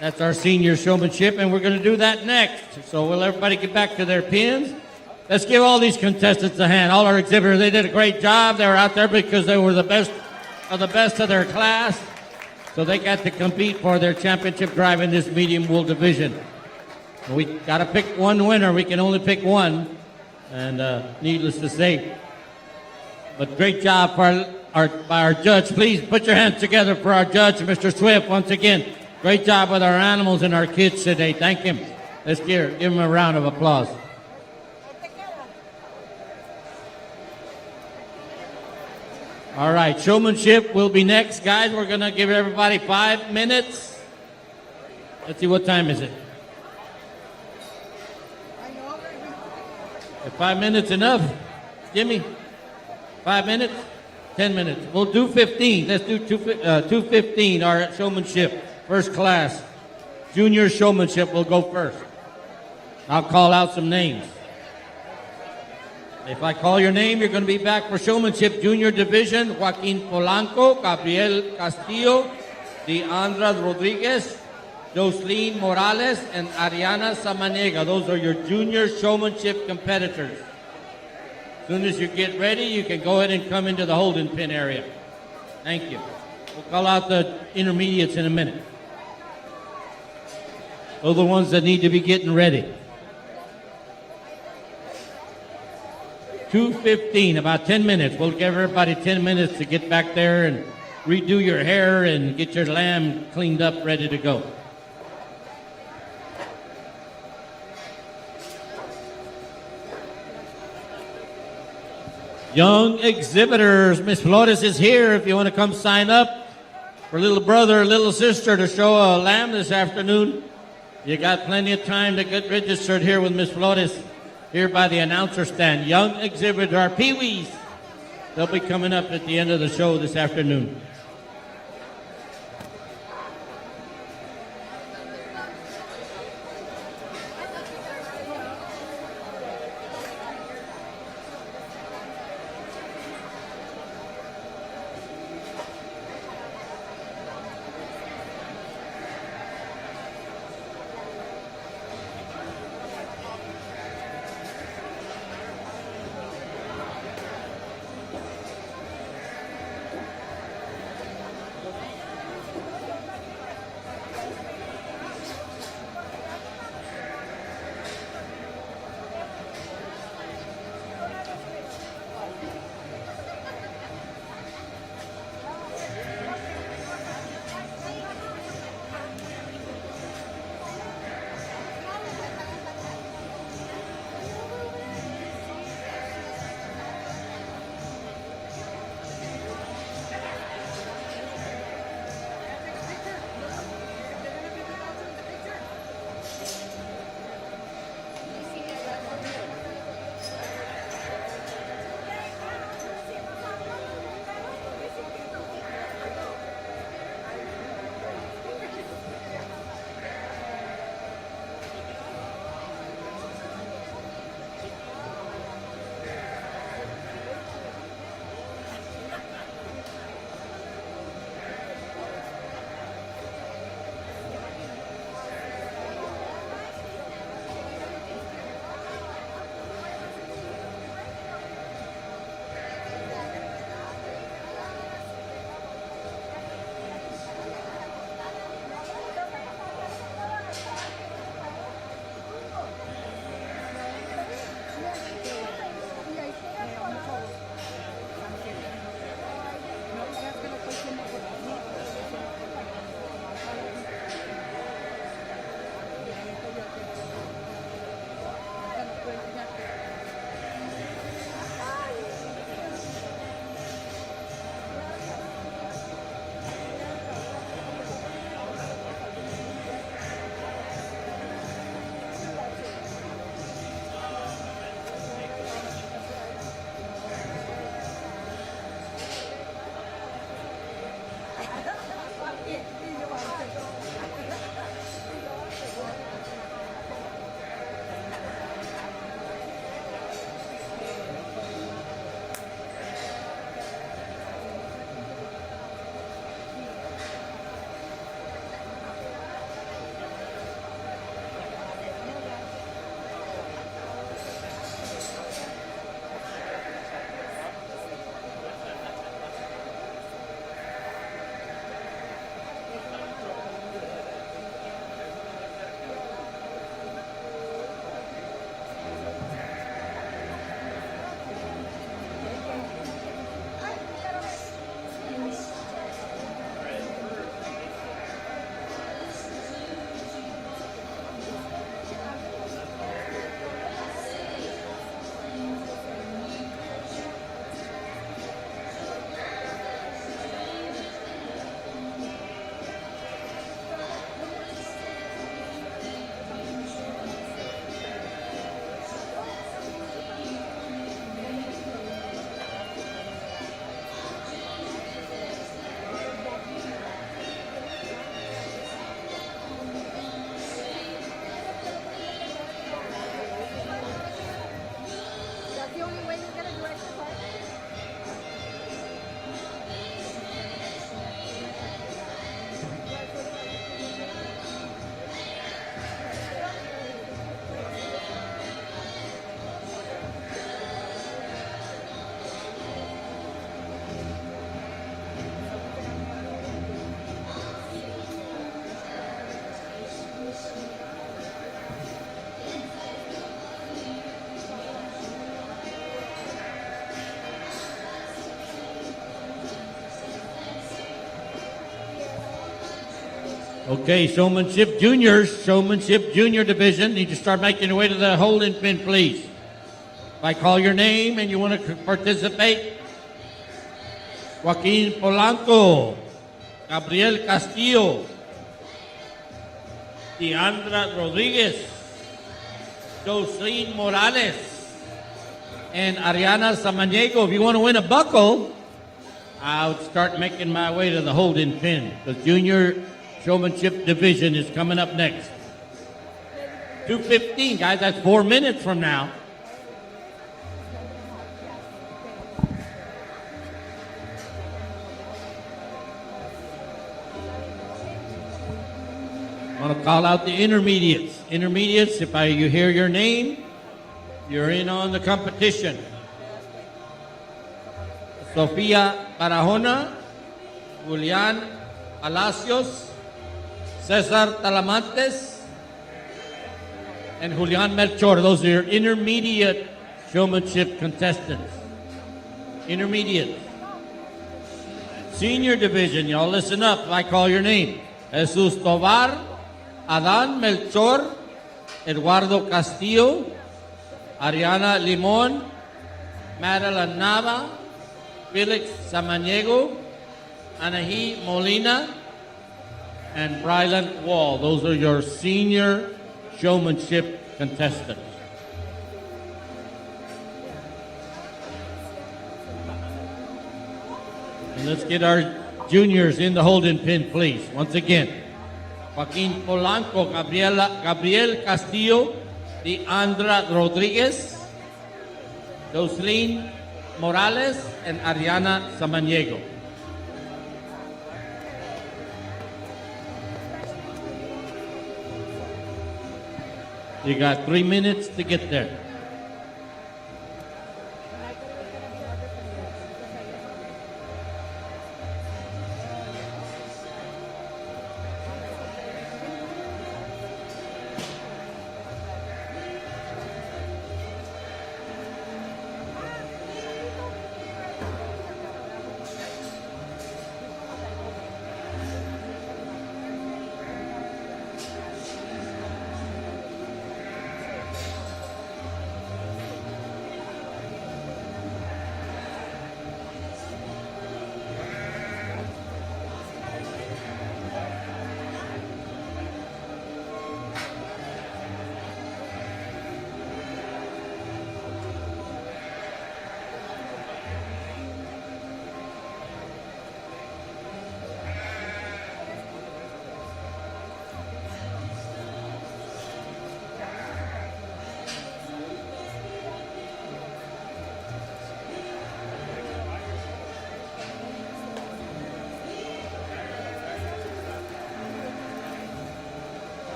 That's our senior showmanship, and we're going to do that next. So will everybody get back to their pins? Let's give all these contestants a hand. All our exhibitors, they did a great job. They were out there because they were the best of their class. So they got to compete for their championship drive in this medium wool division. We got to pick one winner. We can only pick one. And needless to say. But great job by our judge. Please put your hands together for our judge, Mr. Swift, once again. Great job with our animals and our kids today. Thank him. Let's give him a round of applause. All right, showmanship will be next, guys. We're going to give everybody 5 minutes. Let's see, what time is it? Is 5 minutes enough? Jimmy? 5 minutes? 10 minutes. We'll do 15. Let's do 2:15, our showmanship. First class. Junior showmanship will go first. I'll call out some names. If I call your name, you're going to be back for showmanship junior division. Joaquin Polanco, Gabriel Castillo, Deandra Rodriguez, Jocelyn Morales, and Ariana Samaniega. Those are your junior showmanship competitors. As soon as you get ready, you can go ahead and come into the holding pin area. Thank you. We'll call out the intermediates in a minute. Those are the ones that need to be getting ready. 2:15, about 10 minutes. We'll give everybody 10 minutes to get back there and redo your hair and get your lamb cleaned up, ready to go. Young exhibitors, Miss Flores is here if you want to come sign up for little brother or little sister to show a lamb this afternoon. You got plenty of time to get registered here with Miss Flores here by the announcer stand. Young exhibitor, our peewees. They'll be coming up at the end of the show this afternoon. Okay, Showmanship Junior Division. Need to start making your way to the holding pen, please. If I call your name and you want to participate, Joaquin Polanco, Gabriel Castillo, Deandra Rodriguez, Jocelyn Morales, and Ariana Samaniego. If you want to win a buckle, I would start making my way to the holding pin. The junior showmanship division is coming up next. 2:15, guys. That's 4 minutes from now. I'm going to call out the intermediates. Intermediates, if you hear your name, you're in on the competition. Sofia Barahona, Julian Palacios, Cesar Talamantes, and Julian Melchor. Those are your intermediate showmanship contestants. Intermediate. Senior division, y'all listen up if I call your name. Jesus Tovar, Adan Melchor, Eduardo Castillo, Ariana Limon, Madeline Nava, Felix Samaniego, Anahi Molina, and Brylan Wall. Those are your senior showmanship contestants. And let's get our juniors in the holding pin, please. Once again, Joaquin Polanco, Gabriel Castillo, Deandra Rodriguez, Jocelyn Morales, and Ariana Samaniego. You got 3 minutes to get there.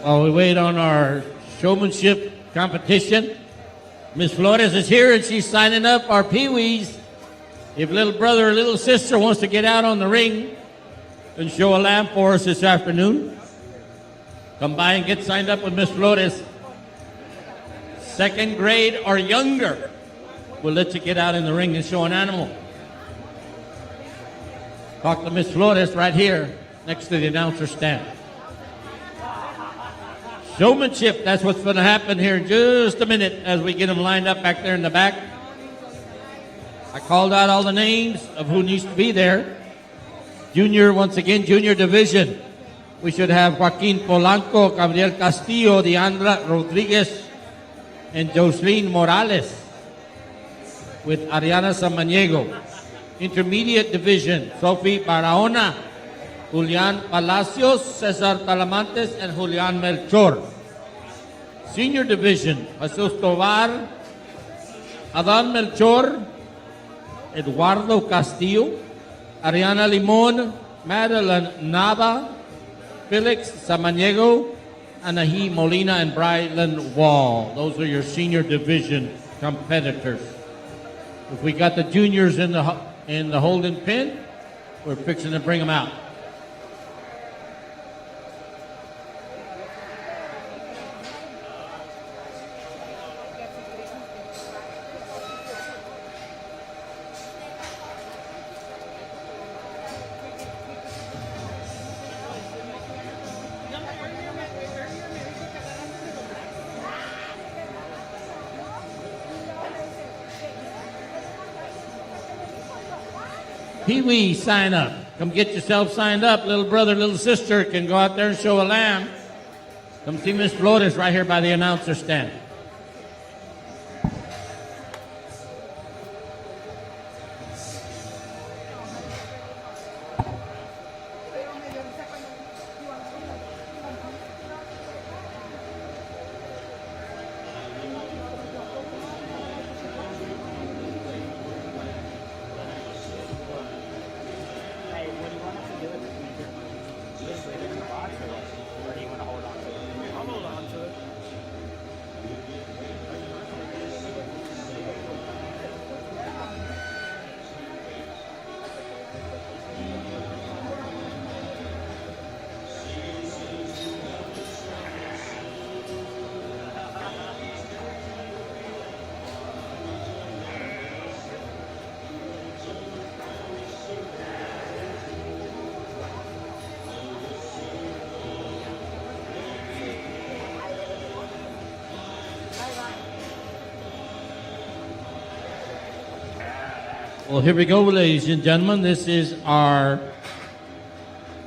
While we wait on our showmanship competition, Miss Flores is here and she's signing up our peewees. If little brother or little sister wants to get out on the ring and show a lamb for us this afternoon, come by and get signed up with Miss Flores. 2nd grade or younger, we'll let you get out in the ring and show an animal. Talk to Miss Flores right here next to the announcer stand. Showmanship, that's what's going to happen here in just a minute as we get them lined up back there in the back. I called out all the names of who needs to be there. Junior, once again, junior division. We should have Joaquin Polanco, Gabriel Castillo, Deandra Rodriguez, and Jocelyn Morales with Ariana Samaniego. Intermediate division, Sophie Barahona, Julian Palacios, Cesar Talamantes, and Julian Melchor. Senior division, Jesus Tovar, Adan Melchor, Eduardo Castillo, Ariana Limon, Madeline Nava, Felix Samaniego, Anahi Molina, and Brylan Wall. Those are your senior division competitors. If we got the juniors in the holding pen, we're fixing to bring them out. Pee-wee, sign up. Come get yourself signed up. Little brother, little sister can go out there and show a lamb. Come see Miss Flores right here by the announcer stand. Well, here we go, ladies and gentlemen. This is our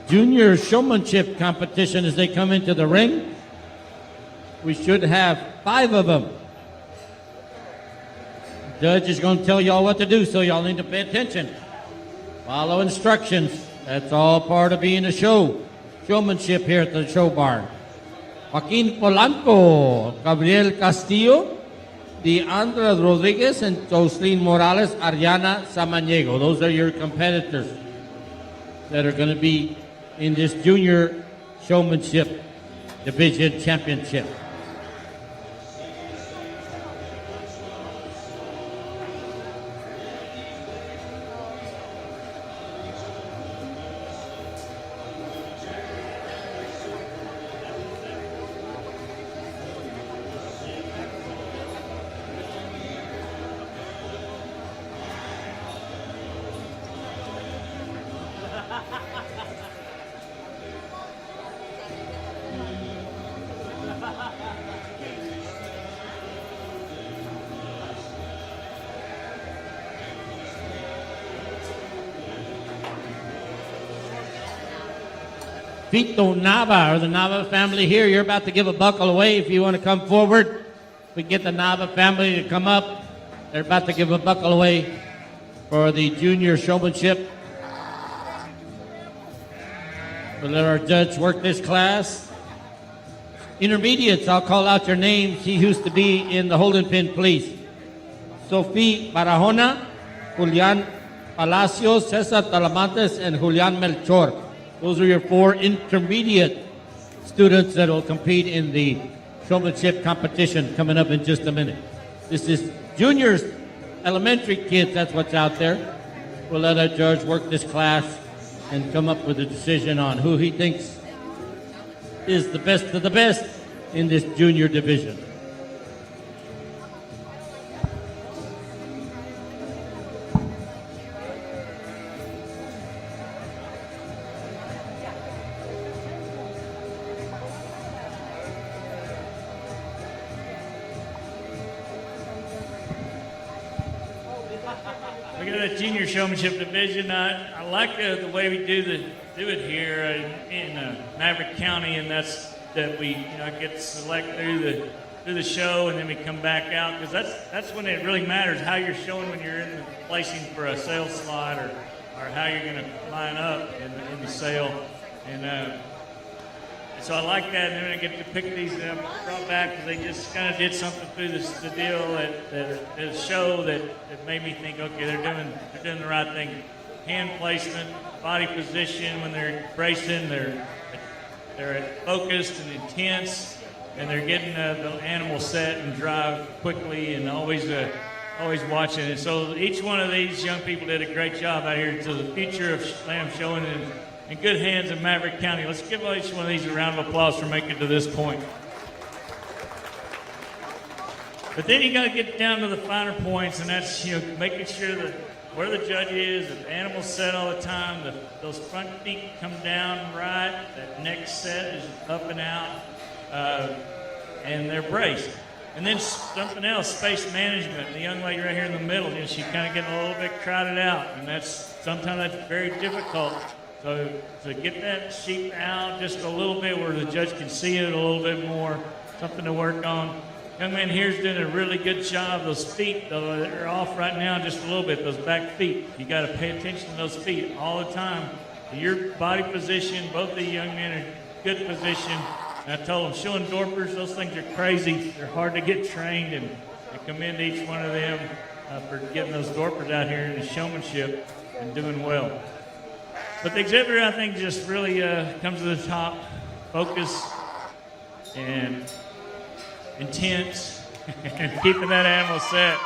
junior showmanship competition as they come into the ring. We should have 5 of them. The judge is going to tell y'all what to do, so y'all need to pay attention. Follow instructions. That's all part of being a show. Showmanship here at the show bar. Joaquin Polanco, Gabriel Castillo, Deandra Rodriguez, and Jocelyn Morales, Ariana Samaniego. Those are your competitors that are going to be in this junior showmanship division championship. Vito Nava, or the Nava family here, you're about to give a buckle away. If you want to come forward, we get the Nava family to come up. They're about to give a buckle away for the junior showmanship. We'll let our judge work this class. Intermediates, I'll call out your names. He who's to be in the holding pin, please. Sophie Barahona, Julian Palacios, Cesar Talamantes, and Julian Melchor. Those are your 4 intermediate students that will compete in the showmanship competition coming up in just a minute. This is juniors, elementary kids, that's what's out there. We'll let our judge work this class and come up with a decision on who he thinks is the best of the best in this junior division. We got a junior showmanship division. I like the way we do it here in Maverick County, and that's that we get select through the show, and then we come back out, because that's when it really matters how you're showing when you're in the placing for a sale slot or how you're going to line up in the sale. And so I like that, and then I get to pick these brought back because they just kind of did something through the deal at the show that made me think, okay, they're doing the right thing. Hand placement, body position when they're bracing, they're focused and intense, and they're getting the animal set and drive quickly and always watching it. So each one of these young people did a great job out here. So the future of lamb showing in good hands in Maverick County. Let's give each one of these a round of applause for making it to this point. But then you got to get down to the finer points, and that's making sure that where the judge is, that the animal's set all the time, those front feet come down right, that neck set is up and out, and they're braced. And then something else, space management. The young lady right here in the middle, she's kind of getting a little bit crowded out, and sometimes that's very difficult. So to get that sheep out just a little bit where the judge can see it a little bit more, something to work on. Young man here's doing a really good job. Those feet, though, they're off right now just a little bit, those back feet. You got to pay attention to those feet all the time. Your body position, both the young men are in good position. And I told them, showing Dorpers, those things are crazy. They're hard to get trained, and I commend each one of them for getting those Dorpers out here in the showmanship and doing well. But the exhibitor, I think, just really comes to the top, focus and intense, and keeping that animal set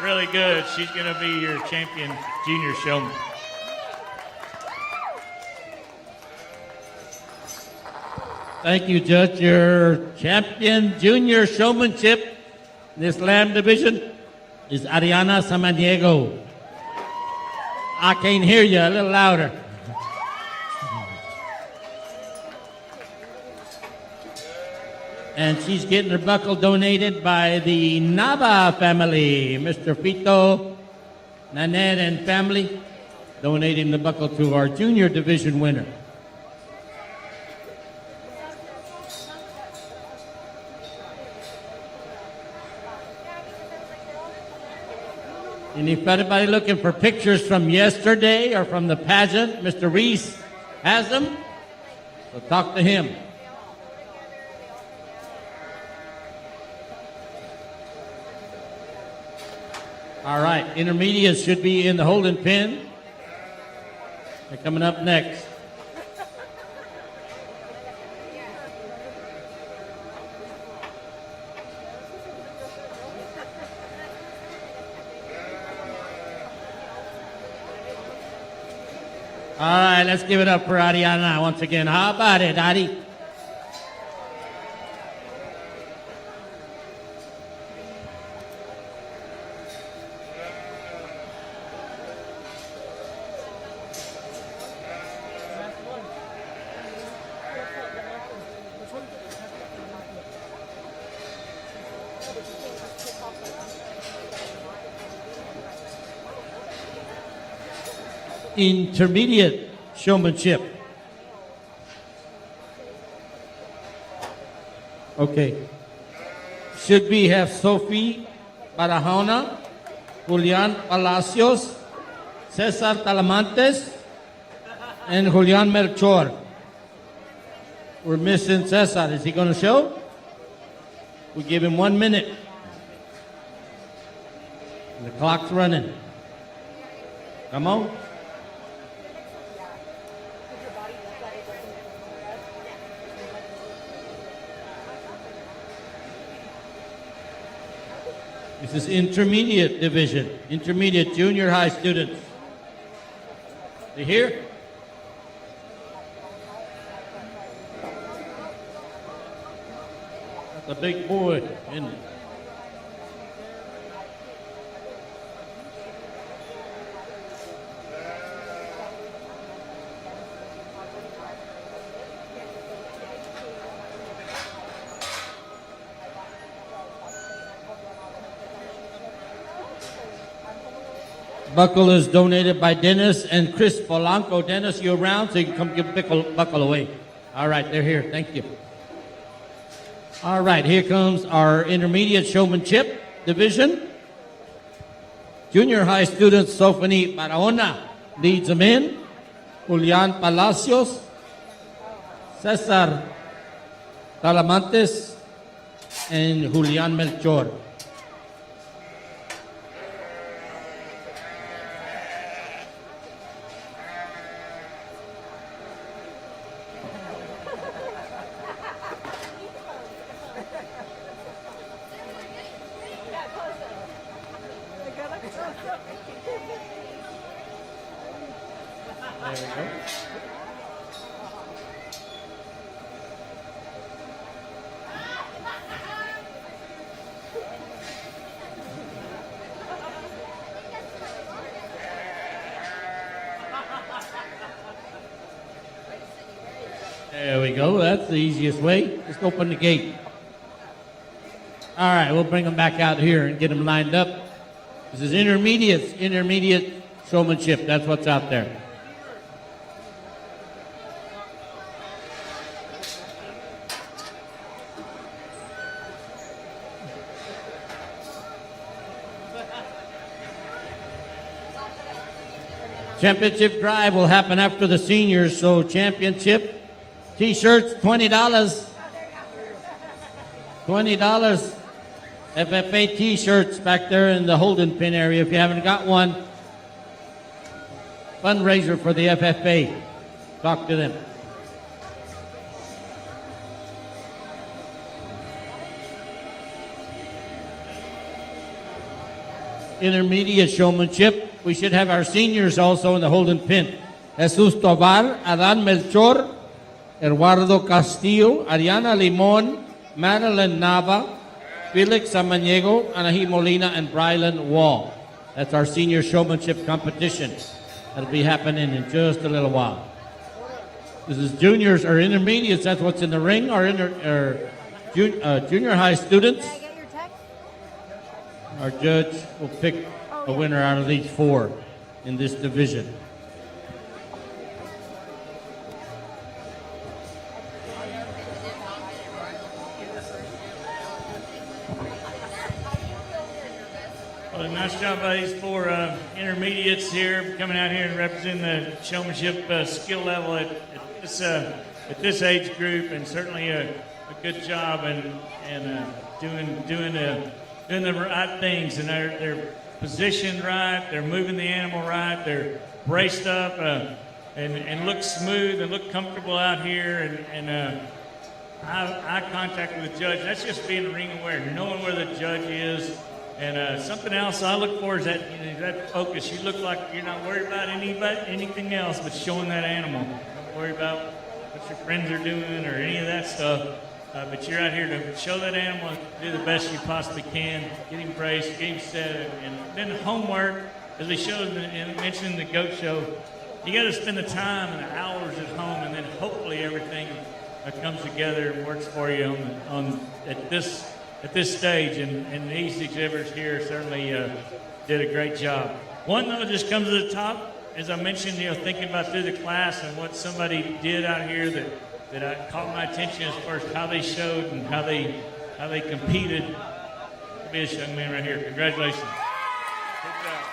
really good. She's going to be your champion junior showman. Thank you, Judge. Your champion junior showmanship in this lamb division is Ariana Samaniego. I can't hear you, a little louder. And she's getting her buckle donated by the Nava family. Mr. Fito, Nanette, and family donating the buckle to our junior division winner. And if anybody looking for pictures from yesterday or from the pageant, Mr. Reese has them, so talk to him. All right, intermediates should be in the holding pen. They're coming up next. All right, let's give it up for Ariana once again. How about it, Adi? Intermediate showmanship. Okay. Should we have Sophie Barahona, Julian Palacios, Cesar Talamantes, and Julian Melchor? We're missing Cesar. Is he going to show? We give him 1 minute. And the clock's running. Come on. This is intermediate division, intermediate junior high students. They here? That's a big boy, isn't it? buckle is donated by Dennis and Chris Polanco. Dennis, you around so you can come give buckle away. All right, they're here. Thank you. All right, here comes our intermediate showmanship division. Junior high student Sophanie Barahona leads them in. Julian Palacios, Cesar Talamantes, and Julian Melchor. There we go. There we go. That's the easiest way. Just open the gate. All right, we'll bring them back out here and get them lined up. This is intermediate showmanship. That's what's out there. Championship drive will happen after the seniors, so championship t-shirts, $20. $20. FFA t-shirts back there in the holding pin area if you haven't got one. Fundraiser for the FFA. Talk to them. Intermediate showmanship. We should have our seniors also in the holding pin. Jesus Tovar, Adan Melchor, Eduardo Castillo, Ariana Limon, Madeline Nava, Felix Samaniego, Anahi Molina, and Brylan Wall. That's our senior showmanship competition. That'll be happening in just a little while. This is juniors or intermediates. That's what's in the ring. Our junior high students. Can I get your text? Our judge will pick a winner out of these four in this division. Well, nice job by these four intermediates here coming out here and representing the showmanship skill level at this age group, and certainly a good job and doing the right things, and they're positioned right, they're moving the animal right, they're braced up and look smooth and look comfortable out here, and eye contact with the judge. That's just being ring aware, knowing where the judge is. And something else I look for is that focus. You look like you're not worried about anything else but showing that animal. Don't worry about what your friends are doing or any of that stuff. But you're out here to show that animal, do the best you possibly can, get him braced, get him set, and then homework, as we showed and mentioned in the goat show, you got to spend the time and the hours at home, and then hopefully everything comes together and works for you at this stage. And these exhibitors here certainly did a great job. One though just comes to the top, as I mentioned, thinking about through the class and what somebody did out here that caught my attention as far as how they showed and how they competed. Look at this young man right here. Congratulations. Good job.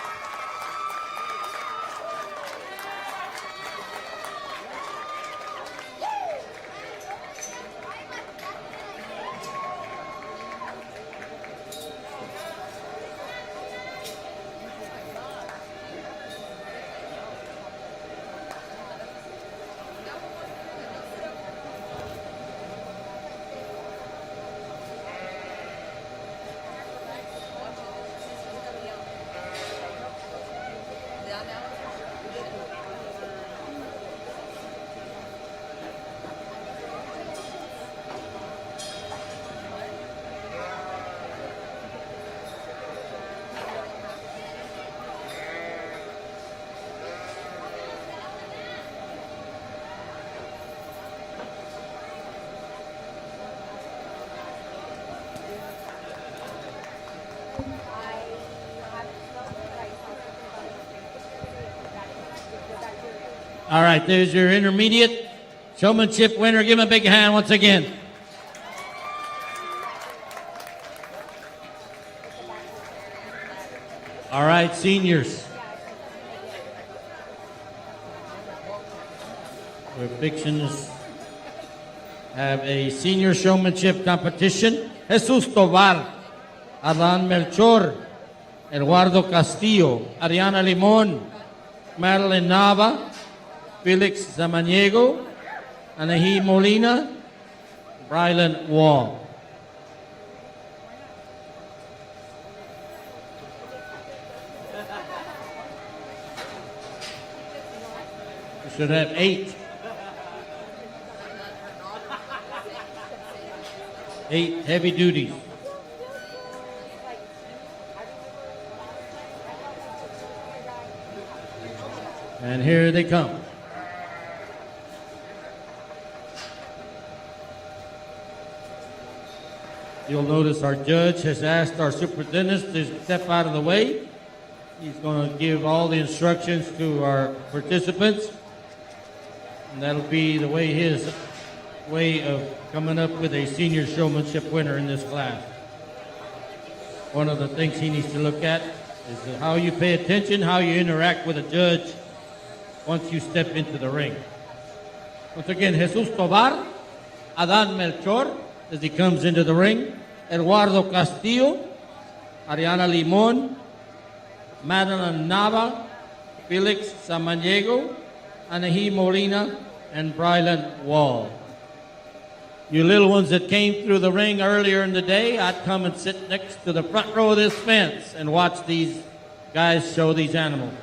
All right, there's your intermediate showmanship winner. Give him a big hand once again. All right, seniors. We're fixing to have a senior showmanship competition. Jesus Tovar, Adan Melchor, Eduardo Castillo, Ariana Limon, Madeline Nava, Felix Zamaniego, Anahi Molina, Brylan Wall. We should have 8. 8 heavy duties. And here they come. You'll notice our judge has asked our superintendent to step out of the way. He's going to give all the instructions to our participants. And that'll be the way his way of coming up with a senior showmanship winner in this class. One of the things he needs to look at is how you pay attention, how you interact with a judge once you step into the ring. Once again, Jesus Tovar, Adan Melchor, as he comes into the ring, Eduardo Castillo, Ariana Limon, Madeline Nava, Felix Samaniego, Anahi Molina, and Brylan Wall. You little ones that came through the ring earlier in the day, I'd come and sit next to the front row of this fence and watch these guys show these animals.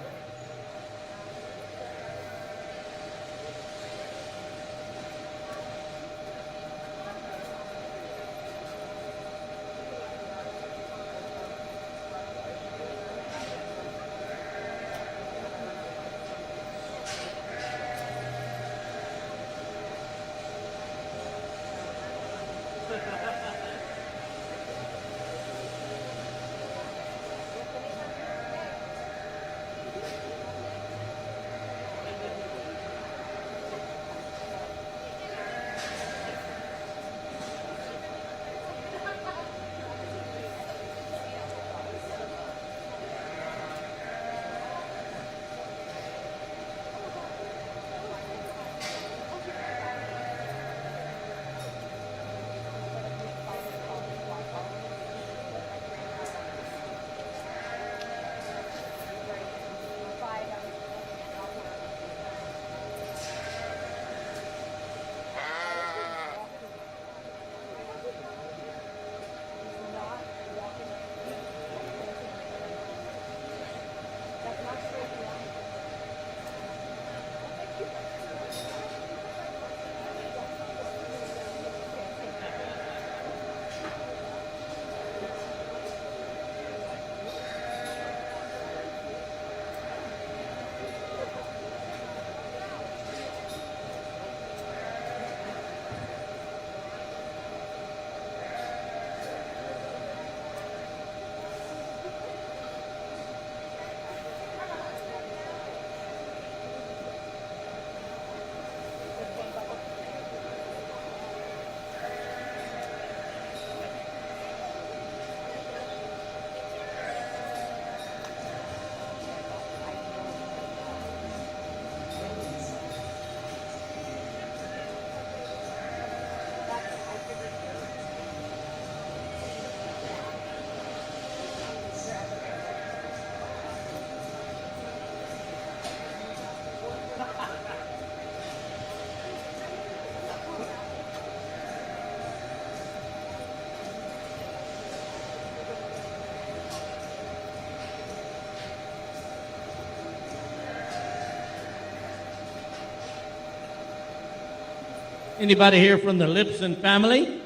Anybody here from the Lipson family?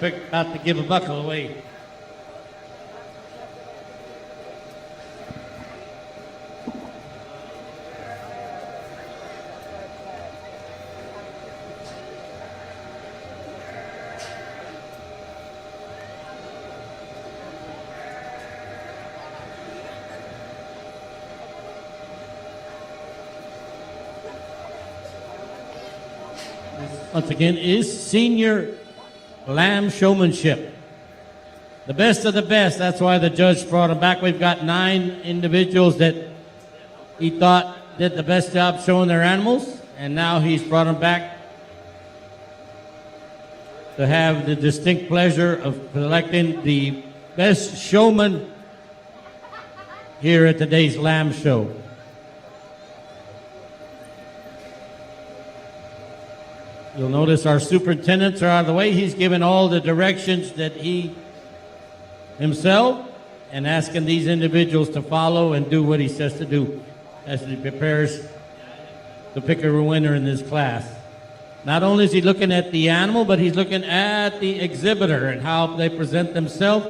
We're about to give a buckle away. once again, is Senior Lamb Showmanship. The best of the best. That's why the judge brought them back. We've got 9 individuals that he thought did the best job showing their animals, and now he's brought them back to have the distinct pleasure of selecting the best showman here at today's Lamb Show. You'll notice our superintendents are out of the way. He's given all the directions that he himself and asking these individuals to follow and do what he says to do as he prepares to pick a winner in this class. Not only is he looking at the animal, but he's looking at the exhibitor and how they present themselves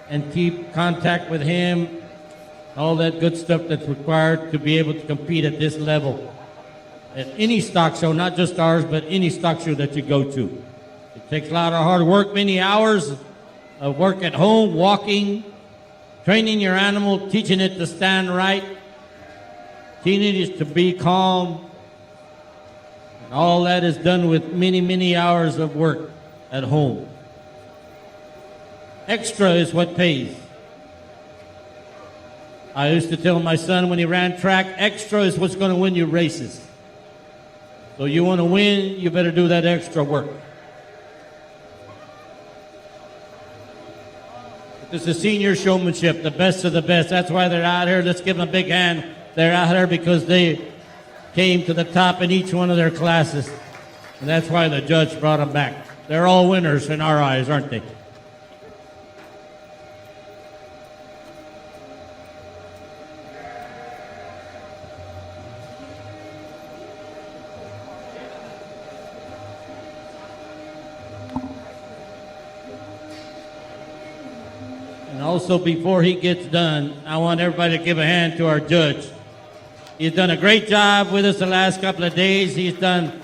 and keep contact with him, all that good stuff that's required to be able to compete at this level. At any stock show, not just ours, but any stock show that you go to. It takes a lot of hard work, many hours of work at home, walking, training your animal, teaching it to stand right, teaching it to be calm. And all that is done with many, many hours of work at home. Extra is what pays. I used to tell my son when he ran track, extra is what's going to win you races. So you want to win, you better do that extra work. This is senior showmanship, the best of the best. That's why they're out here. Let's give them a big hand. They're out here because they came to the top in each one of their classes. And that's why the judge brought them back. They're all winners in our eyes, aren't they? And also, before he gets done, I want everybody to give a hand to our judge. He's done a great job with us the last couple of days. He's done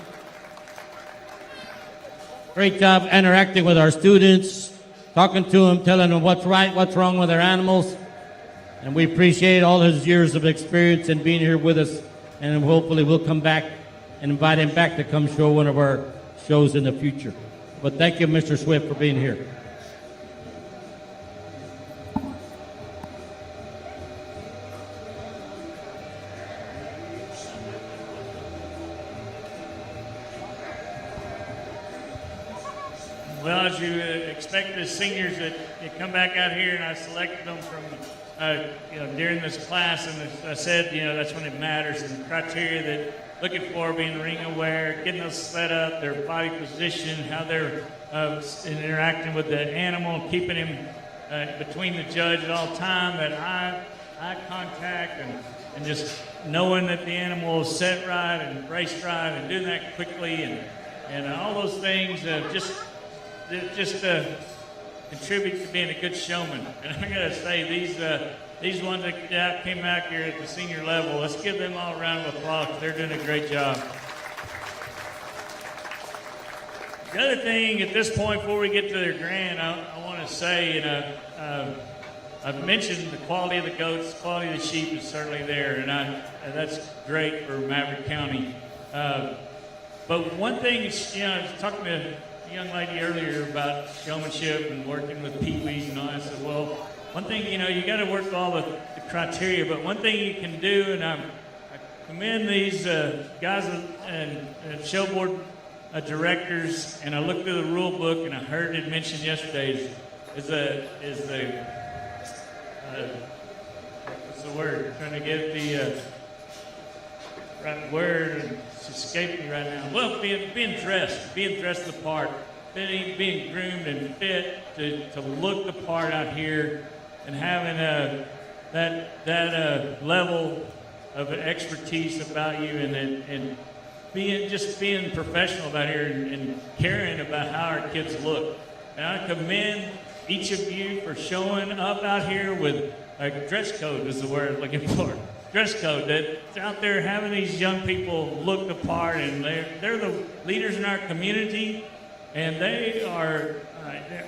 a great job interacting with our students, talking to them, telling them what's right, what's wrong with their animals. And we appreciate all his years of experience and being here with us. And hopefully we'll come back and invite him back to come show one of our shows in the future. But thank you, Mr. Swift, for being here. Well, as you expect, the seniors that come back out here, and I selected them from, during this class, and as I said, that's when it matters, and the criteria that looking for, being ring aware, getting those set up, their body position, how they're interacting with the animal, keeping him between the judge at all time, that eye contact, and just knowing that the animal is set right and braced right, and doing that quickly, and all those things just contribute to being a good showman. And I gotta say, these ones that came out here at the senior level, let's give them all a round of applause. They're doing a great job. The other thing at this point, before we get to their grand, I want to say, I've mentioned the quality of the goats, the quality of the sheep is certainly there, and that's great for Maverick County. But one thing, I was talking to a young lady earlier about showmanship and working with peewees and all that. I said, well, one thing, you got to work all the criteria, but one thing you can do, and I commend these guys and show board directors, and I looked through the rule book, and I heard it mentioned yesterday, is the what's the word? Trying to get the right word, and it's escaping me right now. Well, being dressed the part, being groomed and fit to look the part out here, and having that level of expertise about you, and being professional about here, and caring about how our kids look. And I commend each of you for showing up out here with a dress code is the word I'm looking for. Dress code that's out there having these young people look the part, and they're the leaders in our community, and they are,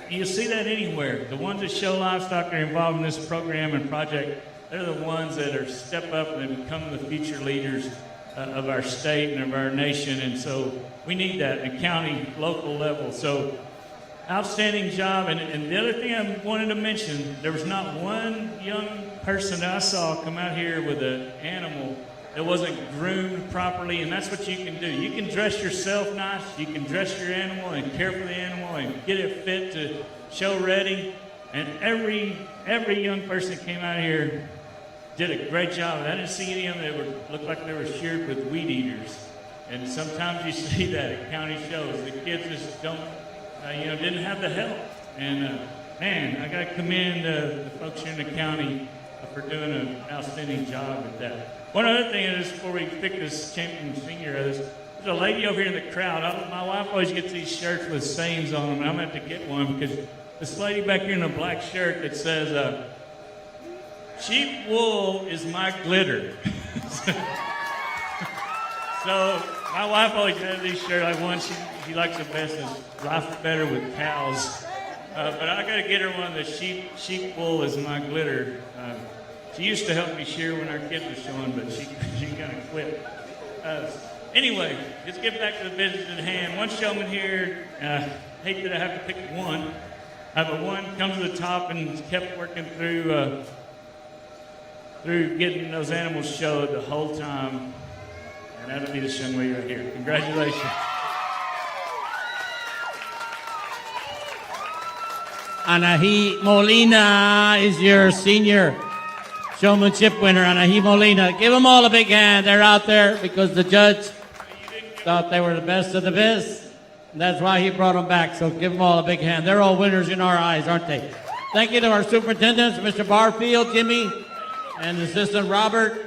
you see that anywhere. The ones that show livestock are involved in this program and project, they're the ones that are step up and become the future leaders. of our state and of our nation. And so we need that in county, local level. So outstanding job. And the other thing I wanted to mention, there was not one young person that I saw come out here with an animal that wasn't groomed properly, and that's what you can do. You can dress yourself nice, you can dress your animal and care for the animal and get it fit to show ready. And every young person that came out here did a great job. I didn't see any of them that looked like they were sheared with weed eaters. And sometimes you see that at county shows. The kids just don't, didn't have the help. And man, I got to commend the folks here in the county for doing an outstanding job at that. One other thing is, before we pick this champion senior, there's a lady over here in the crowd. My wife always gets these shirts with sayings on them, and I'm going to have to get one because this lady back here in a black shirt that says, sheep wool is my glitter. So my wife always has these shirts. Like one she likes the best is Life Better with Cows. But I got to get her one of the sheep wool is my glitter. She used to help me shear when our kids were showing, but she kind of quit. Anyway, let's get back to the business at hand. One showman here, hate that I have to pick one, but one comes to the top and kept working through getting those animals showed the whole time, and that'll be this young lady right here. Congratulations. Anahi Molina is your senior showmanship winner, Anahi Molina. Give them all a big hand. They're out there because the judge thought they were the best of the best. And that's why he brought them back. So give them all a big hand. They're all winners in our eyes, aren't they? Thank you to our superintendents, Mr. Barfield, Jimmy, and Assistant Robert.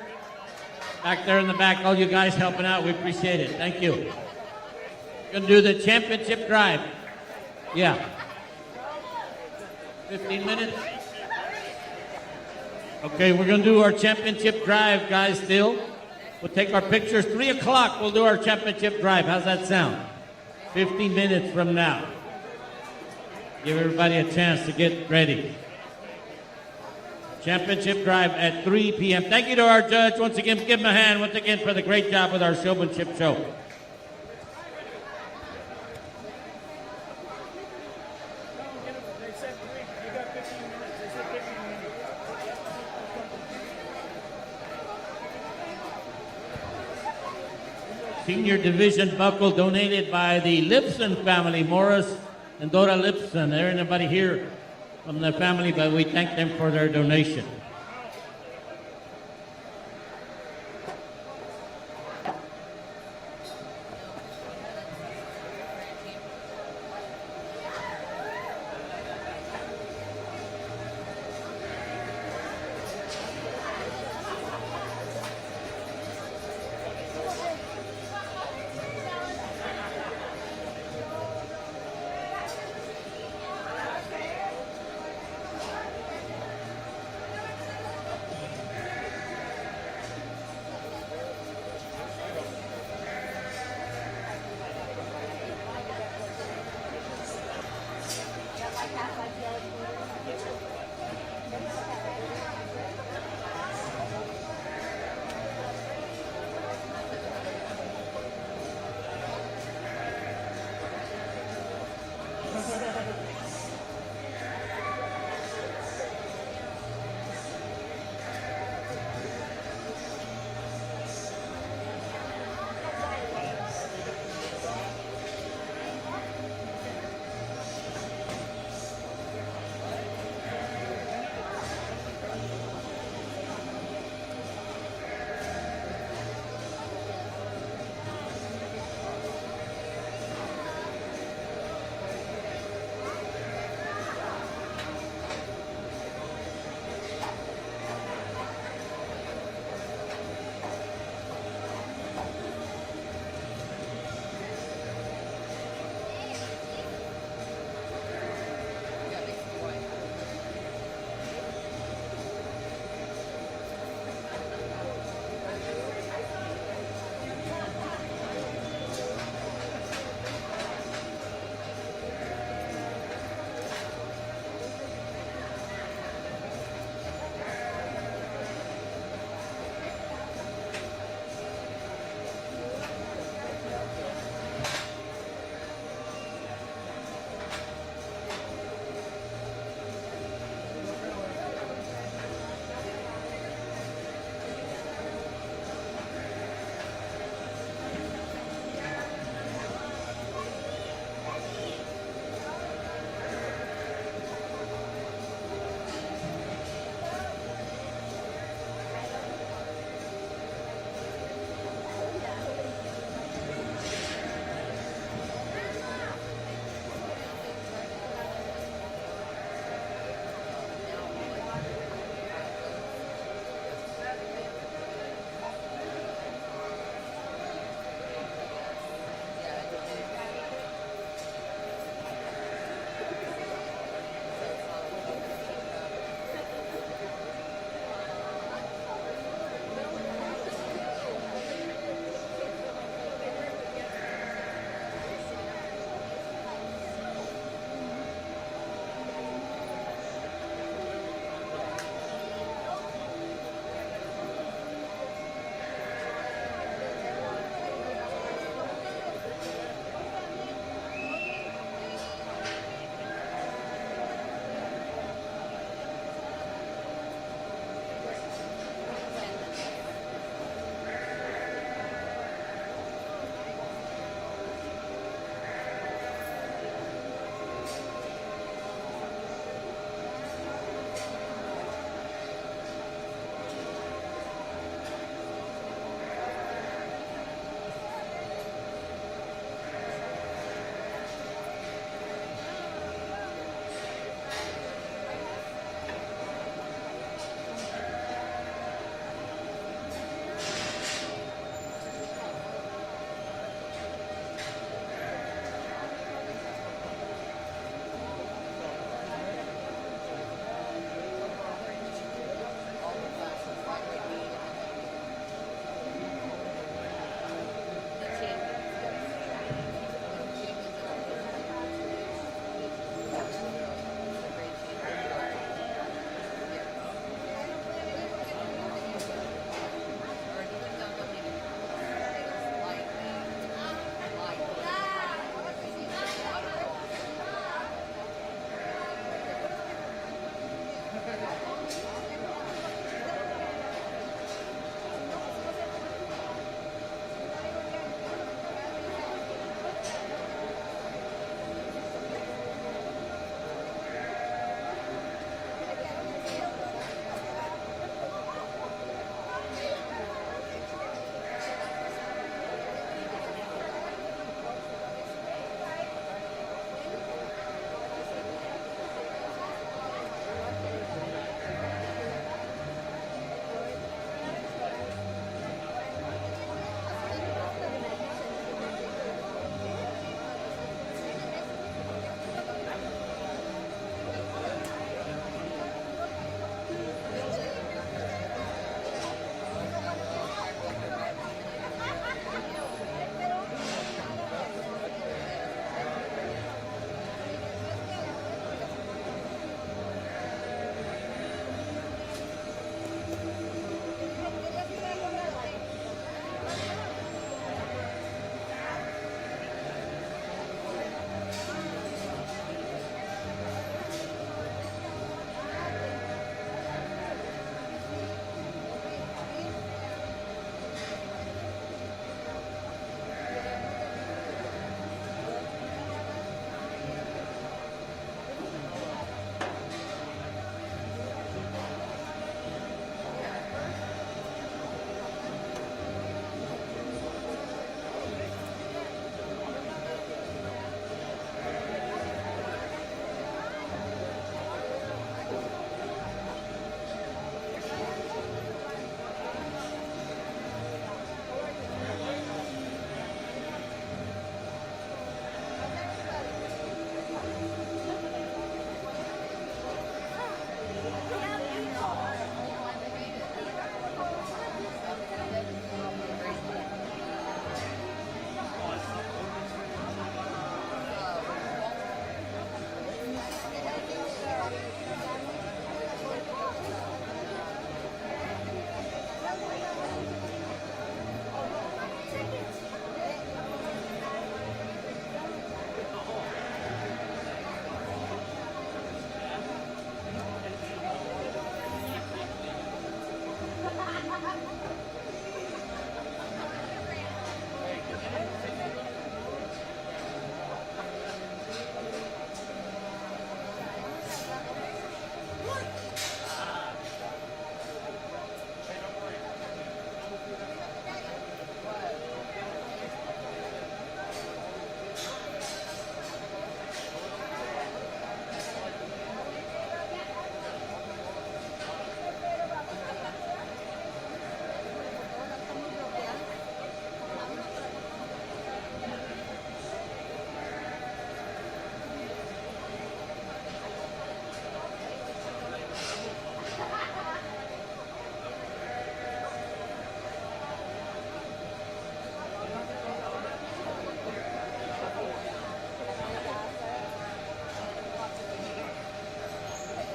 Back there in the back, all you guys helping out. We appreciate it. Thank you. We're going to do the championship drive. Yeah. 15 minutes. Okay, we're going to do our championship drive, guys, still. We'll take our pictures. 3 o'clock, we'll do our championship drive. How's that sound? 15 minutes from now. Give everybody a chance to get ready. Championship drive at 3 p.m. Thank you to our judge. Once again, give him a hand once again for the great job with our showmanship show. Senior Division buckle donated by the Lipson family, Morris and Dora Lipson. There ain't nobody here from the family, but we thank them for their donation.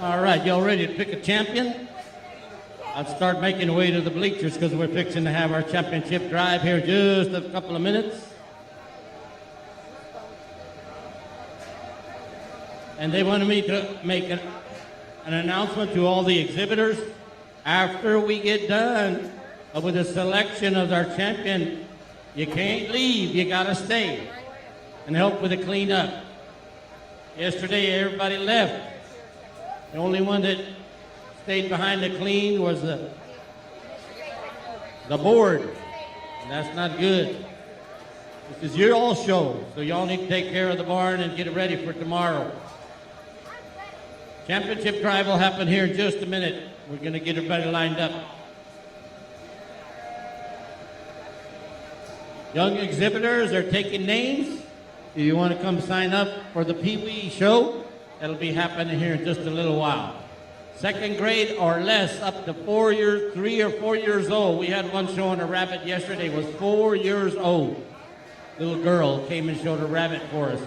All right, y'all ready to pick a champion? I'll start making our way to the bleachers because we're fixing to have our championship drive here in just a couple of minutes. And they wanted me to make an announcement to all the exhibitors. After we get done with the selection of our champion, you can't leave, you gotta stay and help with the cleanup. Yesterday, everybody left. The only one that stayed behind to clean was the board, and that's not good. This is your all show, so y'all need to take care of the barn and get it ready for tomorrow. Championship drive will happen here in just a minute. We're going to get everybody lined up. Young exhibitors are taking names. If you want to come sign up for the Pee Wee show, that'll be happening here in just a little while. Second grade or less, up to 3 or 4 years old. We had one showing a rabbit yesterday, was 4 years old. Little girl came and showed a rabbit for us.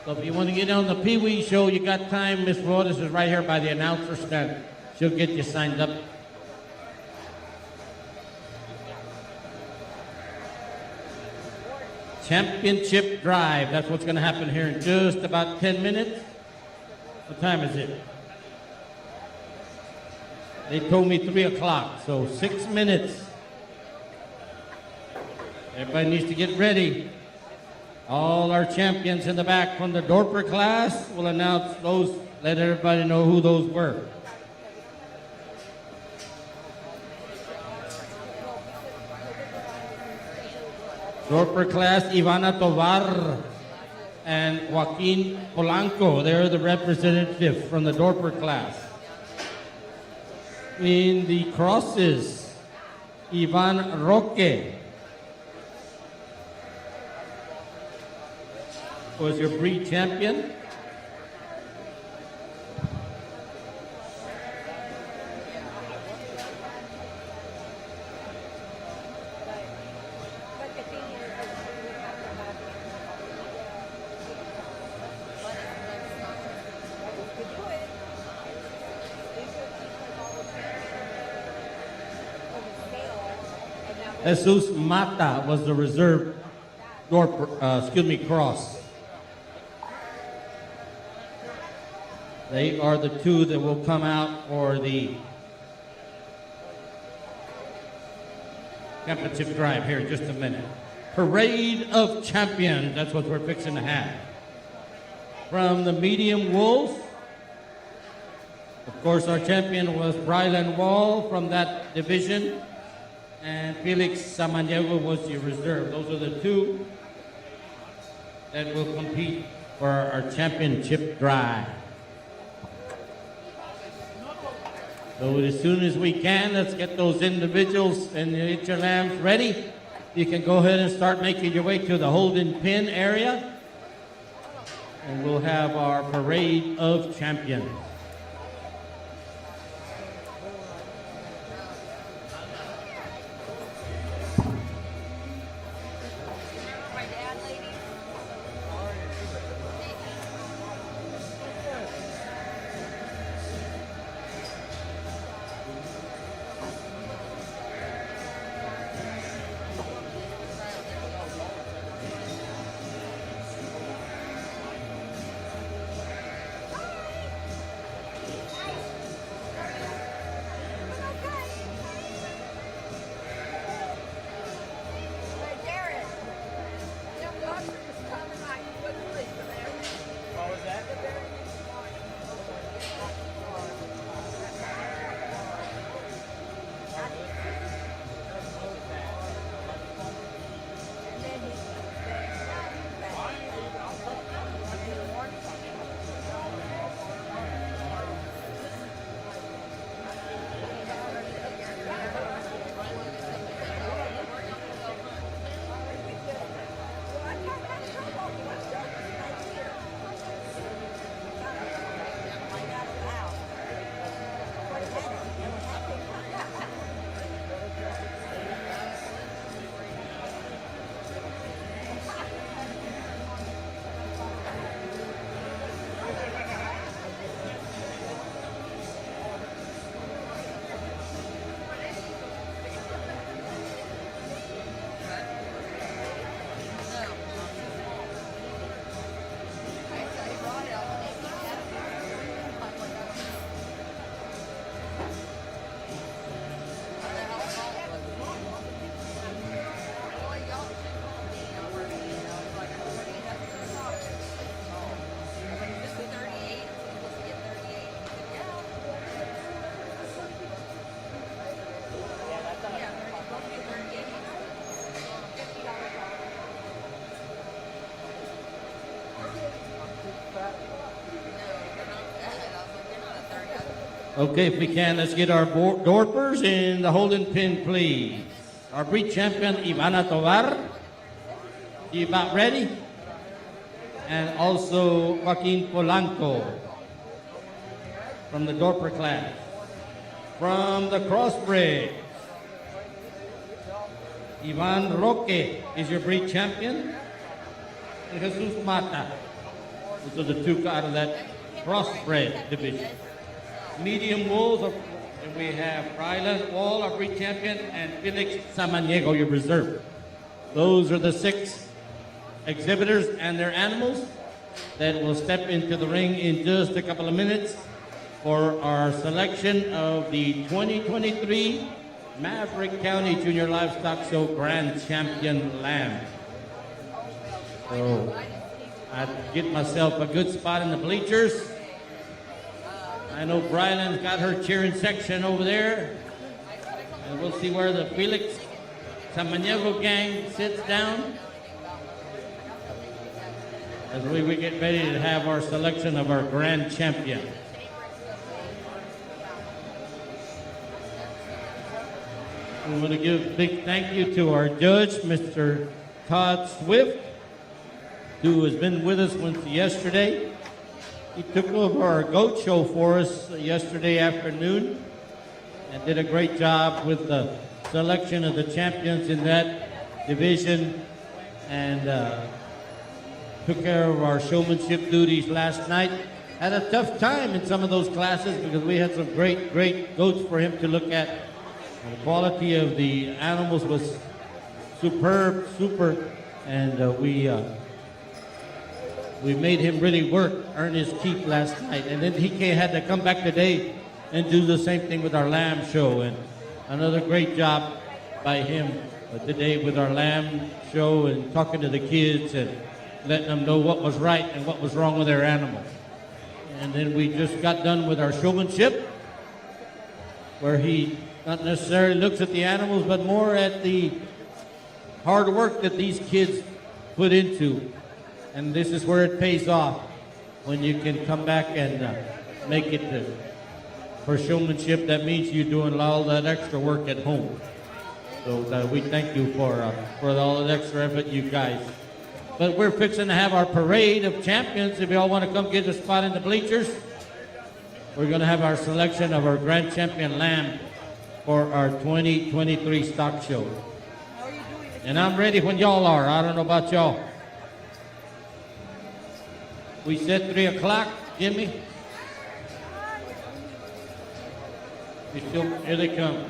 So if you want to get on the Pee Wee show, you got time. Miss Rodas is right here by the announcer stand. She'll get you signed up. Championship drive. That's what's going to happen here in just about 10 minutes. What time is it? They told me 3 o'clock, so 6 minutes. Everybody needs to get ready. All our champions in the back from the Dorper class will announce those, let everybody know who those were. Dorper class, Ivana Tovar and Joaquin Polanco. They're the representatives from the Dorper class. In the crosses, Ivan Roque was your breed champion. Jesus Mata was the reserve cross. They are the two that will come out for the championship drive here in just a minute. Parade of Champions, that's what we're fixing to have. From the medium wolves, of course, our champion was Brylan Wall from that division, and Felix Samaniego was the reserve. Those are the two that will compete for our championship drive. So as soon as we can, let's get those individuals and get your lambs ready. You can go ahead and start making your way to the holding pin area, and we'll have our parade of champions. Okay, if we can, let's get our Dorpers in the holding pin, please. Our breed champion, Ivana Tovar. You about ready? And also Joaquin Polanco from the Dorper class. From the crossbreed, Ivan Roque is your breed champion. And Jesus Mata. Those are the two out of that crossbred division. Medium wolves, and we have Rylan Wall, our breed champion, and Felix Samaniego, your reserve. Those are the 6 exhibitors and their animals that will step into the ring in just a couple of minutes for our selection of the 2023 Maverick County Junior Livestock Show Grand Champion Lamb. So I'd get myself a good spot in the bleachers. I know Brylan's got her cheering section over there. And we'll see where the Felix Samaniego gang sits down as we get ready to have our selection of our grand champion. We want to give a big thank you to our judge, Mr. Todd Swift, who has been with us since yesterday. He took over our goat show for us yesterday afternoon and did a great job with the selection of the champions in that division, and took care of our showmanship duties last night. Had a tough time in some of those classes because we had some great goats for him to look at. The quality of the animals was superb, and we made him really earn his keep last night. And then he had to come back today and do the same thing with our lamb show. And another great job by him today with our lamb show and talking to the kids and letting them know what was right and what was wrong with their animals. And then we just got done with our showmanship, where he not necessarily looks at the animals, but more at the hard work that these kids put into. And this is where it pays off, when you can come back and make it for showmanship. That means you're doing all that extra work at home. So we thank you for all that extra effort, you guys. But we're fixing to have our parade of champions. If you all want to come get a spot in the bleachers, we're going to have our selection of our grand champion lamb for our 2023 stock show. And I'm ready when y'all are. I don't know about y'all. We said 3 o'clock, Jimmy. Here they come.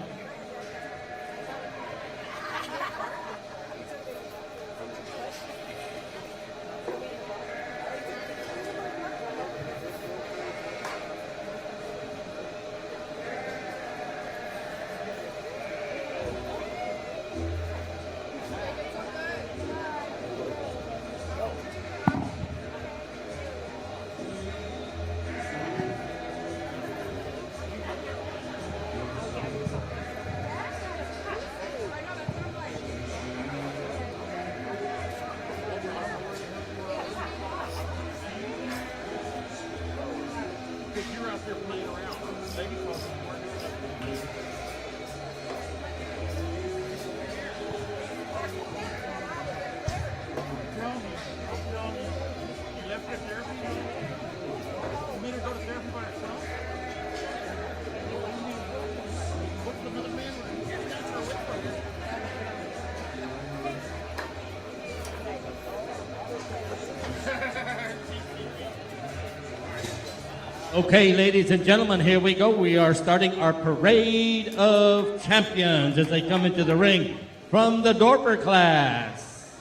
Okay, ladies and gentlemen, here we go. We are starting our parade of champions as they come into the ring. From the Dorper class,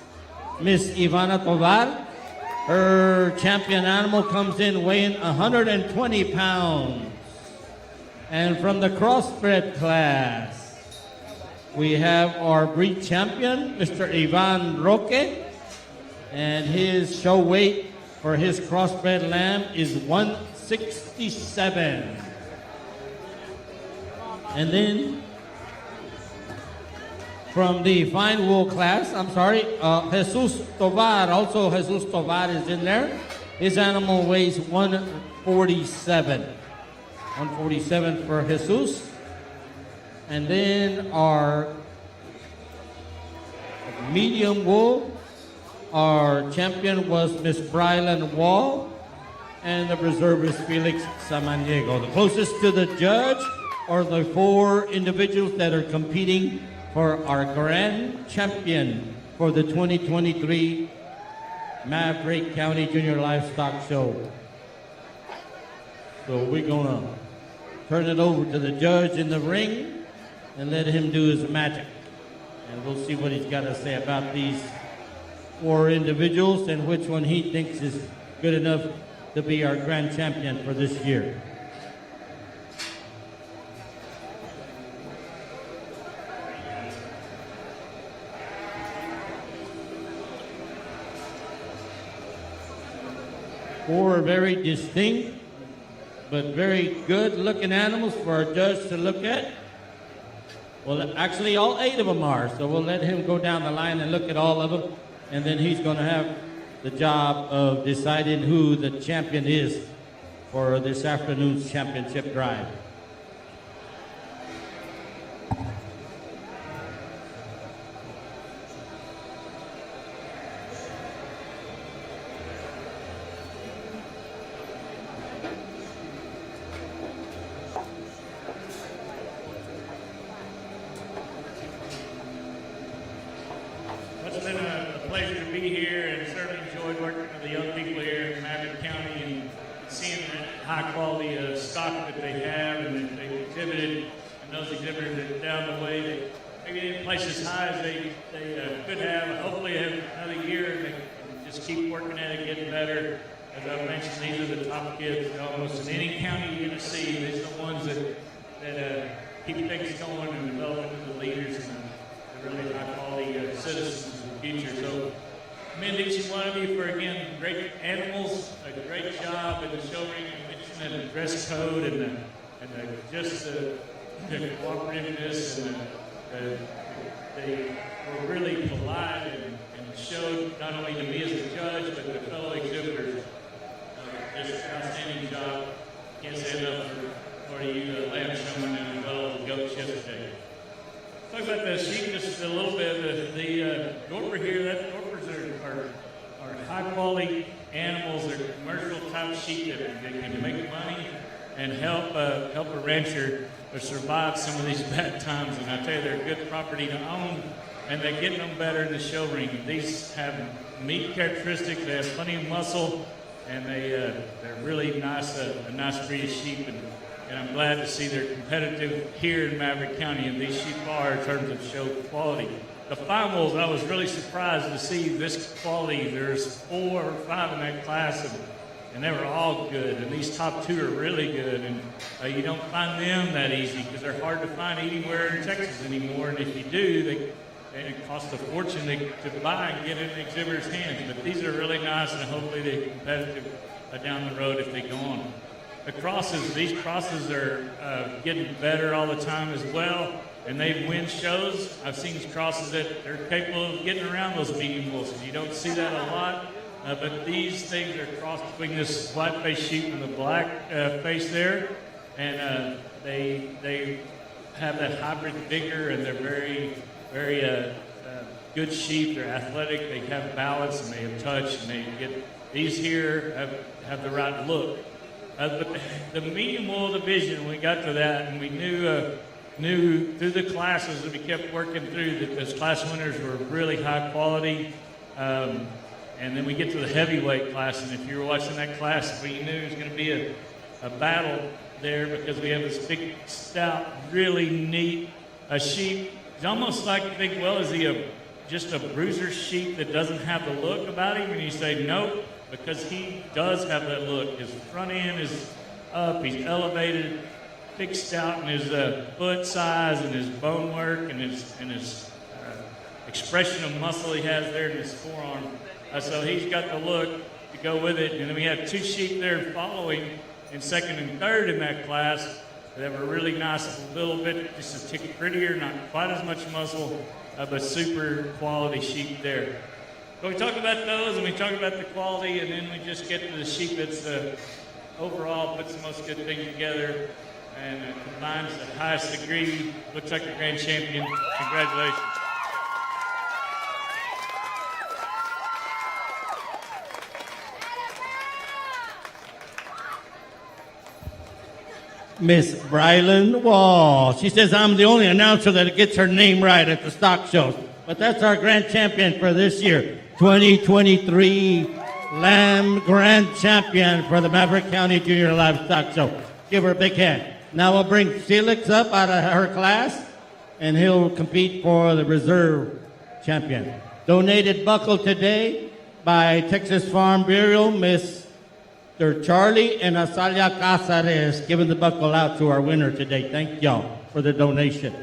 Miss Ivana Tovar. Her champion animal comes in weighing 120 pounds. And from the crossbred class, we have our breed champion, Mr. Ivan Roque. And his show weight for his crossbred lamb is 167. And then from the fine wool class, Jesus Tovar, also Jesus Tovar is in there. His animal weighs 147. 147 for Jesus. And then our medium wool, our champion was Miss Brylan Wall, and the reserve is Felix Samaniego. The closest to the judge are the 4 individuals that are competing for our grand champion for the 2023 Maverick County Junior Livestock Show. So we're gonna turn it over to the judge in the ring and let him do his magic. And we'll see what he's got to say about these 4 individuals and which one he thinks is good enough to be our grand champion for this year. Four very distinct, but very good-looking animals for our judge to look at. Well, actually, all 8 of them are, so we'll let him go down the line and look at all of them, and then he's going to have the job of deciding who the champion is for this afternoon's championship drive. It's been a pleasure to be here and certainly enjoyed working with the young people here in Maverick County and seeing the high quality of stock that they have and that they've exhibited, and those exhibitors that down the way that maybe didn't place as high as they could have. Hopefully have another year and they can just keep working at it, getting better. As I mentioned, these are the top kids almost in any county you're going to see. These are the ones that keep things going and developing into leaders and really high quality citizens in the future. So commend each and one of you for, again, great animals, a great job in the show ring. You mentioned the dress code and just the cooperativeness and they were really polite and showed not only to me as a judge but the fellow exhibitors just an outstanding job. Can't say enough for you lamb showman and well goats yesterday. Talk about the sheep just a little bit. The Dorper here, that Dorpers are high quality animals. They're commercial type sheep that can make money and help a rancher survive some of these bad times. And I tell you, they're a good property to own, and they're getting them better in the show ring. These have meat characteristics. They have plenty of muscle, and they're really nice, a nice breed of sheep. And I'm glad to see they're competitive here in Maverick County, and these sheep are in terms of show quality. The finals, I was really surprised to see this quality. There's 4 or 5 in that class, and they were all good. And these top 2 are really good, and you don't find them that easy because they're hard to find anywhere in Texas anymore. And if you do, it costs a fortune to buy and get in the exhibitor's hands. But these are really nice, and hopefully they're competitive down the road if they go on. The crosses, these crosses are getting better all the time as well, and they win shows. I've seen these crosses that they're capable of getting around those medium bulls. You don't see that a lot, but these things are crossed between this white face sheep and the black face there, and they have that hybrid vigor, and they're very, very good sheep. They're athletic, they have balance, and they have touch, and they get these here have the right look. But the medium wool division, when we got to that, and we knew through the classes that we kept working through that those class winners were really high quality. And then we get to the heavyweight class, and if you were watching that class, we knew it was going to be a battle there because we have this big, stout, really neat sheep. It's almost like you think, well, is he just a bruiser sheep that doesn't have the look about him? And you say, nope. Because he does have that look. His front end is up, he's elevated, big stout in his foot size and his bone work and his expression of muscle he has there in his forearm. So he's got the look to go with it. And then we had 2 sheep there following in 2nd and 3rd in that class that were really nice, a little bit, just a tick prettier, not quite as much muscle, but super quality sheep there. So we talk about those, and we talk about the quality, and then we just get to the sheep that's overall puts the most good thing together and combines the highest degree. Looks like a grand champion. Congratulations. Miss Brylan Wall. She says, I'm the only announcer that gets her name right at the stock shows. But that's our grand champion for this year, 2023 Lamb Grand Champion for the Maverick County Junior Livestock Show. Give her a big hand. Now we'll bring Felix up out of her class, and he'll compete for the reserve champion. Donated buckle today by Texas Farm Bureau, Mr. Charlie and Asalia Casares, giving the buckle out to our winner today. Thank y'all for the donation.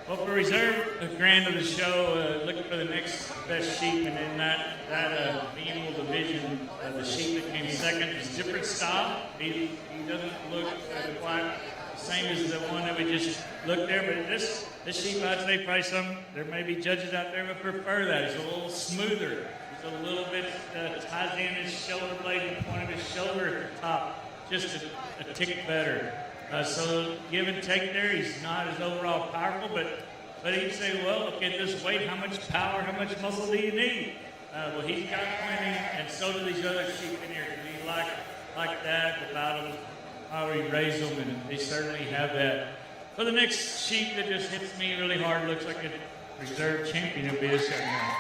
Well, for reserve, the grand of the show, looking for the next best sheep, and in that medial division, the sheep that came second is different style. He doesn't look quite the same as the one that we just looked there, but this sheep, I'd say probably there may be judges out there that prefer that. He's a little smoother. He's a little bit ties in his shoulder blade and the point of his shoulder at the top, just a tick better. So give and take there. He's not as overall powerful, but he'd say, well, look at this weight. How much power, how much muscle do you need? Well, he's got plenty, and so do these other sheep in here. He like that without them, how he raised them, and they certainly have that. For the next sheep that just hits me really hard, looks like a reserve champion of his right now.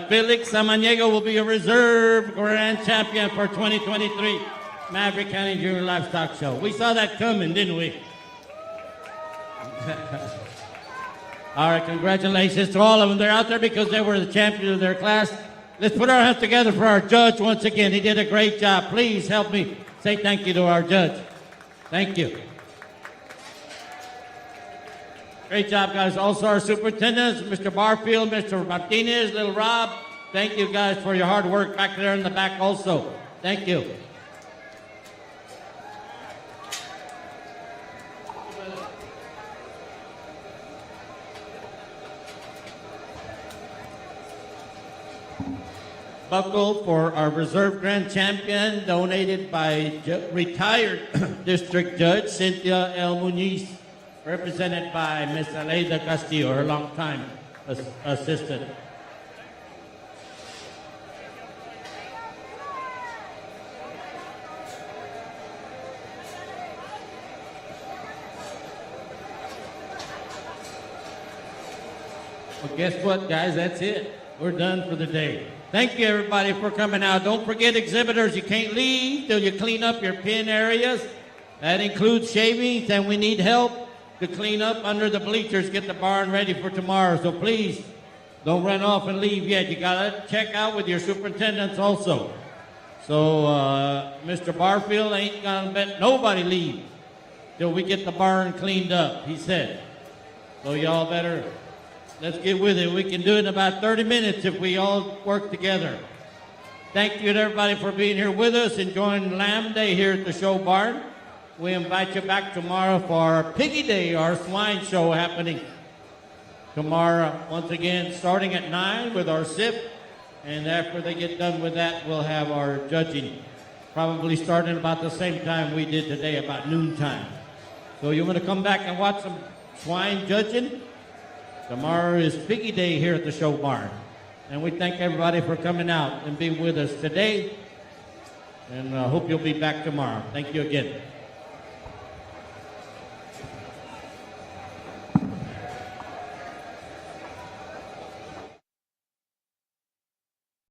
Felix Samaniego will be a reserve grand champion for 2023 Maverick County Junior Livestock Show. We saw that coming, didn't we? All right, congratulations to all of them. They're out there because they were the champion of their class. Let's put our hands together for our judge once again. He did a great job. Please help me say thank you to our judge. Thank you. Great job, guys. Also, our superintendents, Mr. Barfield, Mr. Martinez, Little Rob. Thank you, guys, for your hard work back there in the back also. Thank you. Buckle for our reserve grand champion, donated by retired district judge Cynthia L. Muniz, represented by Miss Aleida Castillo, her longtime assistant. Well, guess what, guys? That's it. We're done for the day. Thank you, everybody, for coming out. Don't forget, exhibitors, you can't leave till you clean up your pen areas. That includes shavings, and we need help to clean up under the bleachers, get the barn ready for tomorrow. So please, don't run off and leave yet. You got to check out with your superintendents also. So Mr. Barfield ain't going to let nobody leave till we get the barn cleaned up, he said. So y'all better, let's get with it. We can do it in about 30 minutes if we all work together. Thank you to everybody for being here with us, enjoying Lamb Day here at the show barn. We invite you back tomorrow for our Piggy Day, our swine show happening tomorrow. Once again, starting at 9 with our SIP. And after they get done with that, we'll have our judging. Probably starting about the same time we did today, about noontime. So you want to come back and watch some swine judging? Tomorrow is Piggy Day here at the show barn. And we thank everybody for coming out and being with us today. And I hope you'll be back tomorrow. Thank you again.